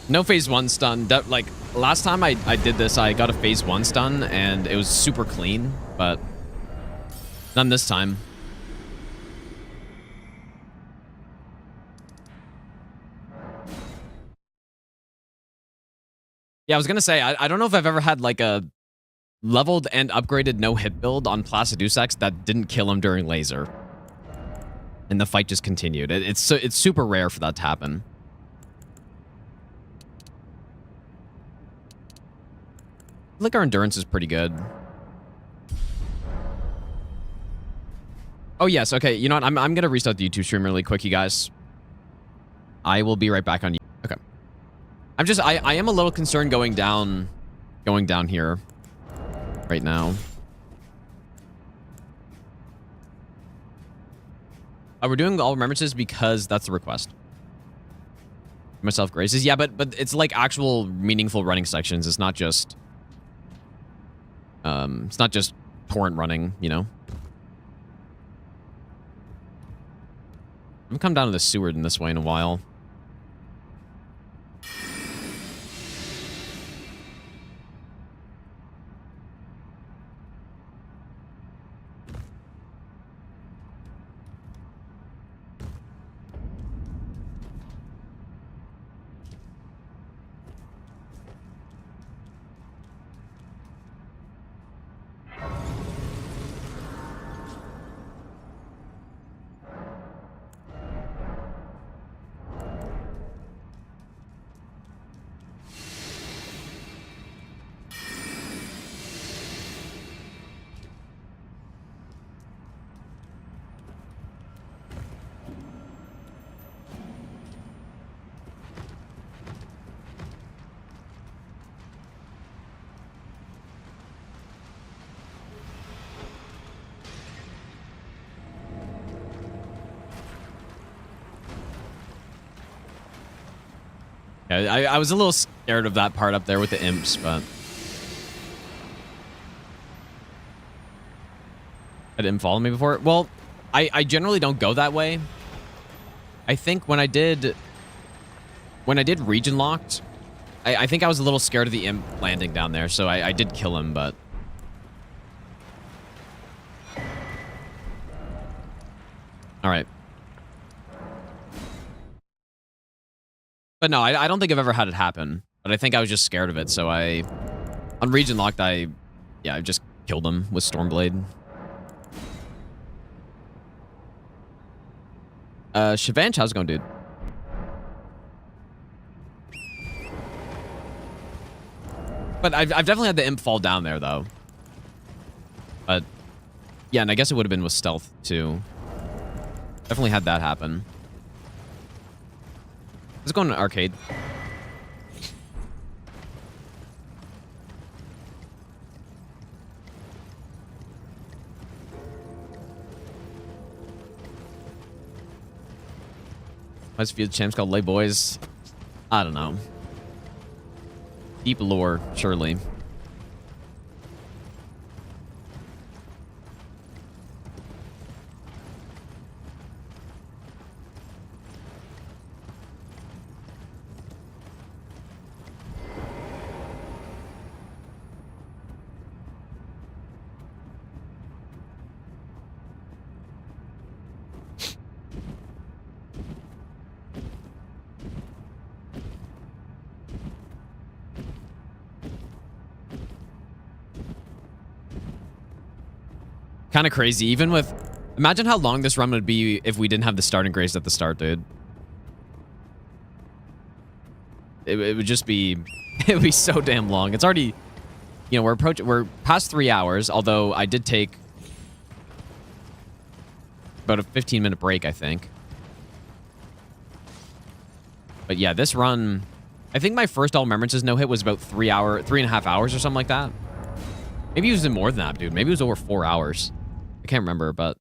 No phase 1 stun. Like, last time I did this, I got a phase 1 stun, and it was super clean, but none this time. Yeah, I was gonna say, I don't know if I've ever had like a leveled and upgraded no-hit build on Placidusax that didn't kill him during laser. And the fight just continued. It's super rare for that to happen. I think our endurance is pretty good. Oh, yes. Okay, you know what? I'm going to restart the YouTube stream really quick, you guys. I will be right back on you. Okay. I am a little concerned going down here right now. We're doing all remembrances because that's the request. Myself graces. Yeah, but it's like actual meaningful running sections. It's not just torrent running, you know. I'm gonna come down to the sewer in this way in a while. Yeah, I was a little scared of that part up there with the imps, but I didn't follow me before. Well, I generally don't go that way. I think when I did region locked, I think I was a little scared of the imp landing down there, so I did kill him, but all right. But no, I don't think I've ever had it happen. But I think I was just scared of it, so on region locked, I just killed him with Stormblade. Shivanch, how's it going, dude? But I've definitely had the imp fall down there, though. But yeah, and I guess it would have been with stealth, too. Definitely had that happen. Let's go in an arcade. Westfield champs called Lay Boys. I don't know. Deep lore, surely. Kind of crazy. Even with... Imagine how long this run would be if we didn't have the starting grace at the start, dude. It would just be... It would be so damn long. It's already... You know, we're past 3 hours, although I did take about a 15-minute break, I think. But yeah, this run... I think my first All Remembrances no-hit was about 3.5 hours or something like that. Maybe it was more than that, dude. Maybe it was over 4 hours. I can't remember, but...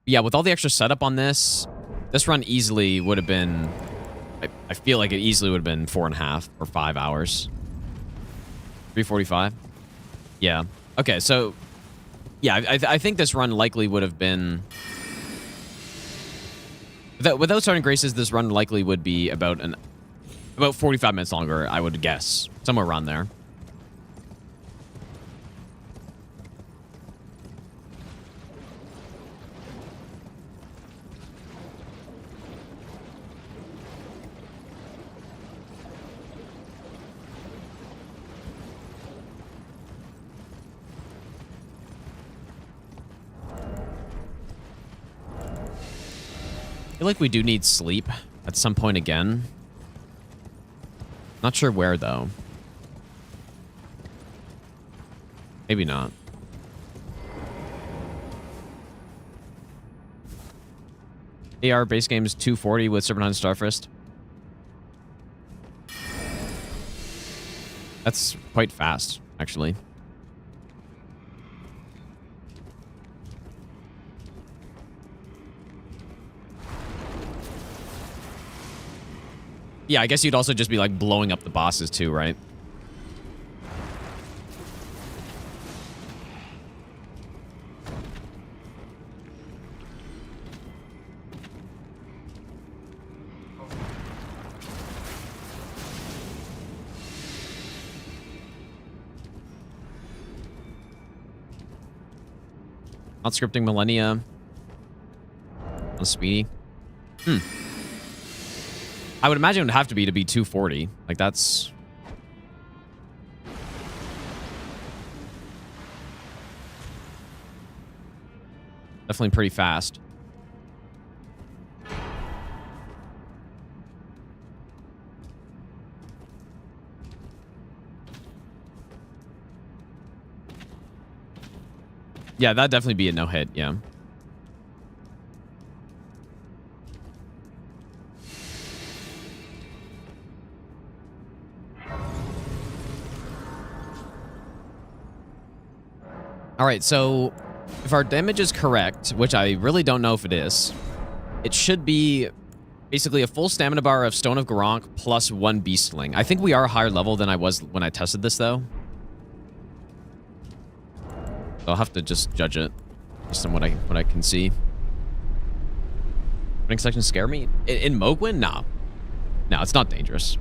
Yeah, with all the extra setup on this run easily would have been... I feel like it easily would have been 4.5 or 5 hours. 3:45? Yeah. Okay, so... Yeah, I think this run likely would have been... Without starting graces, this run likely would be about 45 minutes longer, I would guess. Somewhere around there. I feel like we do need sleep at some point again. Not sure where, though. Maybe not. AR base game is 240 with Serpentine Starfist. That's quite fast, actually. Yeah, I guess you'd also just be like blowing up the bosses too, right? Not scripting Millennia. On Speedy. I would imagine it would have to be 240. Like, that's... definitely pretty fast. Yeah, that'd definitely be a no-hit, yeah. All right, so if our damage is correct, which I really don't know if it is, it should be basically a full stamina bar of Stone of Garrock plus 1 Beastling. I think we are a higher level than I was when I tested this, though. So I'll have to just judge it based on what I can see. Running sections scare me? In Mogwin? No. No, it's not dangerous.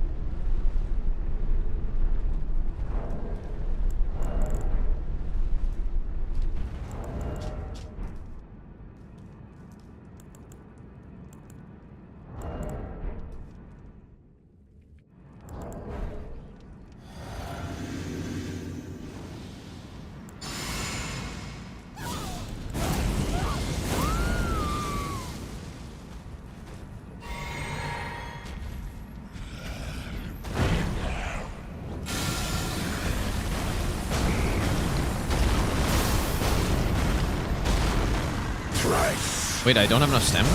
Wait, I don't have enough stamina?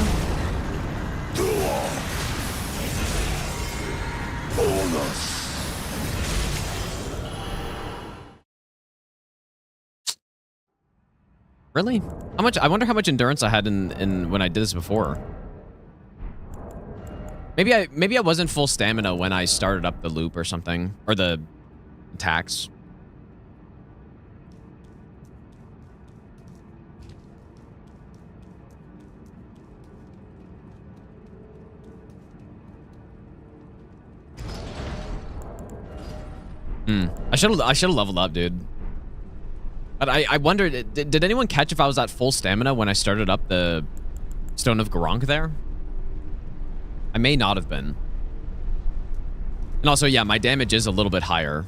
Really? How much? I wonder how much endurance I had in when I did this before. Maybe I wasn't full stamina when I started up the loop or something, or the attacks. I should have leveled up, dude. But I wondered, did anyone catch if I was at full stamina when I started up the Stone of Garrock there? I may not have been. And also, yeah, my damage is a little bit higher.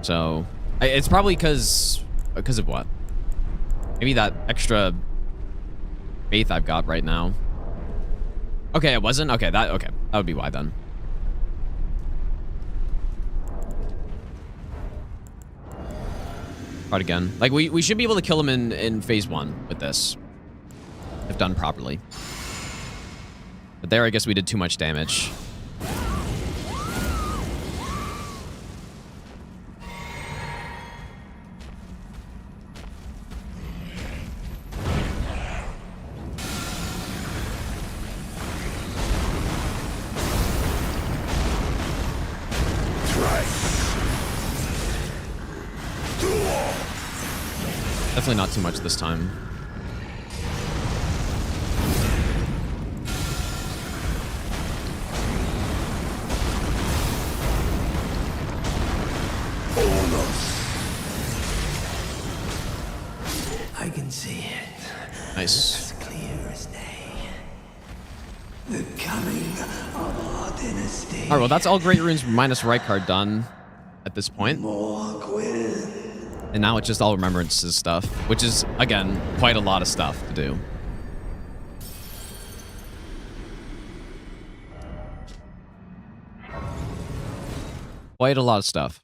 So, it's probably because of what? Maybe that extra faith I've got right now. Okay, it wasn't? Okay, that would be why then. Try it again. Like, we should be able to kill him in phase 1 with this. If done properly. But there, I guess we did too much damage. Definitely not too much this time. I can see it. Nice. As clear as day. The coming of our dynasty. Alright, well, that's all Great Runes minus Rykard done at this point. And now it's just all Remembrances stuff, which is, again, quite a lot of stuff to do. Quite a lot of stuff.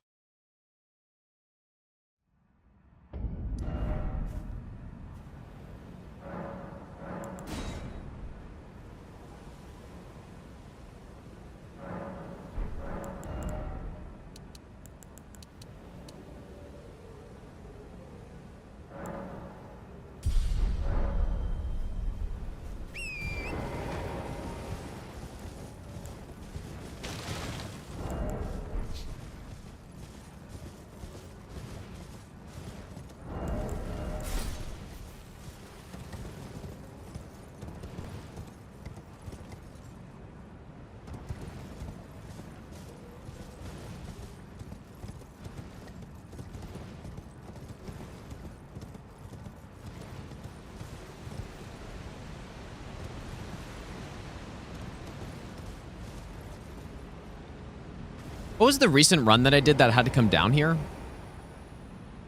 What was the recent run that I did that had to come down here?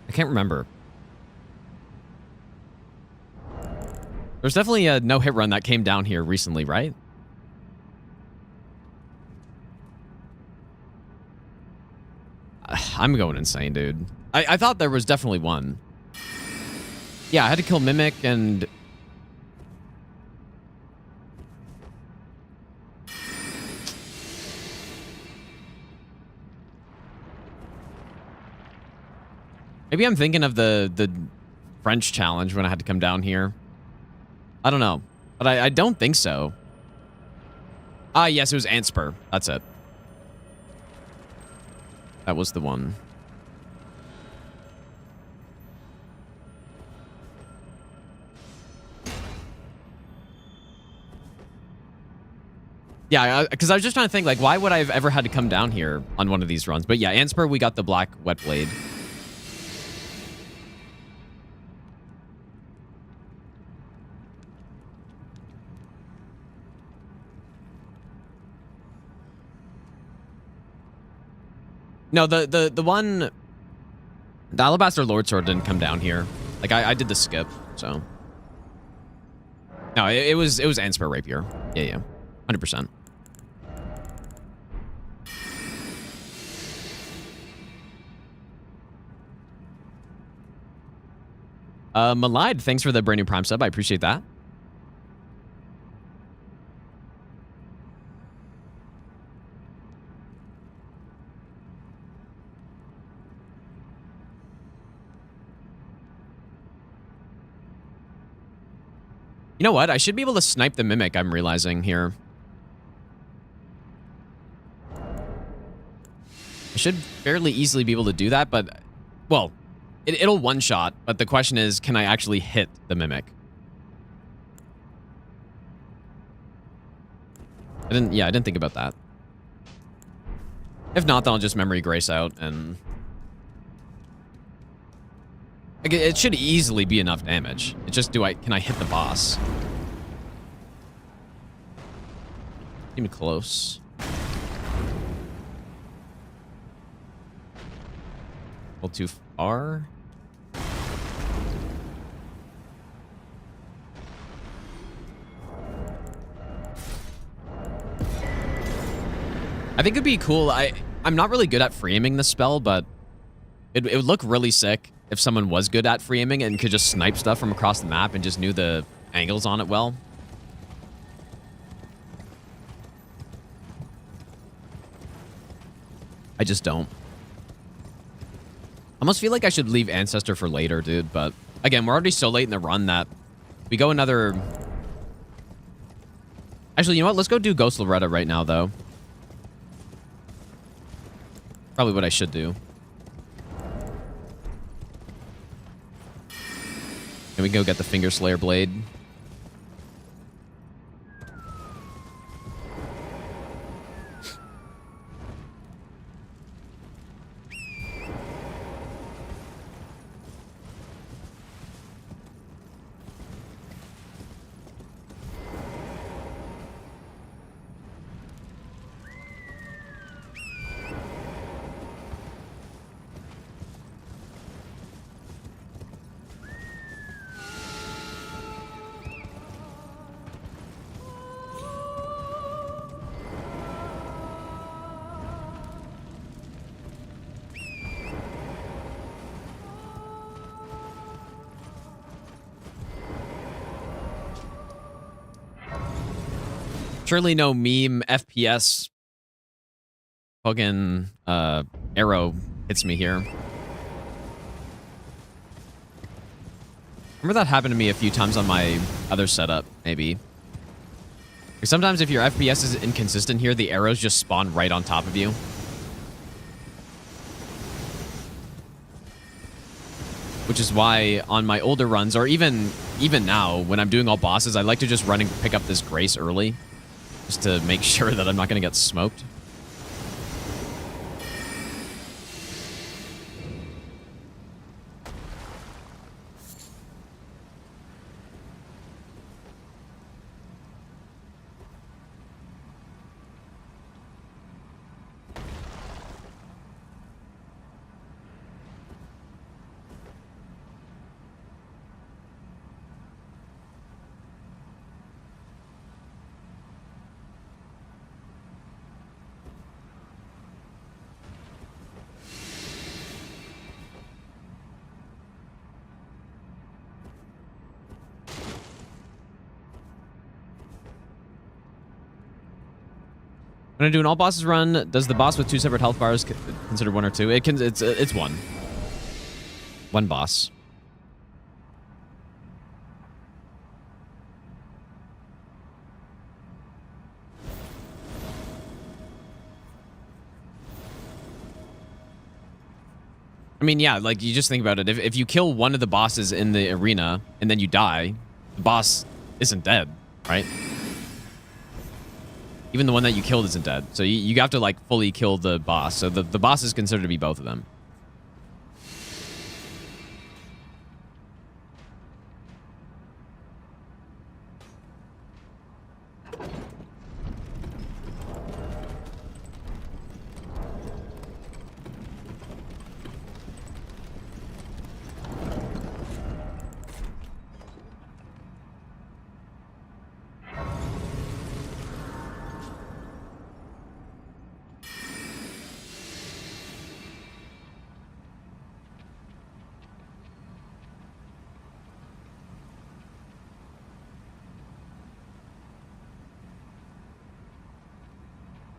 I can't remember. There's definitely a no-hit run that came down here recently, right? I'm going insane, dude. I thought there was definitely one. Yeah, I had to kill Mimic and... Maybe I'm thinking of the French challenge when I had to come down here. I don't know. But I don't think so. Ah, yes, it was Antspur. That's it. That was the one. Yeah, because I was just trying to think, like, why would I have ever had to come down here on one of these runs? But yeah, Antspur, we got the black wet blade. No, the one, the Alabaster Lord Sword didn't come down here. Like I did the skip, so. No, it was Antspur Rapier. Yeah, 100%. Malide, thanks for the brand new Prime sub. I appreciate that. You know what? I should be able to snipe the Mimic, I'm realizing here. I should fairly easily be able to do that, but... Well, it'll one-shot, but the question is, can I actually hit the Mimic? I didn't think about that. If not, then I'll just Memory Grace out, and... Like, it should easily be enough damage. It's just, can I hit the boss? Seemed close. A little too far. I think it'd be cool. I'm not really good at free aiming this spell, but it would look really sick if someone was good at free aiming and could just snipe stuff from across the map and just knew the angles on it well. I just don't. I almost feel like I should leave Ancestor for later, dude, but again, we're already so late in the run that we go another... Actually, you know what? Let's go do Ghost Loretta right now, though. Probably what I should do. And we can go get the Finger Slayer Blade. Surely no meme FPS fucking arrow hits me here. Remember that happened to me a few times on my other setup, maybe. Sometimes if your FPS is inconsistent here, the arrows just spawn right on top of you. Which is why on my older runs, or even now, when I'm doing all bosses, I like to just run and pick up this Grace early. Just to make sure that I'm not going to get smoked. When I do an all bosses run, does the boss with 2 separate health bars consider 1 or 2? It can. It's 1. 1 boss. I mean, yeah, like you just think about it. If you kill one of the bosses in the arena and then you die, the boss isn't dead, right? Even the one that you killed isn't dead. So you have to like fully kill the boss. So the boss is considered to be both of them.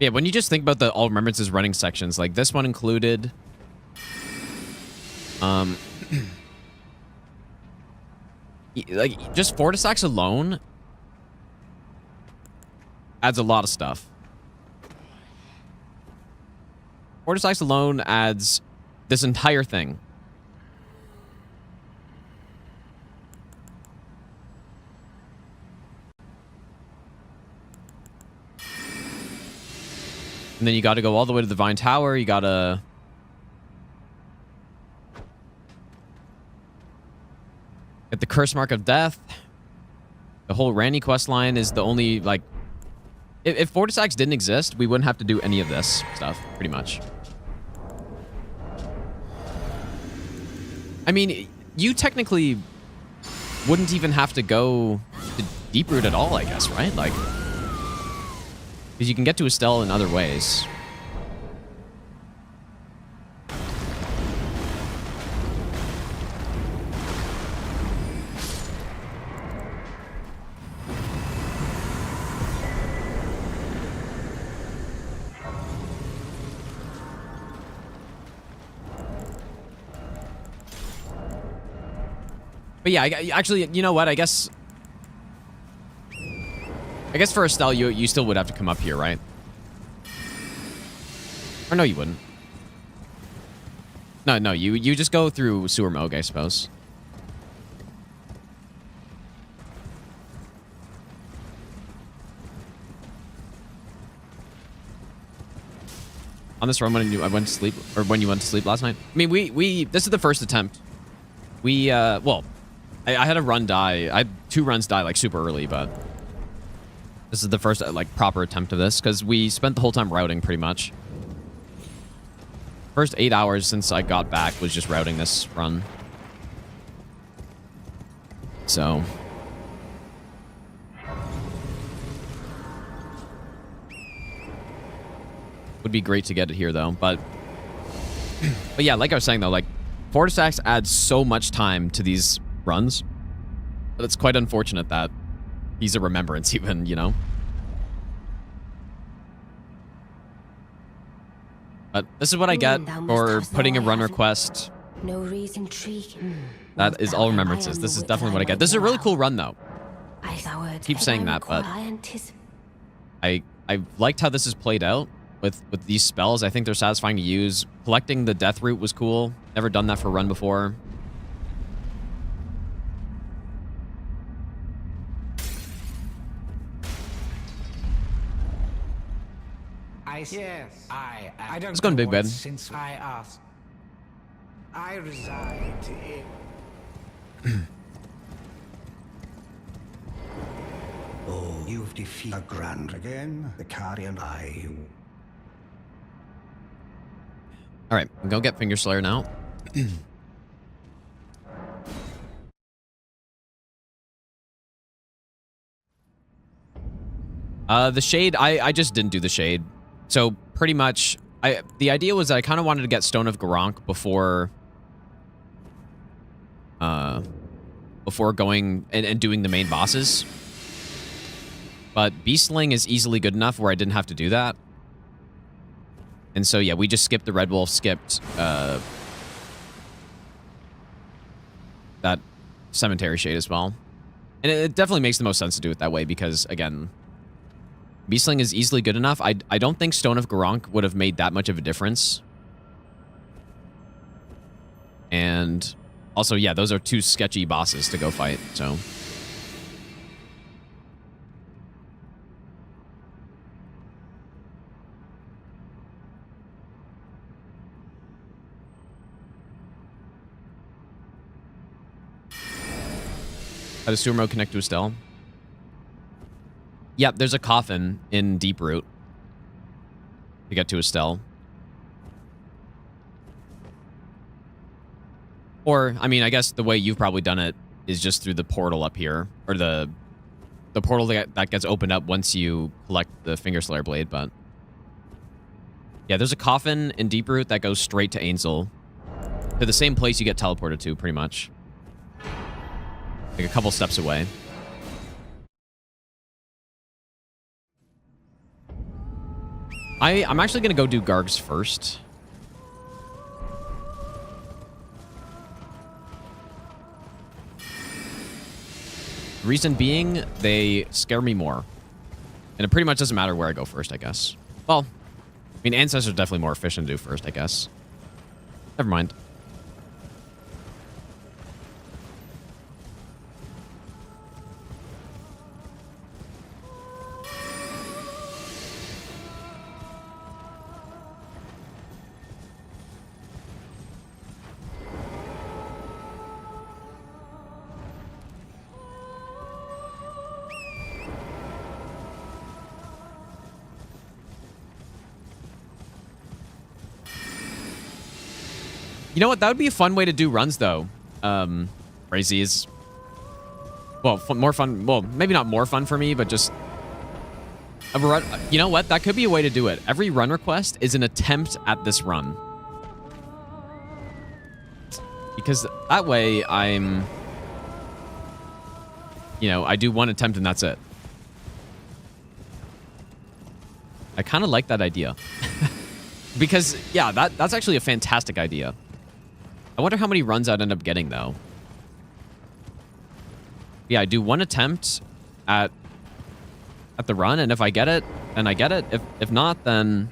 Yeah, when you just think about the all remembrances running sections, like this one included, like just Fortisax alone adds a lot of stuff. Fortisax alone adds this entire thing. And then you got to go all the way to the Vine Tower. You got to... get the Curse Mark of Death. The whole Randy quest line is the only, like... If Fortisax didn't exist, we wouldn't have to do any of this stuff, pretty much. I mean, you technically wouldn't even have to go to Deeproot at all, I guess, right? Like... because you can get to Estelle in other ways. But yeah, actually, you know what? I guess for Estelle, you still would have to come up here, right? Or no, you wouldn't. No, you just go through Sewer Moog, I suppose. On this run when I went to sleep, or when you went to sleep last night. I mean, this is the first attempt. Well, I had a run die. I had 2 runs die like super early, but this is the first like proper attempt of this because we spent the whole time routing pretty much. First 8 hours since I got back was just routing this run. So would be great to get it here though, but yeah, like I was saying though, like Fortisax adds so much time to these runs, but it's quite unfortunate that he's a remembrance even, you know? But this is what I get thou must for have putting a no run I have- request. No reason tree. That is all remembrances. This is definitely what I get. This is a really cool run, though. Keep saying that, but I liked how this is played out with these spells. I think they're satisfying to use. Collecting the death root was cool. Never done that for a run before. Yes, I don't Let's go on know Big what Bed. Since I asked, I reside in. Oh, you've defeated a grand again. The carrion eye. All right, go get Finger Slayer now. The shade, I just didn't do the shade. So pretty much, the idea was that I kind of wanted to get Stone of Garank before going and doing the main bosses. But Beastling is easily good enough where I didn't have to do that. And so, yeah, we just skipped the Red Wolf, skipped that Cemetery Shade as well. And it definitely makes the most sense to do it that way because, again, Beastling is easily good enough. I don't think Stone of Garank would have made that much of a difference. And also, yeah, those are two sketchy bosses to go fight, so... How does sewer mode connect to Estelle? Yep, there's a coffin in Deep Root to get to Estelle. Or, I mean, I guess the way you've probably done it is just through the portal up here. Or the portal that gets opened up once you collect the Finger Slayer Blade, but... Yeah, there's a coffin in Deep Root that goes straight to Ainsel. To the same place you get teleported to, pretty much. Like a couple steps away. I'm actually going to go do Gargs first. Reason being, they scare me more. And it pretty much doesn't matter where I go first, I guess. Well, I mean, Ancestors are definitely more efficient to do first, I guess. Never mind. You know what? That would be a fun way to do runs, though. Crazy is... Well, more fun... Well, maybe not more fun for me, but just... A run, you know what? That could be a way to do it. Every run request is an attempt at this run. Because that way, I'm... You know, I do one attempt and that's it. I kind of like that idea. Because, yeah, that's actually a fantastic idea. I wonder how many runs I'd end up getting, though. Yeah, I do one attempt at the run, and if I get it, then I get it. If not, then...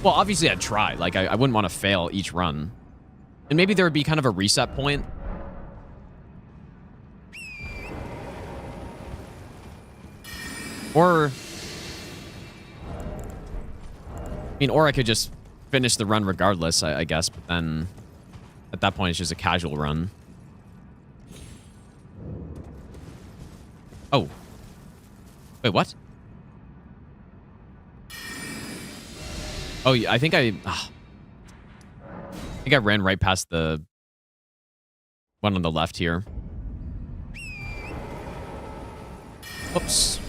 Well, obviously I'd try. Like, I wouldn't want to fail each run. And maybe there would be kind of a reset point. Or... I mean, or I could just finish the run regardless, I guess, but then... At that point, it's just a casual run. Oh. Wait, what? Oh, yeah, I think I ran right past the one on the left here. Oops.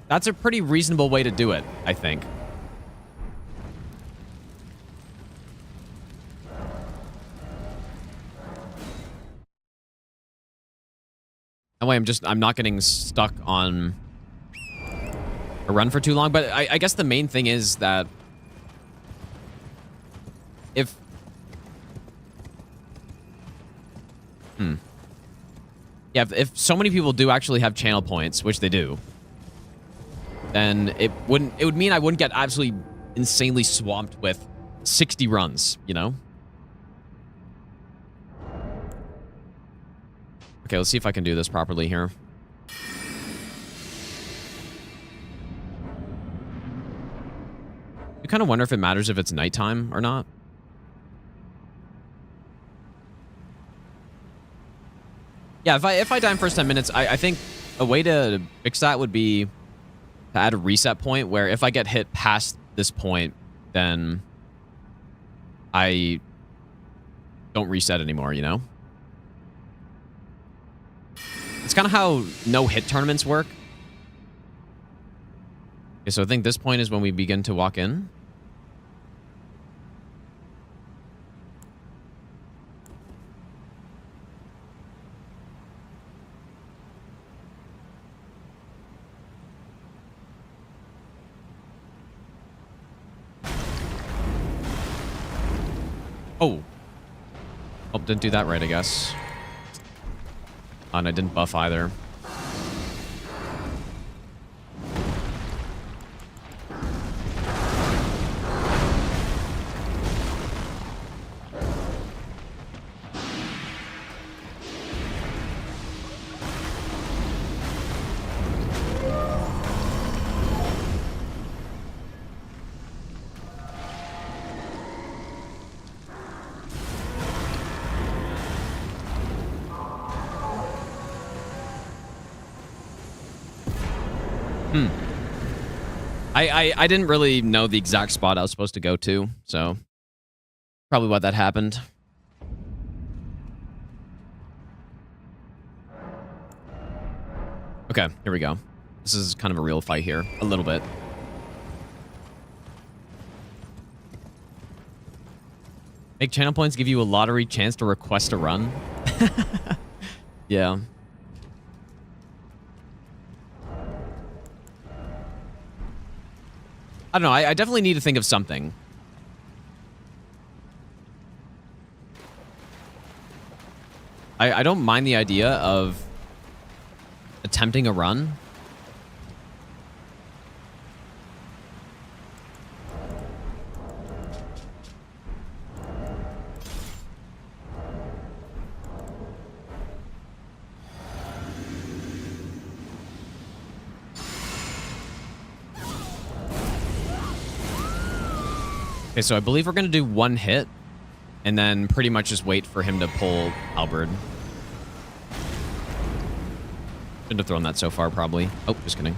That's a pretty reasonable way to do it, I think. That way I'm not getting stuck on a run for too long. But I guess the main thing is that if... Yeah, if so many people do actually have channel points, which they do, then it would mean I wouldn't get absolutely insanely swamped with 60 runs, you know? Okay, let's see if I can do this properly here. I kind of wonder if it matters if it's nighttime or not. Yeah, if I die in first 10 minutes, I think a way to fix that would be to add a reset point where if I get hit past this point, then I don't reset anymore, you know? It's kind of how no-hit tournaments work. Okay, so I think this point is when we begin to walk in. Oh. Oh, didn't do that right, I guess. And I didn't buff either. I didn't really know the exact spot I was supposed to go to, so probably why that happened. Okay, here we go. This is kind of a real fight here, a little bit. Make channel points give you a lottery chance to request a run. Yeah. I don't know. I definitely need to think of something. I don't mind the idea of attempting a run. Okay, so I believe we're going to do one hit and then pretty much just wait for him to pull Halberd. Shouldn't have thrown that so far, probably. Oh, just kidding.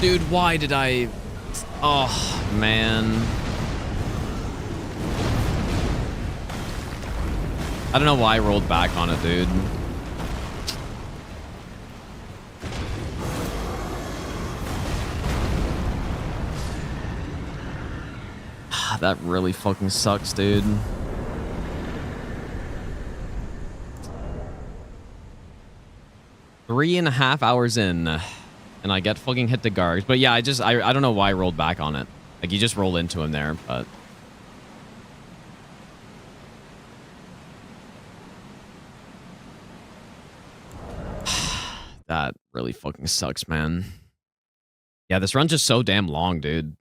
Dude, why did I... Oh, man. I don't know why I rolled back on it, dude. That really fucking sucks, dude. Three and a half hours in, and I get fucking hit the guards. But yeah, I don't know why I rolled back on it. Like, you just roll into him there, but... That really fucking sucks, man. Yeah, this run's just so damn long, dude.